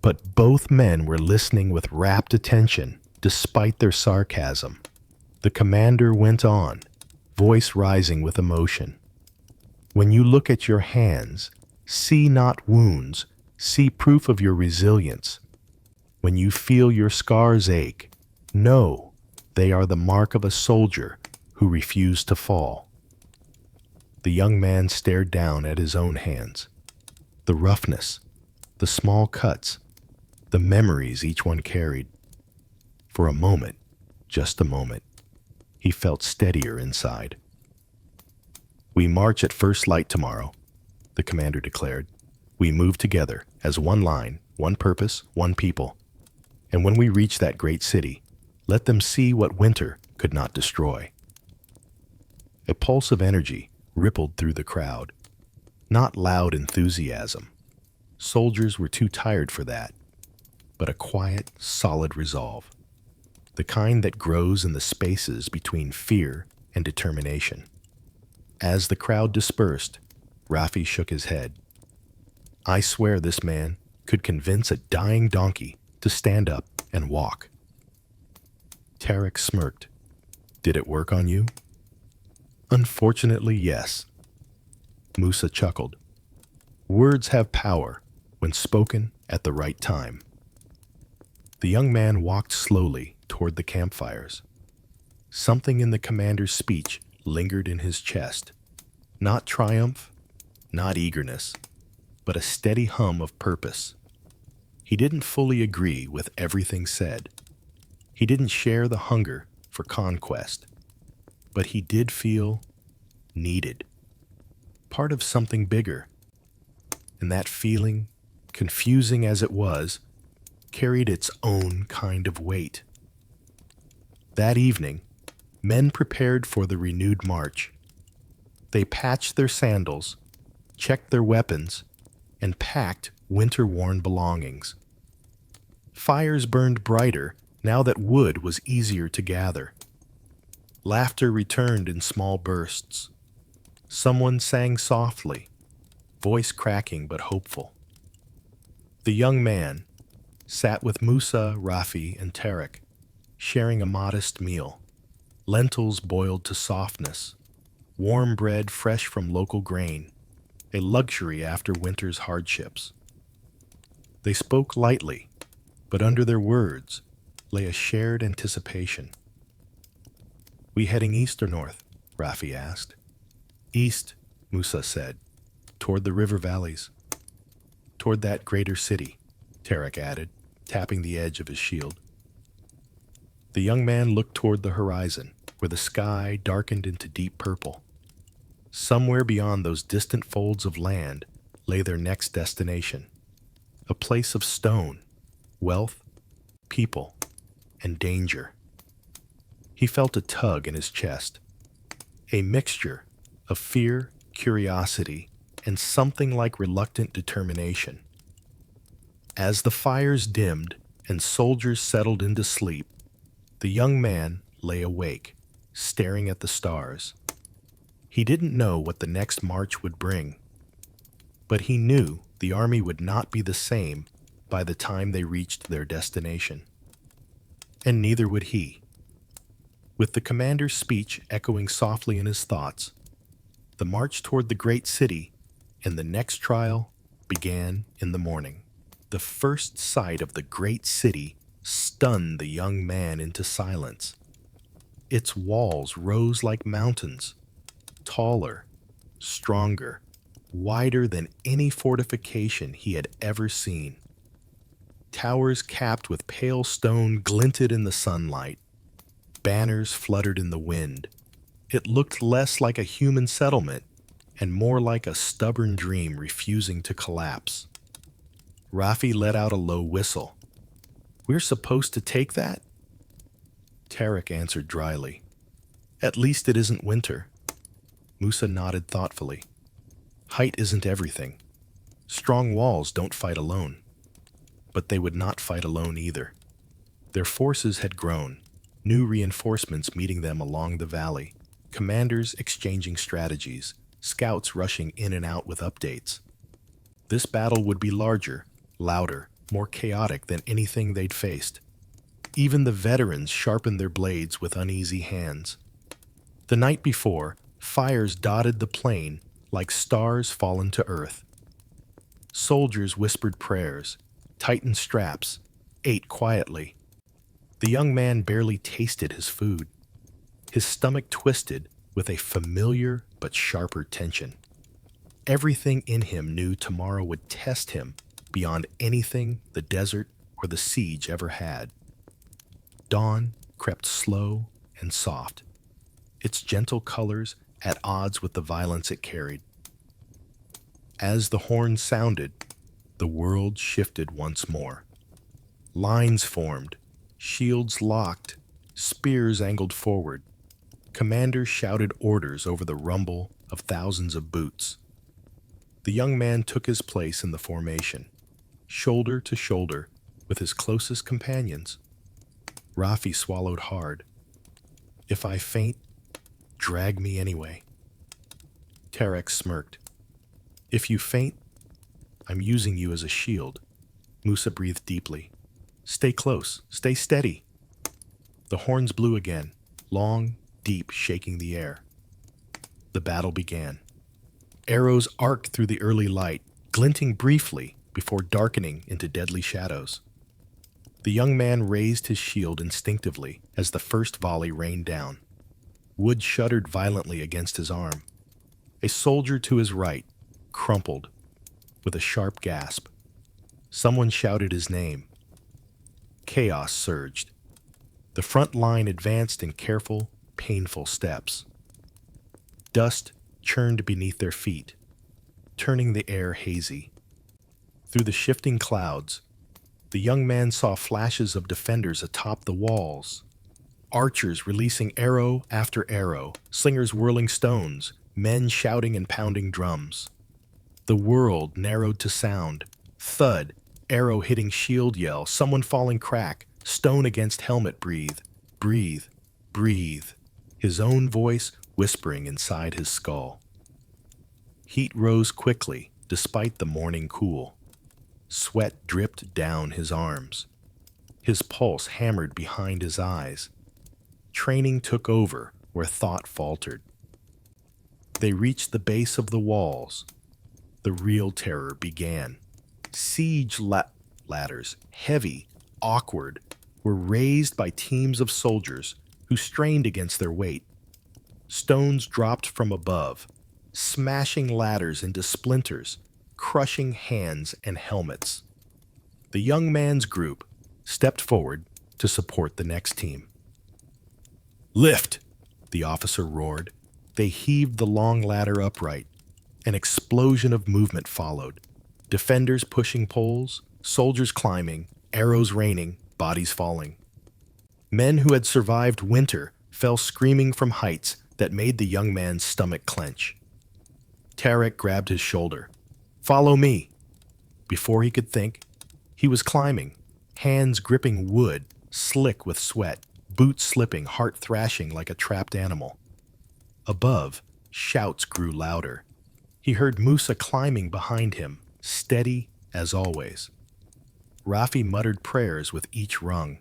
But both men were listening with rapt attention, despite their sarcasm. The commander went on, voice rising with emotion. When you look at your hands, see not wounds, see proof of your resilience. When you feel your scars ache, know they are the mark of a soldier who refused to fall. The young man stared down at his own hands. The roughness, the small cuts, the memories each one carried. For a moment, just a moment, he felt steadier inside. We march at first light tomorrow, the commander declared. We move together as one line, one purpose, one people. And when we reach that great city, let them see what winter could not destroy. A pulse of energy rippled through the crowd. Not loud enthusiasm. Soldiers were too tired for that. But a quiet, solid resolve. The kind that grows in the spaces between fear and determination. As the crowd dispersed, Rafi shook his head. I swear this man could convince a dying donkey to stand up and walk. Tarek smirked. Did it work on you? Unfortunately, yes. Musa chuckled. Words have power when spoken at the right time. The young man walked slowly toward the campfires. Something in the commander's speech lingered in his chest. Not triumph, not eagerness, but a steady hum of purpose. He didn't fully agree with everything said. He didn't share the hunger for conquest, but he did feel needed. Part of something bigger. And that feeling, confusing as it was, carried its own kind of weight. That evening, men prepared for the renewed march. They patched their sandals, checked their weapons, and packed winter-worn belongings. Fires burned brighter now that wood was easier to gather. Laughter returned in small bursts. Someone sang softly, voice cracking but hopeful. The young man sat with Musa, Rafi, and Tarek, sharing a modest meal. Lentils boiled to softness, warm bread fresh from local grain, a luxury after winter's hardships. They spoke lightly, but under their words lay a shared anticipation. We heading east or north? Rafi asked. East, Musa said, toward the river valleys. Toward that greater city, Tarek added, tapping the edge of his shield. The young man looked toward the horizon, where the sky darkened into deep purple. Somewhere beyond those distant folds of land lay their next destination, a place of stone, wealth, people, and danger. He felt a tug in his chest, a mixture of fear, curiosity, and something like reluctant determination. As the fires dimmed and soldiers settled into sleep, the young man lay awake, staring at the stars. He didn't know what the next march would bring, but he knew the army would not be the same by the time they reached their destination. And neither would he. With the commander's speech echoing softly in his thoughts, the march toward the great city and the next trial began in the morning. The first sight of the great city stunned the young man into silence. Its walls rose like mountains, taller, stronger, wider than any fortification he had ever seen. Towers capped with pale stone glinted in the sunlight. Banners fluttered in the wind. It looked less like a human settlement and more like a stubborn dream refusing to collapse. Rafi let out a low whistle. "We're supposed to take that?" Tarek answered dryly. "At least it isn't winter." Musa nodded thoughtfully. "Height isn't everything. Strong walls don't fight alone." But they would not fight alone either. Their forces had grown, new reinforcements meeting them along the valley, commanders exchanging strategies, scouts rushing in and out with updates. This battle would be larger, louder, more chaotic than anything they'd faced. Even the veterans sharpened their blades with uneasy hands. The night before, fires dotted the plain like stars fallen to earth. Soldiers whispered prayers, tightened straps, ate quietly. The young man barely tasted his food. His stomach twisted with a familiar but sharper tension. Everything in him knew tomorrow would test him beyond anything the desert or the siege ever had. Dawn crept slow and soft, its gentle colors at odds with the violence it carried. As the horn sounded, the world shifted once more. Lines formed, shields locked, spears angled forward. Commanders shouted orders over the rumble of thousands of boots. The young man took his place in the formation, shoulder to shoulder with his closest companions. Rafi swallowed hard. "If I faint, drag me anyway." Tarek smirked. "If you faint, I'm using you as a shield." Musa breathed deeply. "Stay close, stay steady." The horns blew again, long, deep, shaking the air. The battle began. Arrows arced through the early light, glinting briefly before darkening into deadly shadows. The young man raised his shield instinctively as the first volley rained down. Wood shuddered violently against his arm. A soldier to his right crumpled with a sharp gasp. Someone shouted his name. Chaos surged. The front line advanced in careful, painful steps. Dust churned beneath their feet, turning the air hazy. Through the shifting clouds, the young man saw flashes of defenders atop the walls, archers releasing arrow after arrow, slingers whirling stones, men shouting and pounding drums. The world narrowed to sound. Thud, arrow hitting shield yell, someone falling crack, stone against helmet breathe, breathe, breathe, his own voice whispering inside his skull. Heat rose quickly despite the morning cool. Sweat dripped down his arms. His pulse hammered behind his eyes. Training took over where thought faltered. They reached the base of the walls. The real terror began. Siege ladders, heavy, awkward, were raised by teams of soldiers who strained against their weight. Stones dropped from above, smashing ladders into splinters, crushing hands and helmets. The young man's group stepped forward to support the next team. "Lift!" the officer roared. They heaved the long ladder upright. An explosion of movement followed. Defenders pushing poles, soldiers climbing, arrows raining, bodies falling. Men who had survived winter fell screaming from heights that made the young man's stomach clench. Tarek grabbed his shoulder. "Follow me." Before he could think, he was climbing, hands gripping wood, slick with sweat, boots slipping, heart thrashing like a trapped animal. Above, Shouts grew louder. He heard Musa climbing behind him, steady as always. Rafi muttered prayers with each rung.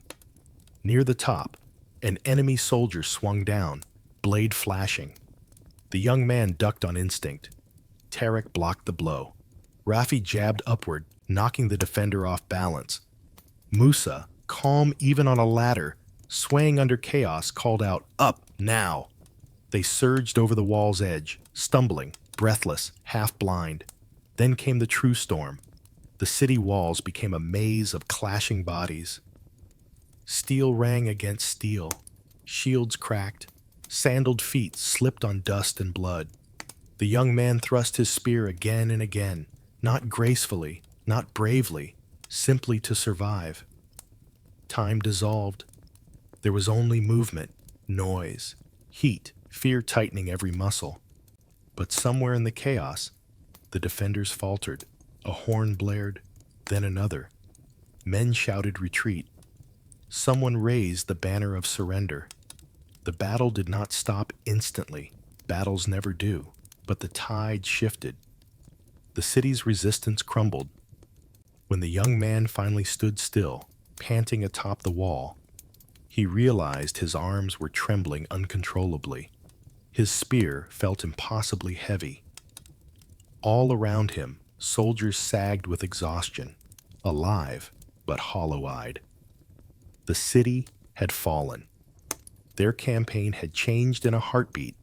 Near the top, an enemy soldier swung down, blade flashing. The young man ducked on instinct. Tarek blocked the blow. Rafi jabbed upward, knocking the defender off balance. Musa, calm even on a ladder, swaying under chaos, called out, "Up, now!" They surged over the wall's edge, stumbling, breathless, half-blind. Then came the true storm. The city walls became a maze of clashing bodies. Steel rang against steel. Shields cracked. Sandaled feet slipped on dust and blood. The young man thrust his spear again and again, not gracefully, not bravely, simply to survive. Time dissolved. There was only movement, noise, heat, fear tightening every muscle. But somewhere in the chaos, the defenders faltered. A horn blared, then another. Men shouted retreat. Someone raised the banner of surrender. The battle did not stop instantly. Battles never do. But the tide shifted. The city's resistance crumbled. When the young man finally stood still, panting atop the wall, he realized his arms were trembling uncontrollably. His spear felt impossibly heavy. All around him, soldiers sagged with exhaustion, alive but hollow-eyed. The city had fallen. Their campaign had changed in a heartbeat.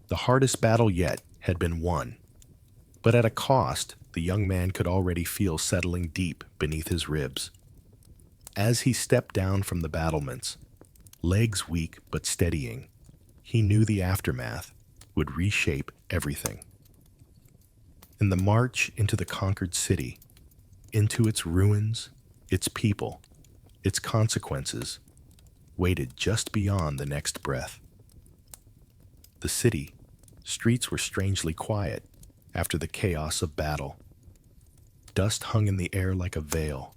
The hardest battle yet had been won. But at a cost, the young man could already feel settling deep beneath his ribs. As he stepped down from the battlements, legs weak but steadying, he knew the aftermath would reshape everything. In the march into the conquered city, into its ruins, its people, its consequences, waited just beyond the next breath. The city, streets were strangely quiet after the chaos of battle. Dust hung in the air like a veil,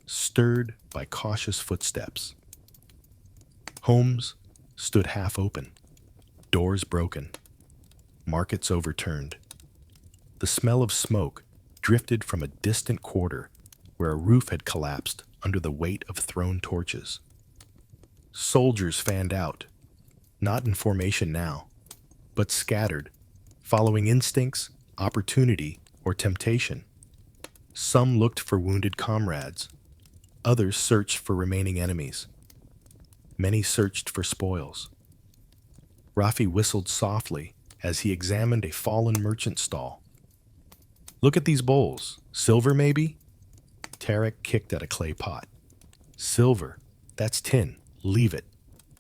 stirred by cautious footsteps. Homes stood half open, doors broken, markets overturned. The smell of smoke drifted from a distant quarter where a roof had collapsed under the weight of thrown torches. Soldiers fanned out, not in formation now, but scattered, following instincts, opportunity, or temptation. Some looked for wounded comrades. Others searched for remaining enemies. Many searched for spoils. Rafi whistled softly as he examined a fallen merchant stall. "Look at these bowls. Silver, maybe?" Tarek kicked at a clay pot. "Silver? That's tin. Leave it."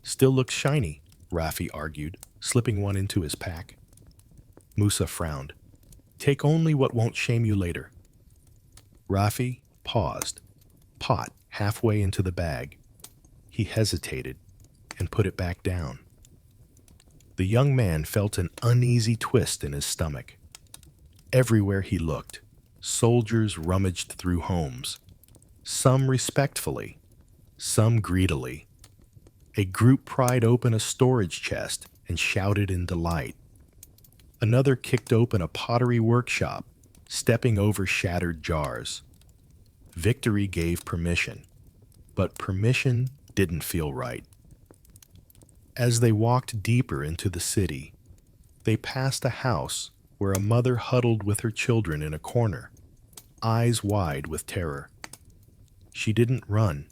"Still looks shiny," Rafi argued, slipping one into his pack. Musa frowned. "Take only what won't shame you later." Rafi paused, pot halfway into the bag. He hesitated and put it back down. The young man felt an uneasy twist in his stomach. Everywhere he looked, soldiers rummaged through homes, some respectfully, some greedily. A group pried open a storage chest and shouted in delight. Another kicked open a pottery workshop, stepping over shattered jars. Victory gave permission, but permission didn't feel right. As they walked deeper into the city, they passed a house where a mother huddled with her children in a corner, eyes wide with terror. She didn't run.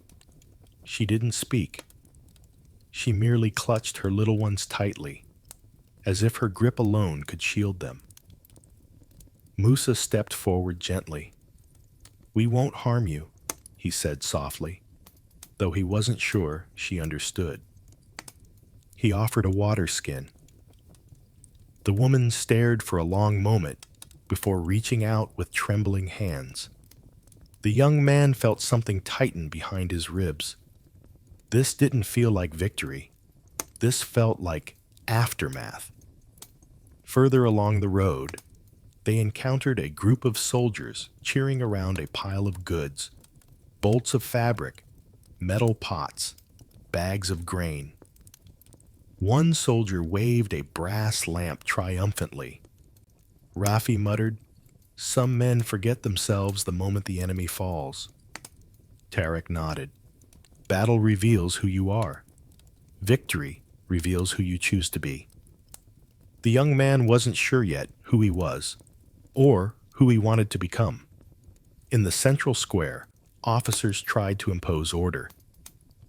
She didn't speak. She merely clutched her little ones tightly, as if her grip alone could shield them. Musa stepped forward gently. "We won't harm you," he said softly, though he wasn't sure she understood. He offered a water skin. The woman stared for a long moment before reaching out with trembling hands. The young man felt something tighten behind his ribs. This didn't feel like victory. This felt like aftermath. Further along the road, they encountered a group of soldiers cheering around a pile of goods, bolts of fabric, metal pots, bags of grain. One soldier waved a brass lamp triumphantly. Rafi muttered, "Some men forget themselves the moment the enemy falls." Tarek nodded. "Battle reveals who you are. Victory reveals who you choose to be." The young man wasn't sure yet who he was, or who he wanted to become. In the central square, officers tried to impose order.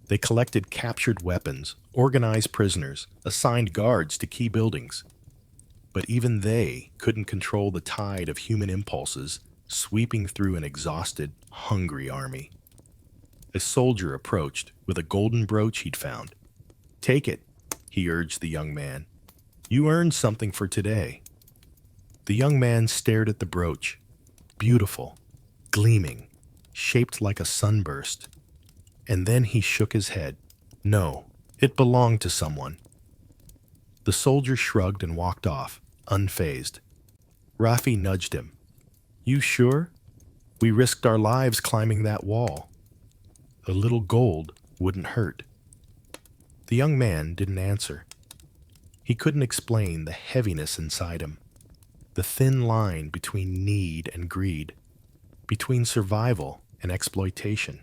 They collected captured weapons, organized prisoners, assigned guards to key buildings. But even they couldn't control the tide of human impulses sweeping through an exhausted, hungry army. A soldier approached with a golden brooch he'd found. "Take it," he urged the young man. "You earned something for today." The young man stared at the brooch. Beautiful, gleaming, shaped like a sunburst. And then he shook his head. No, it belonged to someone. The soldier shrugged and walked off, unfazed. Rafi nudged him. "You sure? We risked our lives climbing that wall. A little gold wouldn't hurt." The young man didn't answer. He couldn't explain the heaviness inside him, the thin line between need and greed, between survival and exploitation.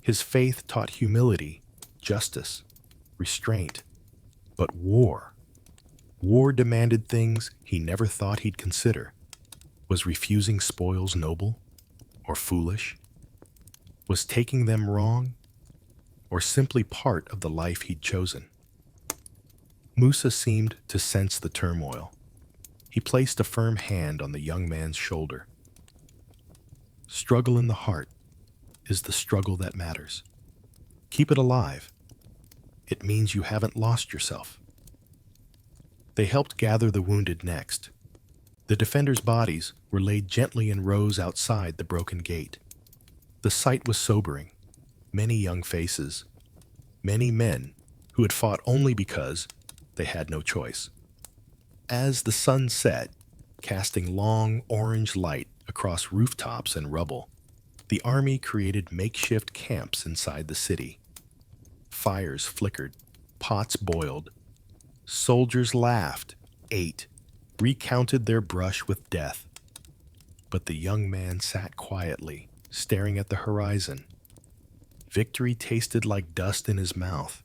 His faith taught humility, justice, restraint. But war demanded things he never thought he'd consider. Was refusing spoils noble or foolish? Was taking them wrong, or simply part of the life he'd chosen? Musa seemed to sense the turmoil. He placed a firm hand on the young man's shoulder. Struggle in the heart is the struggle that matters. Keep it alive. It means you haven't lost yourself. They helped gather the wounded next. The defenders' bodies were laid gently in rows outside the broken gate. The sight was sobering. Many young faces, many men who had fought only because they had no choice. As the sun set, casting long orange light across rooftops and rubble, the army created makeshift camps inside the city. Fires flickered, pots boiled. Soldiers laughed, ate, recounted their brush with death. But the young man sat quietly, staring at the horizon. Victory tasted like dust in his mouth.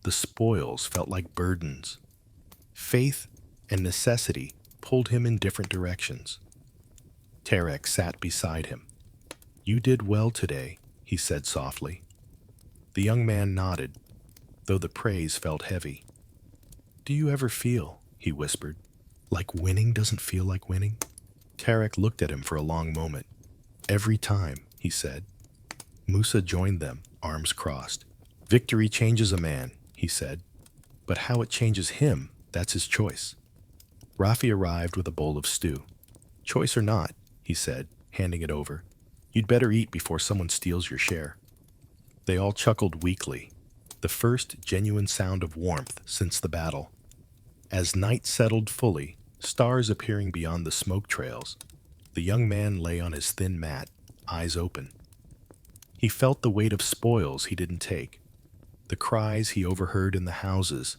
The spoils felt like burdens. Faith and necessity pulled him in different directions. Tarek sat beside him. "You did well today," he said softly. The young man nodded, though the praise felt heavy. "Do you ever feel," he whispered, "like winning doesn't feel like winning?" Tarek looked at him for a long moment. "Every time," he said. Musa joined them, arms crossed. "Victory changes a man," he said. "But how it changes him, that's his choice." Rafi arrived with a bowl of stew. "Choice or not," he said, handing it over, "you'd better eat before someone steals your share." They all chuckled weakly, the first genuine sound of warmth since the battle. As night settled fully, stars appearing beyond the smoke trails, the young man lay on his thin mat, eyes open. He felt the weight of spoils he didn't take, the cries he overheard in the houses,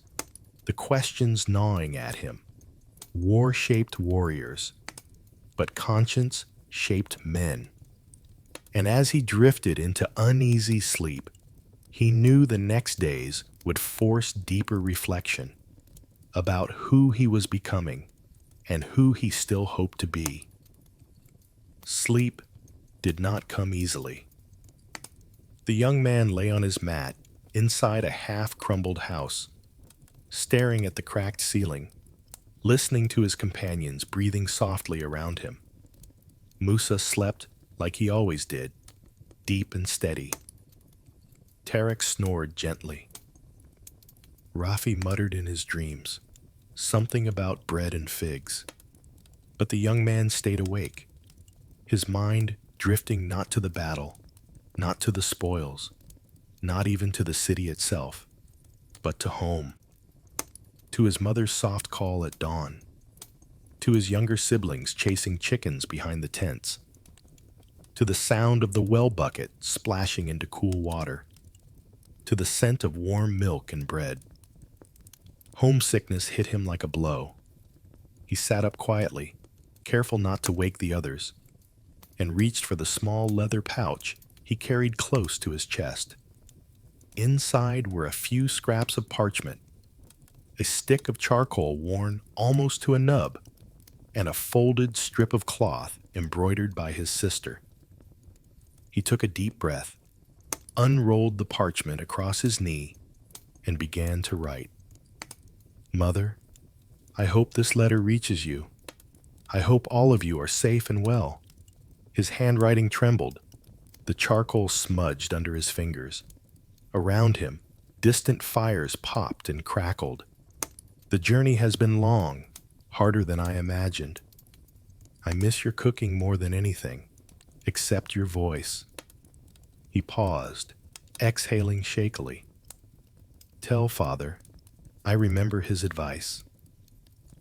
the questions gnawing at him. War-shaped warriors, but conscience-shaped men. And as he drifted into uneasy sleep, he knew the next days would force deeper reflection about who he was becoming and who he still hoped to be. Sleep did not come easily. The young man lay on his mat inside a half-crumbled house, staring at the cracked ceiling, listening to his companions breathing softly around him. Musa slept like he always did, deep and steady. Tarek snored gently. Rafi muttered in his dreams, something about bread and figs. But the young man stayed awake, his mind drifting not to the battle, not to the spoils, not even to the city itself, but to home. To his mother's soft call at dawn, to his younger siblings chasing chickens behind the tents, to the sound of the well bucket splashing into cool water, to the scent of warm milk and bread. Homesickness hit him like a blow. He sat up quietly, careful not to wake the others, and reached for the small leather pouch he carried close to his chest. Inside were a few scraps of parchment, a stick of charcoal worn almost to a nub, and a folded strip of cloth embroidered by his sister. He took a deep breath, unrolled the parchment across his knee, and began to write. Mother, I hope this letter reaches you. I hope all of you are safe and well. His handwriting trembled. The charcoal smudged under his fingers. Around him, distant fires popped and crackled. The journey has been long, harder than I imagined. I miss your cooking more than anything, except your voice. He paused, exhaling shakily. Tell Father, I remember his advice.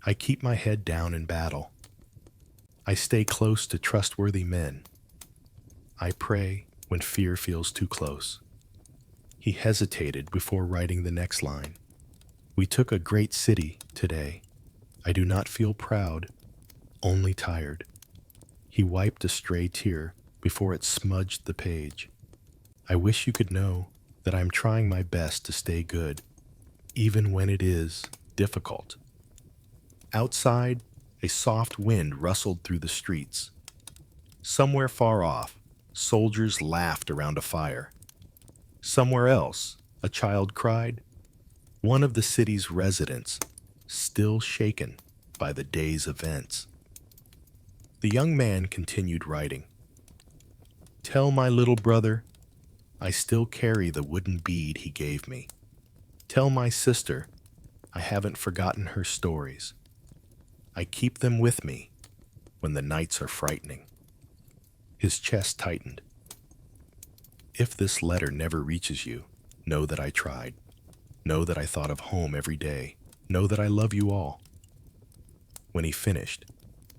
I keep my head down in battle. I stay close to trustworthy men. I pray when fear feels too close. He hesitated before writing the next line. We took a great city today. I do not feel proud, only tired. He wiped a stray tear before it smudged the page. I wish you could know that I'm trying my best to stay good, even when it is difficult. Outside, a soft wind rustled through the streets. Somewhere far off, soldiers laughed around a fire. Somewhere else, a child cried. One of the city's residents, still shaken by the day's events. The young man continued writing. Tell my little brother, I still carry the wooden bead he gave me. Tell my sister, I haven't forgotten her stories. I keep them with me when the nights are frightening. His chest tightened. If this letter never reaches you, know that I tried. Know that I thought of home every day. Know that I love you all. When he finished,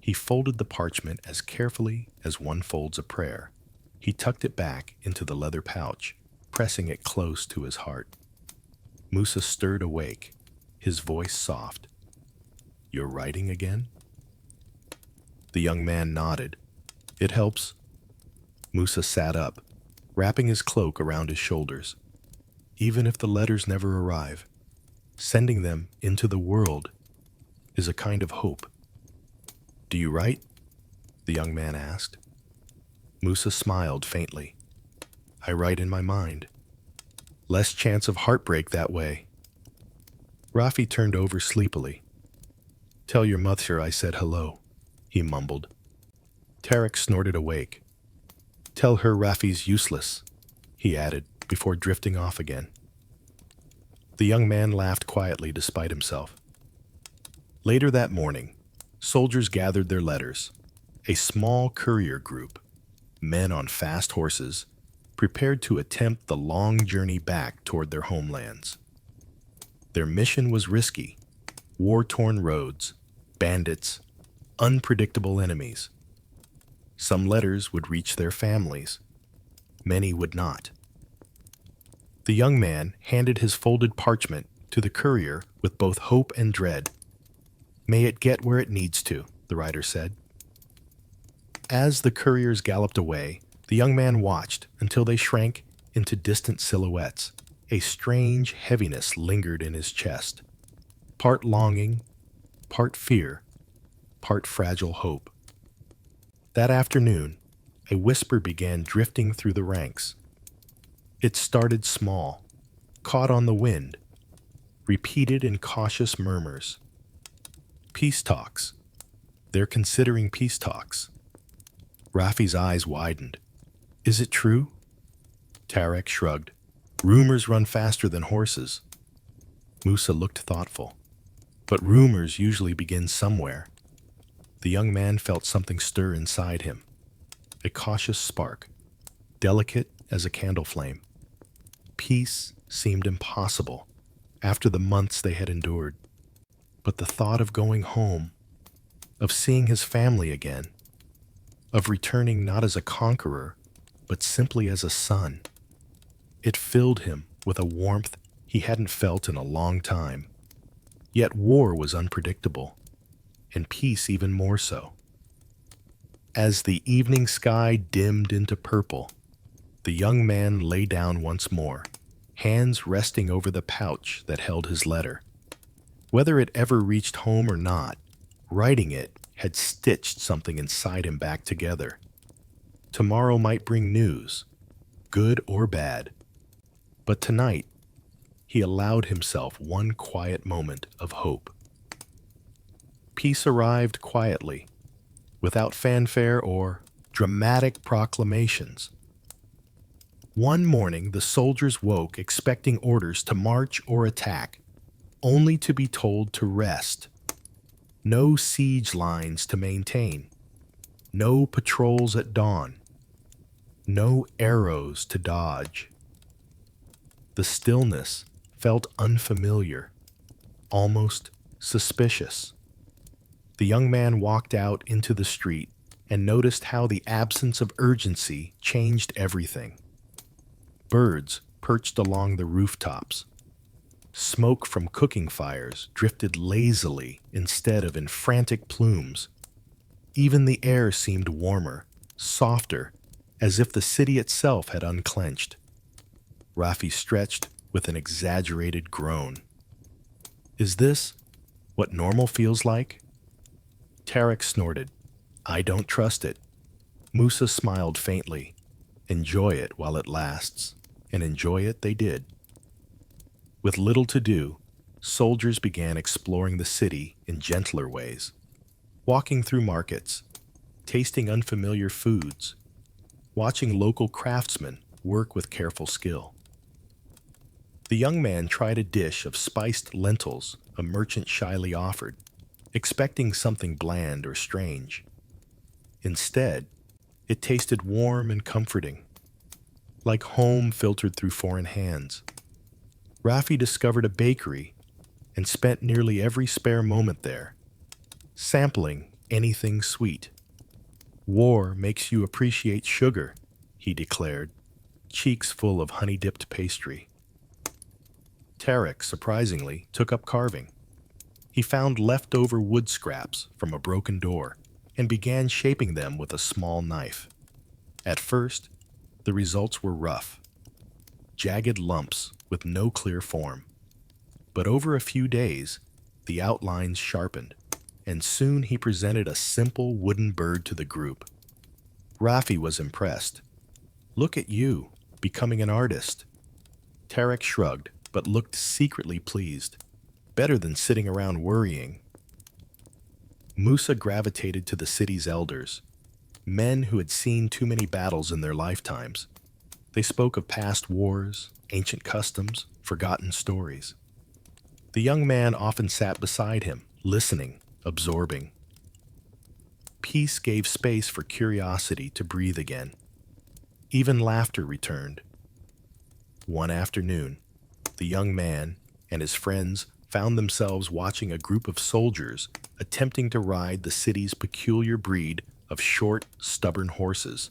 he folded the parchment as carefully as one folds a prayer. He tucked it back into the leather pouch, pressing it close to his heart. Musa stirred awake, his voice soft. You're writing again? The young man nodded. It helps. Musa sat up, wrapping his cloak around his shoulders. Even if the letters never arrive, sending them into the world is a kind of hope. Do you write? The young man asked. Musa smiled faintly. I write in my mind. Less chance of heartbreak that way. Rafi turned over sleepily. Tell your mother I said hello, he mumbled. Tarek snorted awake. Tell her Rafi's useless, he added before drifting off again. The young man laughed quietly despite himself. Later that morning, soldiers gathered their letters. A small courier group, men on fast horses, prepared to attempt the long journey back toward their homelands. Their mission was risky. War-torn roads, bandits, unpredictable enemies. Some letters would reach their families. Many would not. The young man handed his folded parchment to the courier with both hope and dread. May it get where it needs to, the writer said. As the couriers galloped away, the young man watched until they shrank into distant silhouettes. A strange heaviness lingered in his chest. Part longing, part fear, part fragile hope. That afternoon, a whisper began drifting through the ranks. It started small, caught on the wind, repeated in cautious murmurs. Peace talks. They're considering peace talks. Rafi's eyes widened. Is it true? Tarek shrugged. Rumors run faster than horses. Musa looked thoughtful. But rumors usually begin somewhere. The young man felt something stir inside him. A cautious spark, delicate as a candle flame. Peace seemed impossible after the months they had endured. But the thought of going home, of seeing his family again, of returning not as a conqueror, but simply as a son, it filled him with a warmth he hadn't felt in a long time. Yet war was unpredictable, and peace even more so. As the evening sky dimmed into purple, the young man lay down once more, hands resting over the pouch that held his letter. Whether it ever reached home or not, writing it had stitched something inside him back together. Tomorrow might bring news, good or bad, but tonight he allowed himself one quiet moment of hope. Peace arrived quietly, without fanfare or dramatic proclamations. One morning, the soldiers woke expecting orders to march or attack, only to be told to rest. No siege lines to maintain, no patrols at dawn, no arrows to dodge. The stillness felt unfamiliar, almost suspicious. The young man walked out into the street and noticed how the absence of urgency changed everything. Birds perched along the rooftops. Smoke from cooking fires drifted lazily instead of in frantic plumes. Even the air seemed warmer, softer, as if the city itself had unclenched. Rafi stretched with an exaggerated groan. Is this what normal feels like? Tarek snorted. I don't trust it. Musa smiled faintly. Enjoy it while it lasts. And enjoy it they did. With little to do, soldiers began exploring the city in gentler ways, walking through markets, tasting unfamiliar foods, watching local craftsmen work with careful skill. The young man tried a dish of spiced lentils a merchant shyly offered, expecting something bland or strange. Instead, it tasted warm and comforting, like home filtered through foreign hands. Rafi discovered a bakery and spent nearly every spare moment there, sampling anything sweet. War makes you appreciate sugar, he declared, cheeks full of honey-dipped pastry. Tarek, surprisingly, took up carving. He found leftover wood scraps from a broken door and began shaping them with a small knife. At first, the results were rough, jagged lumps with no clear form. But over a few days, the outlines sharpened, and soon he presented a simple wooden bird to the group. Rafi was impressed. Look at you, becoming an artist. Tarek shrugged, but looked secretly pleased. Better than sitting around worrying. Musa gravitated to the city's elders, men who had seen too many battles in their lifetimes. They spoke of past wars, ancient customs, forgotten stories. The young man often sat beside him, listening, absorbing. Peace gave space for curiosity to breathe again. Even laughter returned. One afternoon, the young man and his friends found themselves watching a group of soldiers attempting to ride the city's peculiar breed of short, stubborn horses.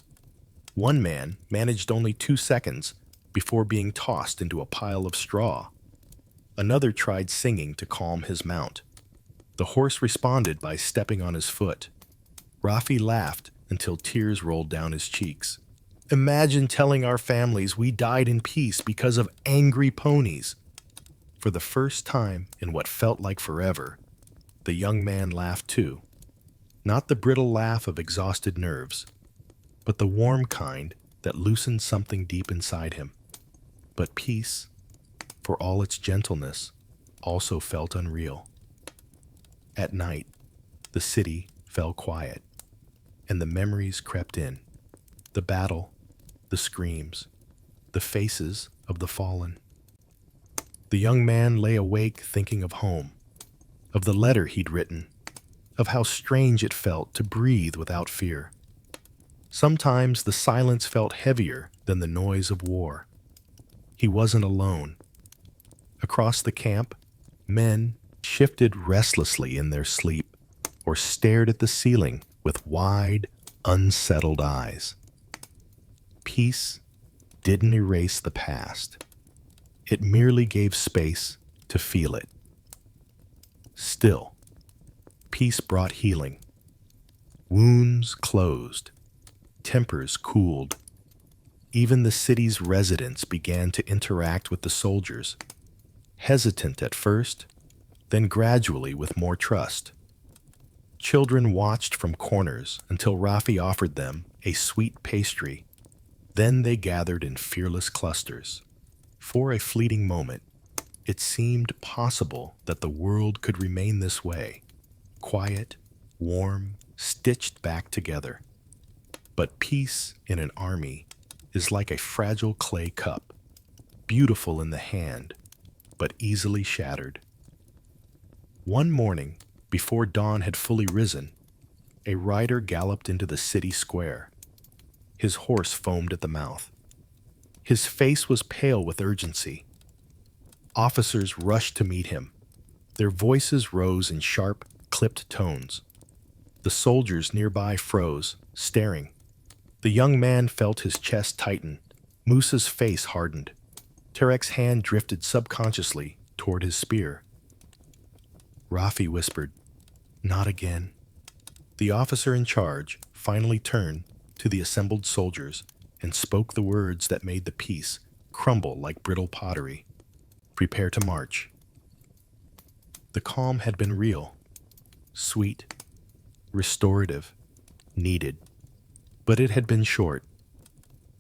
One man managed only 2 seconds before being tossed into a pile of straw. Another tried singing to calm his mount. The horse responded by stepping on his foot. Rafi laughed until tears rolled down his cheeks. Imagine telling our families we died in peace because of angry ponies. For the first time in what felt like forever, the young man laughed too. Not the brittle laugh of exhausted nerves, but the warm kind that loosened something deep inside him. But peace, for all its gentleness, also felt unreal. At night, the city fell quiet, and the memories crept in. The battle, the screams, the faces of the fallen. The young man lay awake thinking of home, of the letter he'd written, of how strange it felt to breathe without fear. Sometimes the silence felt heavier than the noise of war. He wasn't alone. Across the camp, men shifted restlessly in their sleep or stared at the ceiling with wide, unsettled eyes. Peace didn't erase the past. It merely gave space to feel it. Still, peace brought healing. Wounds closed, tempers cooled. Even the city's residents began to interact with the soldiers, hesitant at first, then gradually with more trust. Children watched from corners until Rafi offered them a sweet pastry. Then they gathered in fearless clusters. For a fleeting moment, it seemed possible that the world could remain this way, quiet, warm, stitched back together. But peace in an army is like a fragile clay cup, beautiful in the hand, but easily shattered. One morning, before dawn had fully risen, a rider galloped into the city square. His horse foamed at the mouth. His face was pale with urgency. Officers rushed to meet him. Their voices rose in sharp, clipped tones. The soldiers nearby froze, staring. The young man felt his chest tighten. Musa's face hardened. Tarek's hand drifted subconsciously toward his spear. Rafi whispered, "Not again." The officer in charge finally turned to the assembled soldiers and spoke the words that made the peace crumble like brittle pottery. "Prepare to march." The calm had been real, sweet, restorative, needed. But it had been short.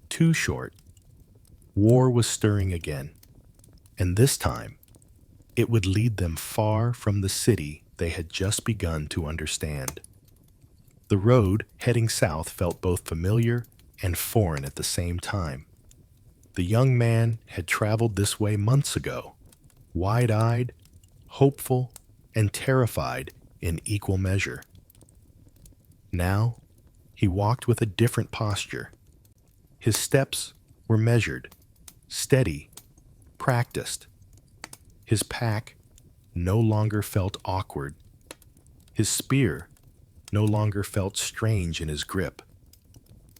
Too short. War was stirring again. And this time, it would lead them far from the city they had just begun to understand. The road heading south felt both familiar and foreign at the same time. The young man had traveled this way months ago, wide-eyed, hopeful, and terrified in equal measure. Now, he walked with a different posture. His steps were measured, steady, practiced. His pack no longer felt awkward. His spear no longer felt strange in his grip.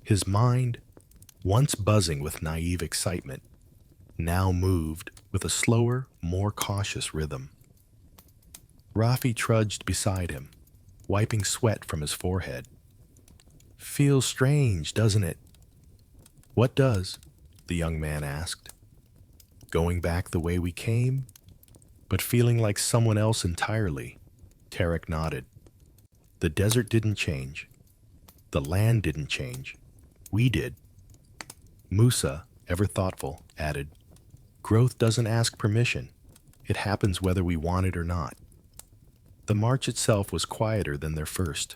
His mind, once buzzing with naive excitement, now moved with a slower, more cautious rhythm. Rafi trudged beside him, wiping sweat from his forehead. "Feels strange, doesn't it?" "What does?" the young man asked. "Going back the way we came, but feeling like someone else entirely." Tarek nodded. "The desert didn't change. The land didn't change. We did." Musa, ever thoughtful, added, "Growth doesn't ask permission. It happens whether we want it or not." The march itself was quieter than their first.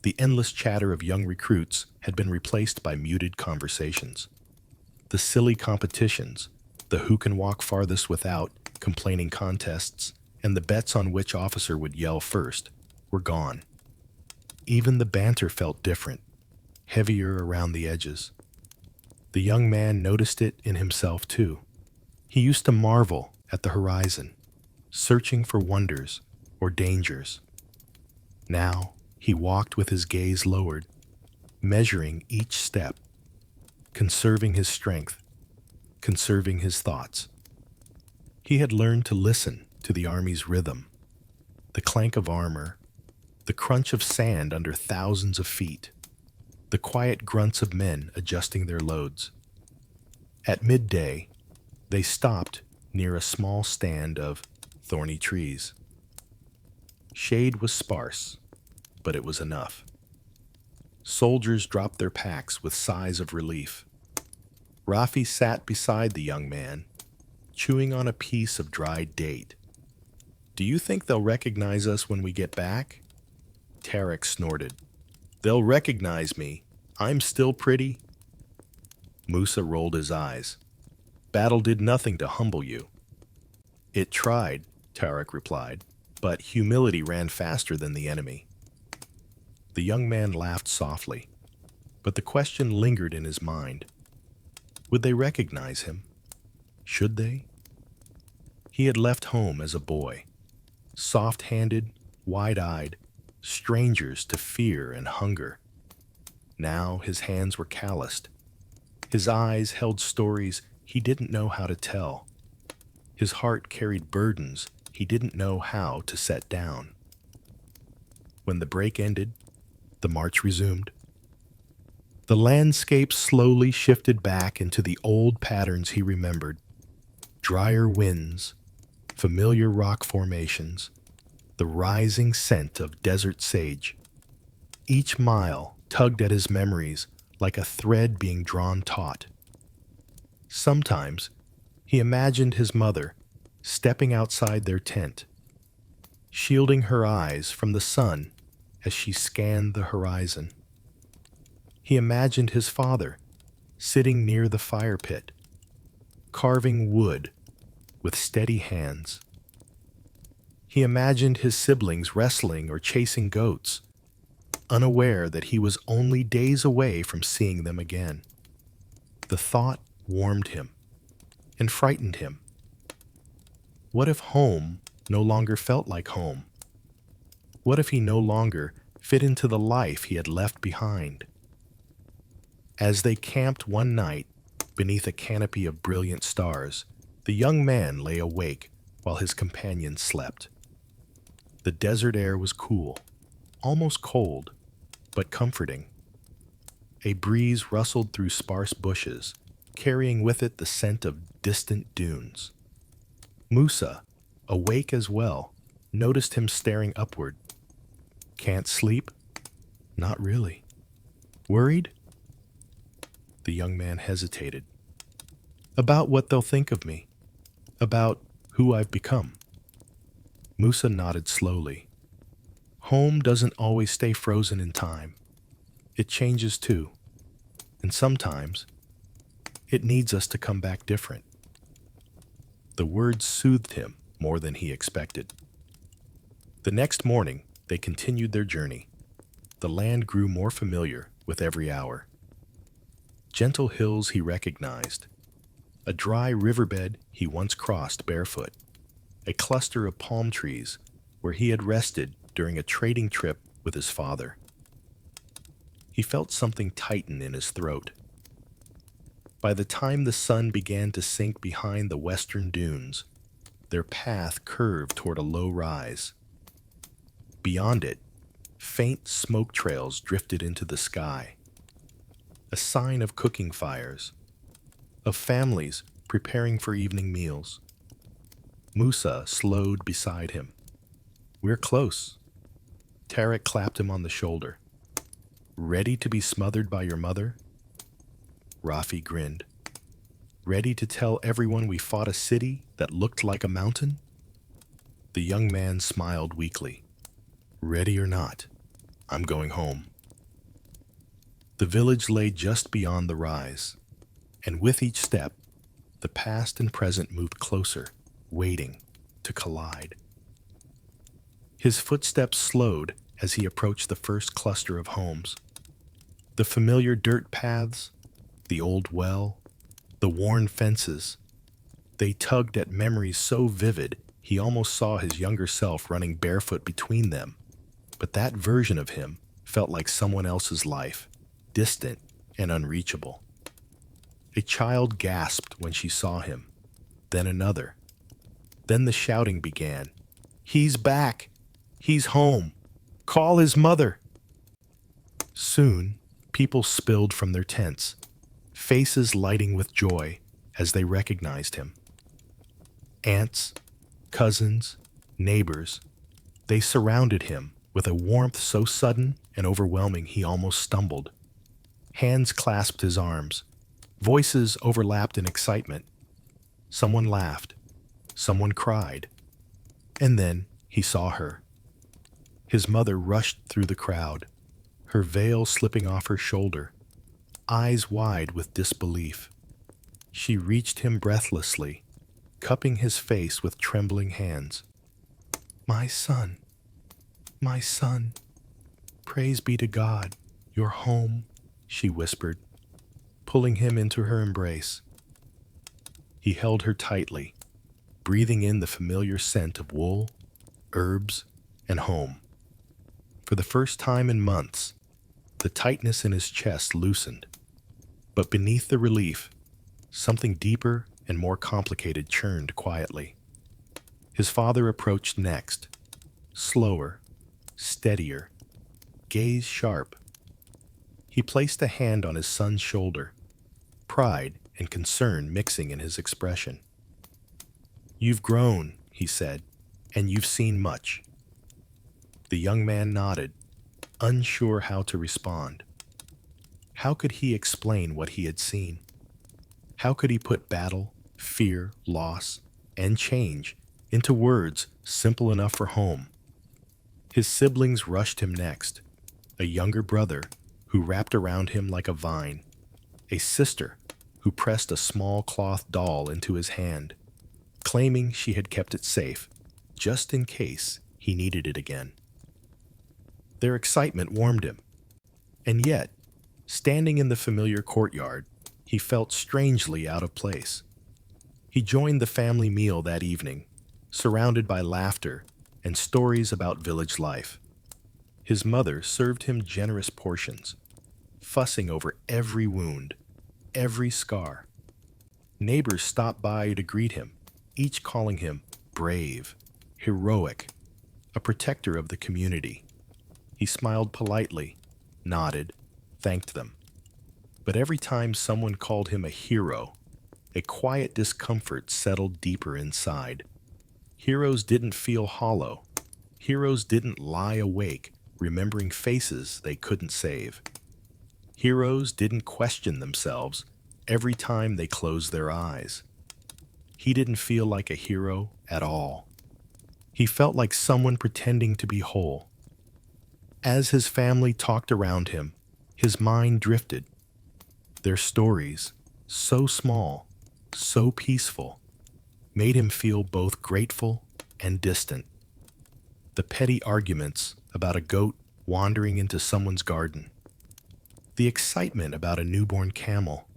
The endless chatter of young recruits had been replaced by muted conversations. The silly competitions, the who can walk farthest without complaining contests, and the bets on which officer would yell first, were gone. Even the banter felt different, heavier around the edges. The young man noticed it in himself too. He used to marvel at the horizon, searching for wonders or dangers. Now he walked with his gaze lowered, measuring each step, conserving his strength, conserving his thoughts. He had learned to listen to the army's rhythm, the clank of armor, the crunch of sand under thousands of feet, the quiet grunts of men adjusting their loads. At midday, they stopped near a small stand of thorny trees. Shade was sparse, but it was enough. Soldiers dropped their packs with sighs of relief. Rafi sat beside the young man, chewing on a piece of dried date. "Do you think they'll recognize us when we get back?" Tarek snorted. "They'll recognize me. I'm still pretty." Musa rolled his eyes. "Battle did nothing to humble you." "It tried," Tarek replied, "but humility ran faster than the enemy." The young man laughed softly, but the question lingered in his mind. Would they recognize him? Should they? He had left home as a boy, soft-handed, wide-eyed, strangers to fear and hunger. Now his hands were calloused. His eyes held stories he didn't know how to tell. His heart carried burdens he didn't know how to set down. When the break ended, the march resumed. The landscape slowly shifted back into the old patterns he remembered: drier winds, familiar rock formations, the rising scent of desert sage. Each mile tugged at his memories like a thread being drawn taut. Sometimes he imagined his mother stepping outside their tent, shielding her eyes from the sun as she scanned the horizon. He imagined his father sitting near the fire pit, carving wood with steady hands. He imagined his siblings wrestling or chasing goats, unaware that he was only days away from seeing them again. The thought warmed him and frightened him. What if home no longer felt like home? What if he no longer fit into the life he had left behind? As they camped one night beneath a canopy of brilliant stars, the young man lay awake while his companions slept. The desert air was cool, almost cold, but comforting. A breeze rustled through sparse bushes, carrying with it the scent of distant dunes. Musa, awake as well, noticed him staring upward. Can't sleep? Not really. Worried? The young man hesitated. About what they'll think of me. About who I've become. Musa nodded slowly. Home doesn't always stay frozen in time. It changes too. And sometimes, it needs us to come back different. The words soothed him more than he expected. The next morning, they continued their journey. The land grew more familiar with every hour. Gentle hills he recognized, a dry riverbed he once crossed barefoot, a cluster of palm trees where he had rested during a trading trip with his father. He felt something tighten in his throat. By the time the sun began to sink behind the western dunes, their path curved toward a low rise. Beyond it, faint smoke trails drifted into the sky, a sign of cooking fires, of families preparing for evening meals. Musa slowed beside him. We're close. Tarek clapped him on the shoulder. Ready to be smothered by your mother? Rafi grinned. Ready to tell everyone we fought a city that looked like a mountain? The young man smiled weakly. Ready or not, I'm going home. The village lay just beyond the rise, and with each step, the past and present moved closer, waiting to collide. His footsteps slowed as he approached the first cluster of homes. The familiar dirt paths, the old well, the worn fences, they tugged at memories so vivid he almost saw his younger self running barefoot between them. But that version of him felt like someone else's life, distant and unreachable. A child gasped when she saw him, then another. Then the shouting began. He's back! He's home! Call his mother! Soon, people spilled from their tents, faces lighting with joy as they recognized him. Aunts, cousins, neighbors, they surrounded him with a warmth so sudden and overwhelming he almost stumbled. Hands clasped his arms. Voices overlapped in excitement. Someone laughed. Someone cried. And then he saw her. His mother rushed through the crowd, her veil slipping off her shoulder, eyes wide with disbelief. She reached him breathlessly, cupping his face with trembling hands. My son, praise be to God, you're home, she whispered, pulling him into her embrace. He held her tightly, breathing in the familiar scent of wool, herbs, and home. For the first time in months, the tightness in his chest loosened, but beneath the relief, something deeper and more complicated churned quietly. His father approached next, slower, steadier, gaze sharp. He placed a hand on his son's shoulder, pride and concern mixing in his expression. "You've grown," he said, "and you've seen much." The young man nodded, unsure how to respond. How could he explain what he had seen? How could he put battle, fear, loss, and change into words simple enough for home? His siblings rushed him next, a younger brother who wrapped around him like a vine, a sister who pressed a small cloth doll into his hand, claiming she had kept it safe, just in case he needed it again. Their excitement warmed him, and yet, standing in the familiar courtyard, he felt strangely out of place. He joined the family meal that evening, surrounded by laughter and stories about village life. His mother served him generous portions, fussing over every wound, every scar. Neighbors stopped by to greet him, each calling him brave, heroic, a protector of the community. He smiled politely, nodded, thanked them. But every time someone called him a hero, a quiet discomfort settled deeper inside. Heroes didn't feel hollow. Heroes didn't lie awake, remembering faces they couldn't save. Heroes didn't question themselves every time they closed their eyes. He didn't feel like a hero at all. He felt like someone pretending to be whole. As his family talked around him, his mind drifted. Their stories, so small, so peaceful, made him feel both grateful and distant. The petty arguments about a goat wandering into someone's garden, the excitement about a newborn camel,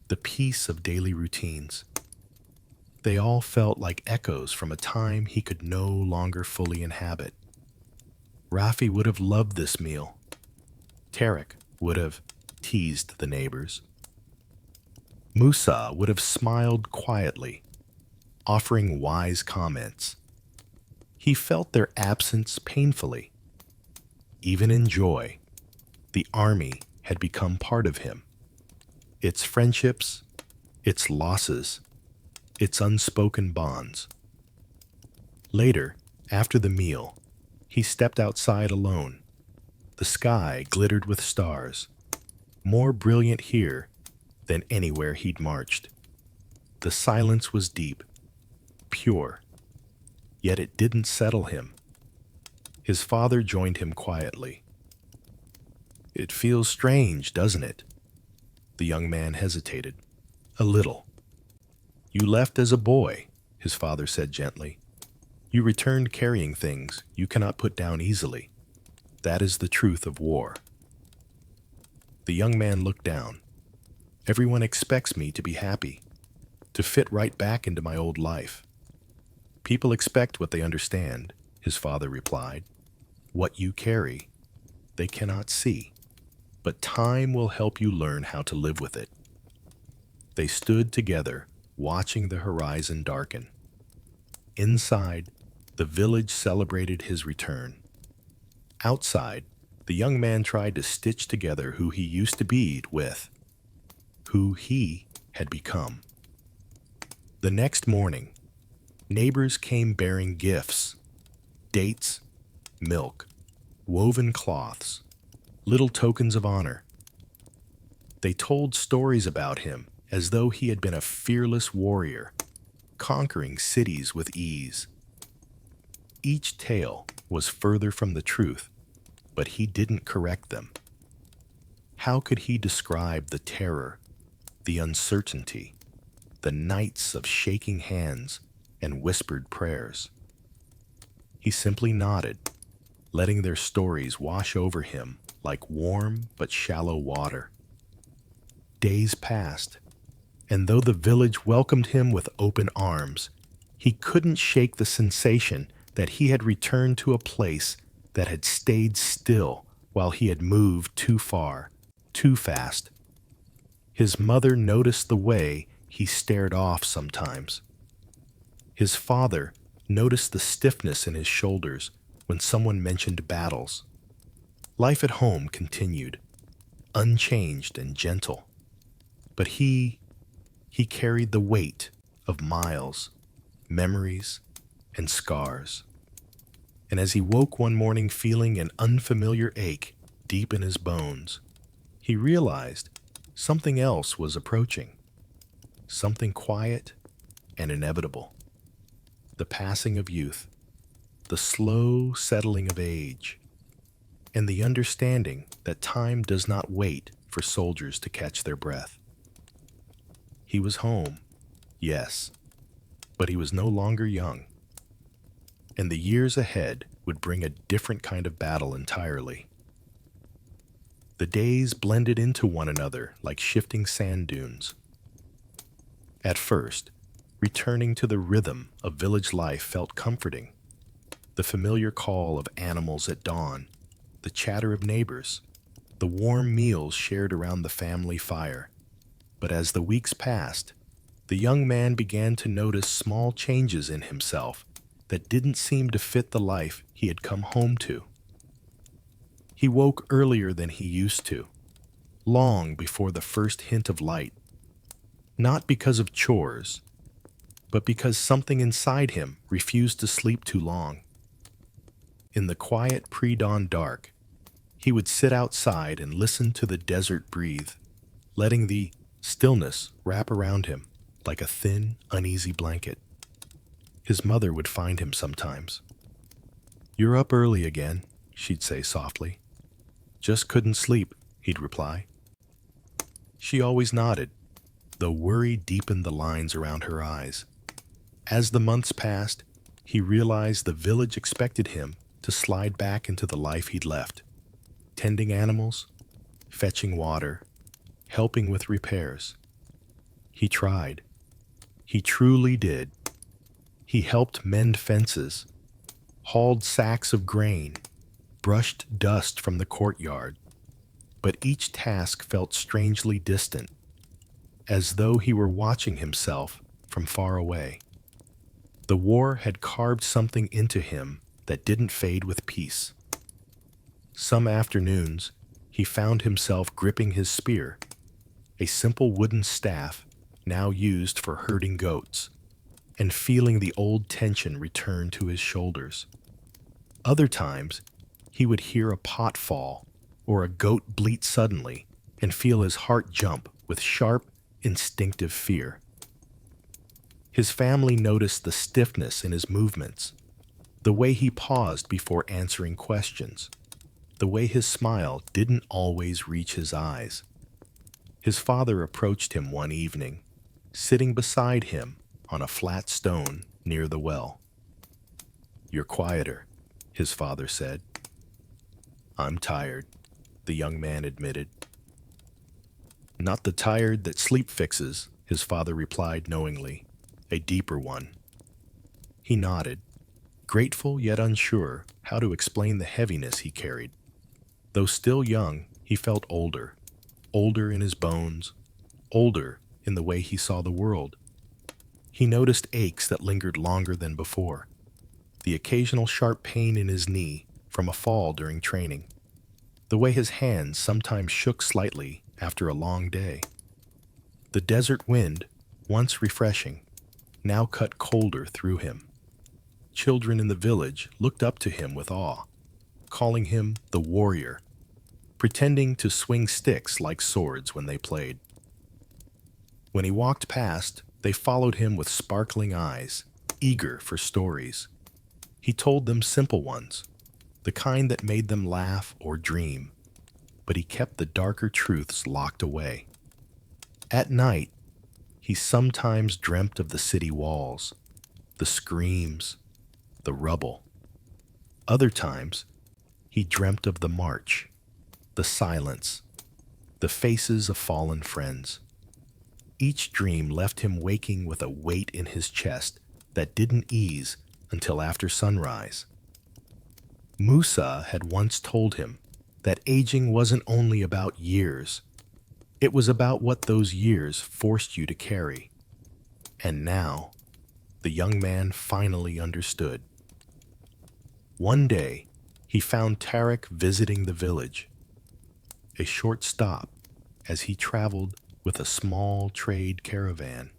the peace of daily routines. They all felt like echoes from a time he could no longer fully inhabit. Rafi would have loved this meal. Tarek would have teased the neighbors. Musa would have smiled quietly, offering wise comments. He felt their absence painfully. Even in joy, the army had become part of him. Its friendships, its losses, its unspoken bonds. Later, after the meal, he stepped outside alone. The sky glittered with stars, more brilliant here than anywhere he'd marched. The silence was deep, pure, yet it didn't settle him. His father joined him quietly. "It feels strange, doesn't it?" The young man hesitated. "A little." "You left as a boy," his father said gently. "You returned carrying things you cannot put down easily. That is the truth of war." The young man looked down. "Everyone expects me to be happy, to fit right back into my old life." "People expect what they understand," his father replied. "What you carry, they cannot see, but time will help you learn how to live with it." They stood together, watching the horizon darken. Inside, the village celebrated his return. Outside, the young man tried to stitch together who he used to be with who he had become. The next morning, neighbors came bearing gifts, dates, milk, woven cloths, little tokens of honor. They told stories about him as though he had been a fearless warrior, conquering cities with ease. Each tale was further from the truth, but he didn't correct them. How could he describe the terror, the uncertainty, the nights of shaking hands and whispered prayers? He simply nodded, letting their stories wash over him like warm but shallow water. Days passed, and though the village welcomed him with open arms, he couldn't shake the sensation that he had returned to a place that had stayed still while he had moved too far, too fast. His mother noticed the way he stared off sometimes. His father noticed the stiffness in his shoulders when someone mentioned battles. Life at home continued, unchanged and gentle. But he carried the weight of miles, memories, and scars. And as he woke one morning feeling an unfamiliar ache deep in his bones, he realized something else was approaching, something quiet and inevitable. The passing of youth, the slow settling of age, and the understanding that time does not wait for soldiers to catch their breath. He was home, yes, but he was no longer young. And the years ahead would bring a different kind of battle entirely. The days blended into one another like shifting sand dunes. At first, returning to the rhythm of village life felt comforting. The familiar call of animals at dawn, the chatter of neighbors, the warm meals shared around the family fire. But as the weeks passed, the young man began to notice small changes in himself that didn't seem to fit the life he had come home to. He woke earlier than he used to, long before the first hint of light, not because of chores, but because something inside him refused to sleep too long. In the quiet pre-dawn dark, he would sit outside and listen to the desert breathe, letting the stillness wrap around him like a thin, uneasy blanket. His mother would find him sometimes. "You're up early again," she'd say softly. "Just couldn't sleep," he'd reply. She always nodded, though worry deepened the lines around her eyes. As the months passed, he realized the village expected him to slide back into the life he'd left, tending animals, fetching water, helping with repairs. He tried. He truly did. He helped mend fences, hauled sacks of grain, brushed dust from the courtyard. But each task felt strangely distant, as though he were watching himself from far away. The war had carved something into him that didn't fade with peace. Some afternoons, he found himself gripping his spear, a simple wooden staff now used for herding goats, and feeling the old tension return to his shoulders. Other times, he would hear a pot fall or a goat bleat suddenly and feel his heart jump with sharp, instinctive fear. His family noticed the stiffness in his movements, the way he paused before answering questions, the way his smile didn't always reach his eyes. His father approached him one evening, sitting beside him on a flat stone near the well. "You're quieter," his father said. "I'm tired," the young man admitted. "Not the tired that sleep fixes," his father replied knowingly, "a deeper one." He nodded, grateful yet unsure how to explain the heaviness he carried. Though still young, he felt older, older in his bones, older in the way he saw the world. He noticed aches that lingered longer than before, the occasional sharp pain in his knee from a fall during training, the way his hands sometimes shook slightly after a long day. The desert wind, once refreshing, now cut colder through him. Children in the village looked up to him with awe, calling him the warrior, pretending to swing sticks like swords when they played. When he walked past, they followed him with sparkling eyes, eager for stories. He told them simple ones, the kind that made them laugh or dream, but he kept the darker truths locked away. At night, he sometimes dreamt of the city walls, the screams, the rubble. Other times, he dreamt of the march, the silence, the faces of fallen friends. Each dream left him waking with a weight in his chest that didn't ease until after sunrise. Musa had once told him that aging wasn't only about years, it was about what those years forced you to carry. And now, the young man finally understood. One day, he found Tarek visiting the village, a short stop as he traveled with a small trade caravan.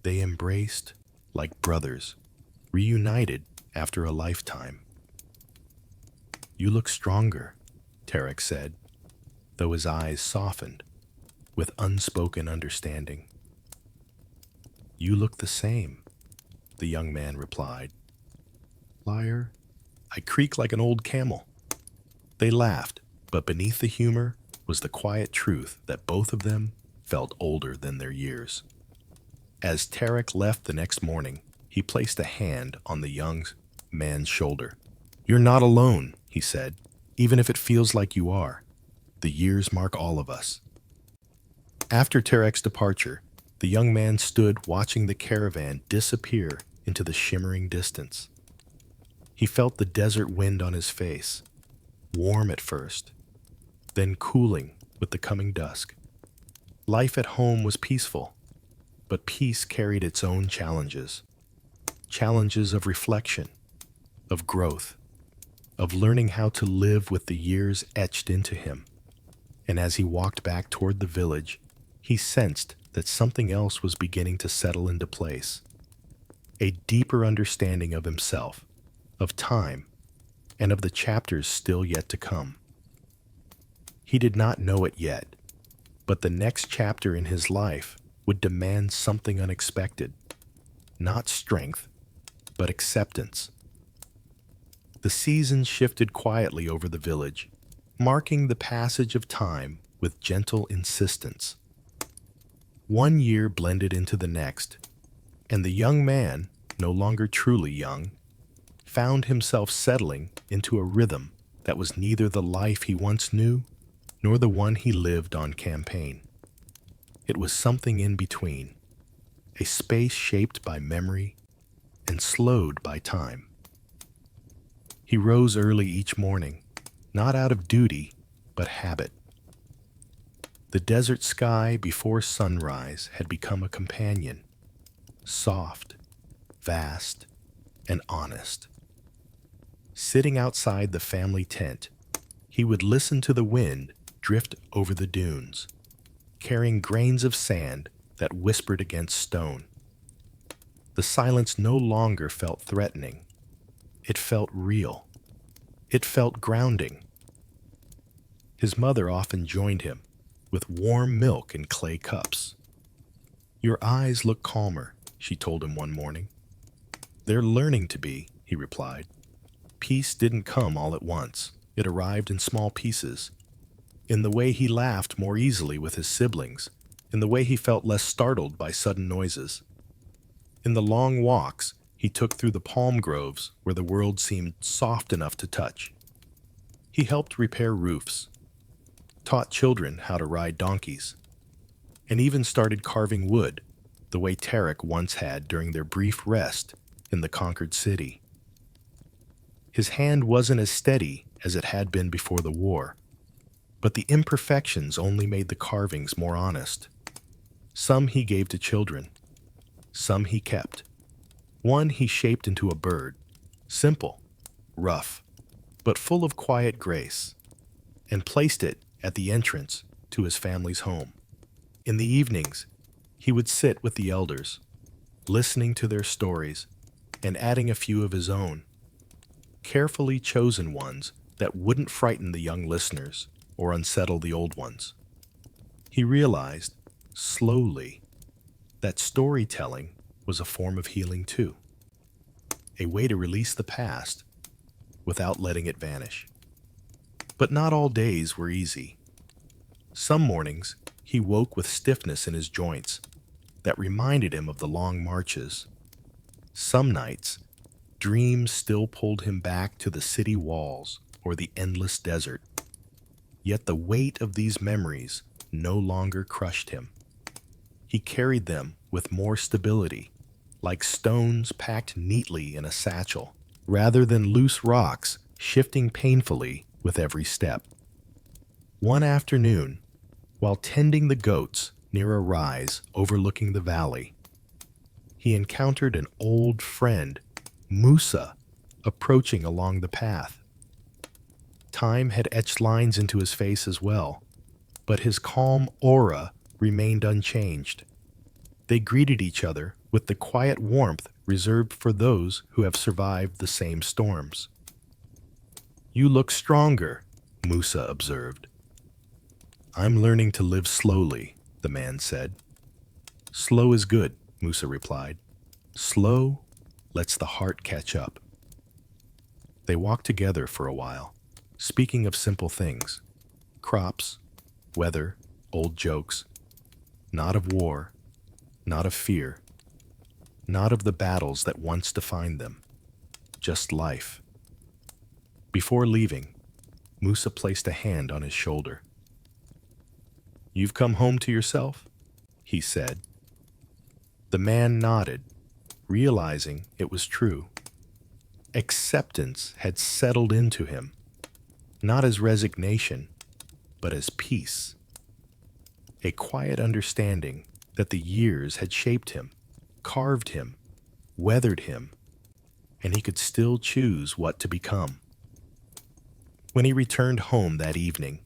They embraced like brothers, reunited after a lifetime. "You look stronger," Tarek said, though his eyes softened with unspoken understanding. "You look the same," the young man replied. "Liar, I creak like an old camel." They laughed, but beneath the humor was the quiet truth that both of them felt older than their years. As Tarek left the next morning, he placed a hand on the young man's shoulder. "You're not alone," he said, "even if it feels like you are. The years mark all of us." After Tarek's departure, the young man stood watching the caravan disappear into the shimmering distance. He felt the desert wind on his face, warm at first, then cooling with the coming dusk. Life at home was peaceful, but peace carried its own challenges. Challenges of reflection, of growth, of learning how to live with the years etched into him. And as he walked back toward the village, he sensed that something else was beginning to settle into place. A deeper understanding of himself, of time, and of the chapters still yet to come. He did not know it yet, but the next chapter in his life would demand something unexpected. Not strength, but acceptance. The seasons shifted quietly over the village, marking the passage of time with gentle insistence. One year blended into the next, and the young man, no longer truly young, found himself settling into a rhythm that was neither the life he once knew nor the one he lived on campaign. It was something in between, a space shaped by memory and slowed by time. He rose early each morning, not out of duty, but habit. The desert sky before sunrise had become a companion, soft, vast, and honest. Sitting outside the family tent, he would listen to the wind drift over the dunes, carrying grains of sand that whispered against stone. The silence no longer felt threatening. It felt real. It felt grounding. His mother often joined him, with warm milk in clay cups. "Your eyes look calmer," she told him one morning. "They're learning to be," he replied. Peace didn't come all at once. It arrived in small pieces. In the way he laughed more easily with his siblings, in the way he felt less startled by sudden noises. In the long walks he took through the palm groves where the world seemed soft enough to touch. He helped repair roofs, taught children how to ride donkeys, and even started carving wood, the way Tarek once had during their brief rest in the conquered city. His hand wasn't as steady as it had been before the war, but the imperfections only made the carvings more honest. Some he gave to children, some he kept. One he shaped into a bird, simple, rough, but full of quiet grace, and placed it at the entrance to his family's home. In the evenings, he would sit with the elders, listening to their stories and adding a few of his own, carefully chosen ones that wouldn't frighten the young listeners or unsettle the old ones. He realized, slowly, that storytelling was a form of healing too, a way to release the past without letting it vanish. But not all days were easy. Some mornings, he woke with stiffness in his joints that reminded him of the long marches. Some nights, dreams still pulled him back to the city walls or the endless desert. Yet the weight of these memories no longer crushed him. He carried them with more stability, like stones packed neatly in a satchel, rather than loose rocks shifting painfully with every step. One afternoon, while tending the goats near a rise overlooking the valley, he encountered an old friend, Musa, approaching along the path. Time had etched lines into his face as well, but his calm aura remained unchanged. They greeted each other with the quiet warmth reserved for those who have survived the same storms. "You look stronger," Musa observed. "I'm learning to live slowly," the man said. "Slow is good," Musa replied. "Slow lets the heart catch up." They walked together for a while, speaking of simple things: crops, weather, old jokes. Not of war, not of fear, not of the battles that once defined them, just life. Before leaving, Musa placed a hand on his shoulder. "You've come home to yourself?" he said. The man nodded, realizing it was true. Acceptance had settled into him, not as resignation, but as peace. A quiet understanding that the years had shaped him, carved him, weathered him, and he could still choose what to become. When he returned home that evening,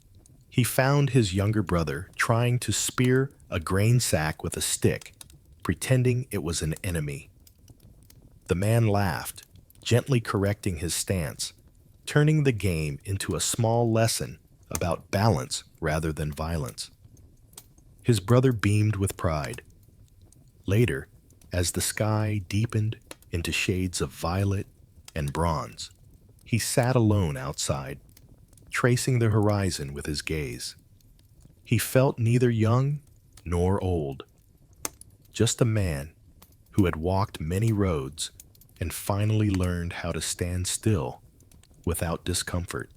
he found his younger brother trying to spear a grain sack with a stick, pretending it was an enemy. The man laughed, gently correcting his stance, turning the game into a small lesson about balance rather than violence. His brother beamed with pride. Later, as the sky deepened into shades of violet and bronze, he sat alone outside, tracing the horizon with his gaze. He felt neither young nor old, just a man who had walked many roads and finally learned how to stand still without discomfort.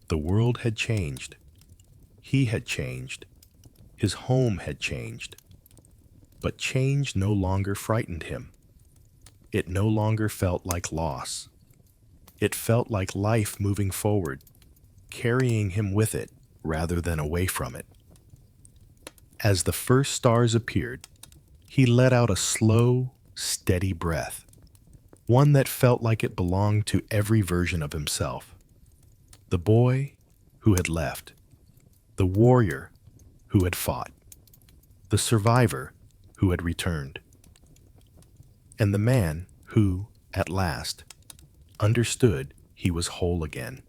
The world had changed. He had changed. His home had changed. But change no longer frightened him. It no longer felt like loss. It felt like life moving forward, carrying him with it rather than away from it. As the first stars appeared, he let out a slow, steady breath, one that felt like it belonged to every version of himself. The boy who had left, the warrior who had fought, the survivor who had returned, and the man who, at last, understood he was whole again.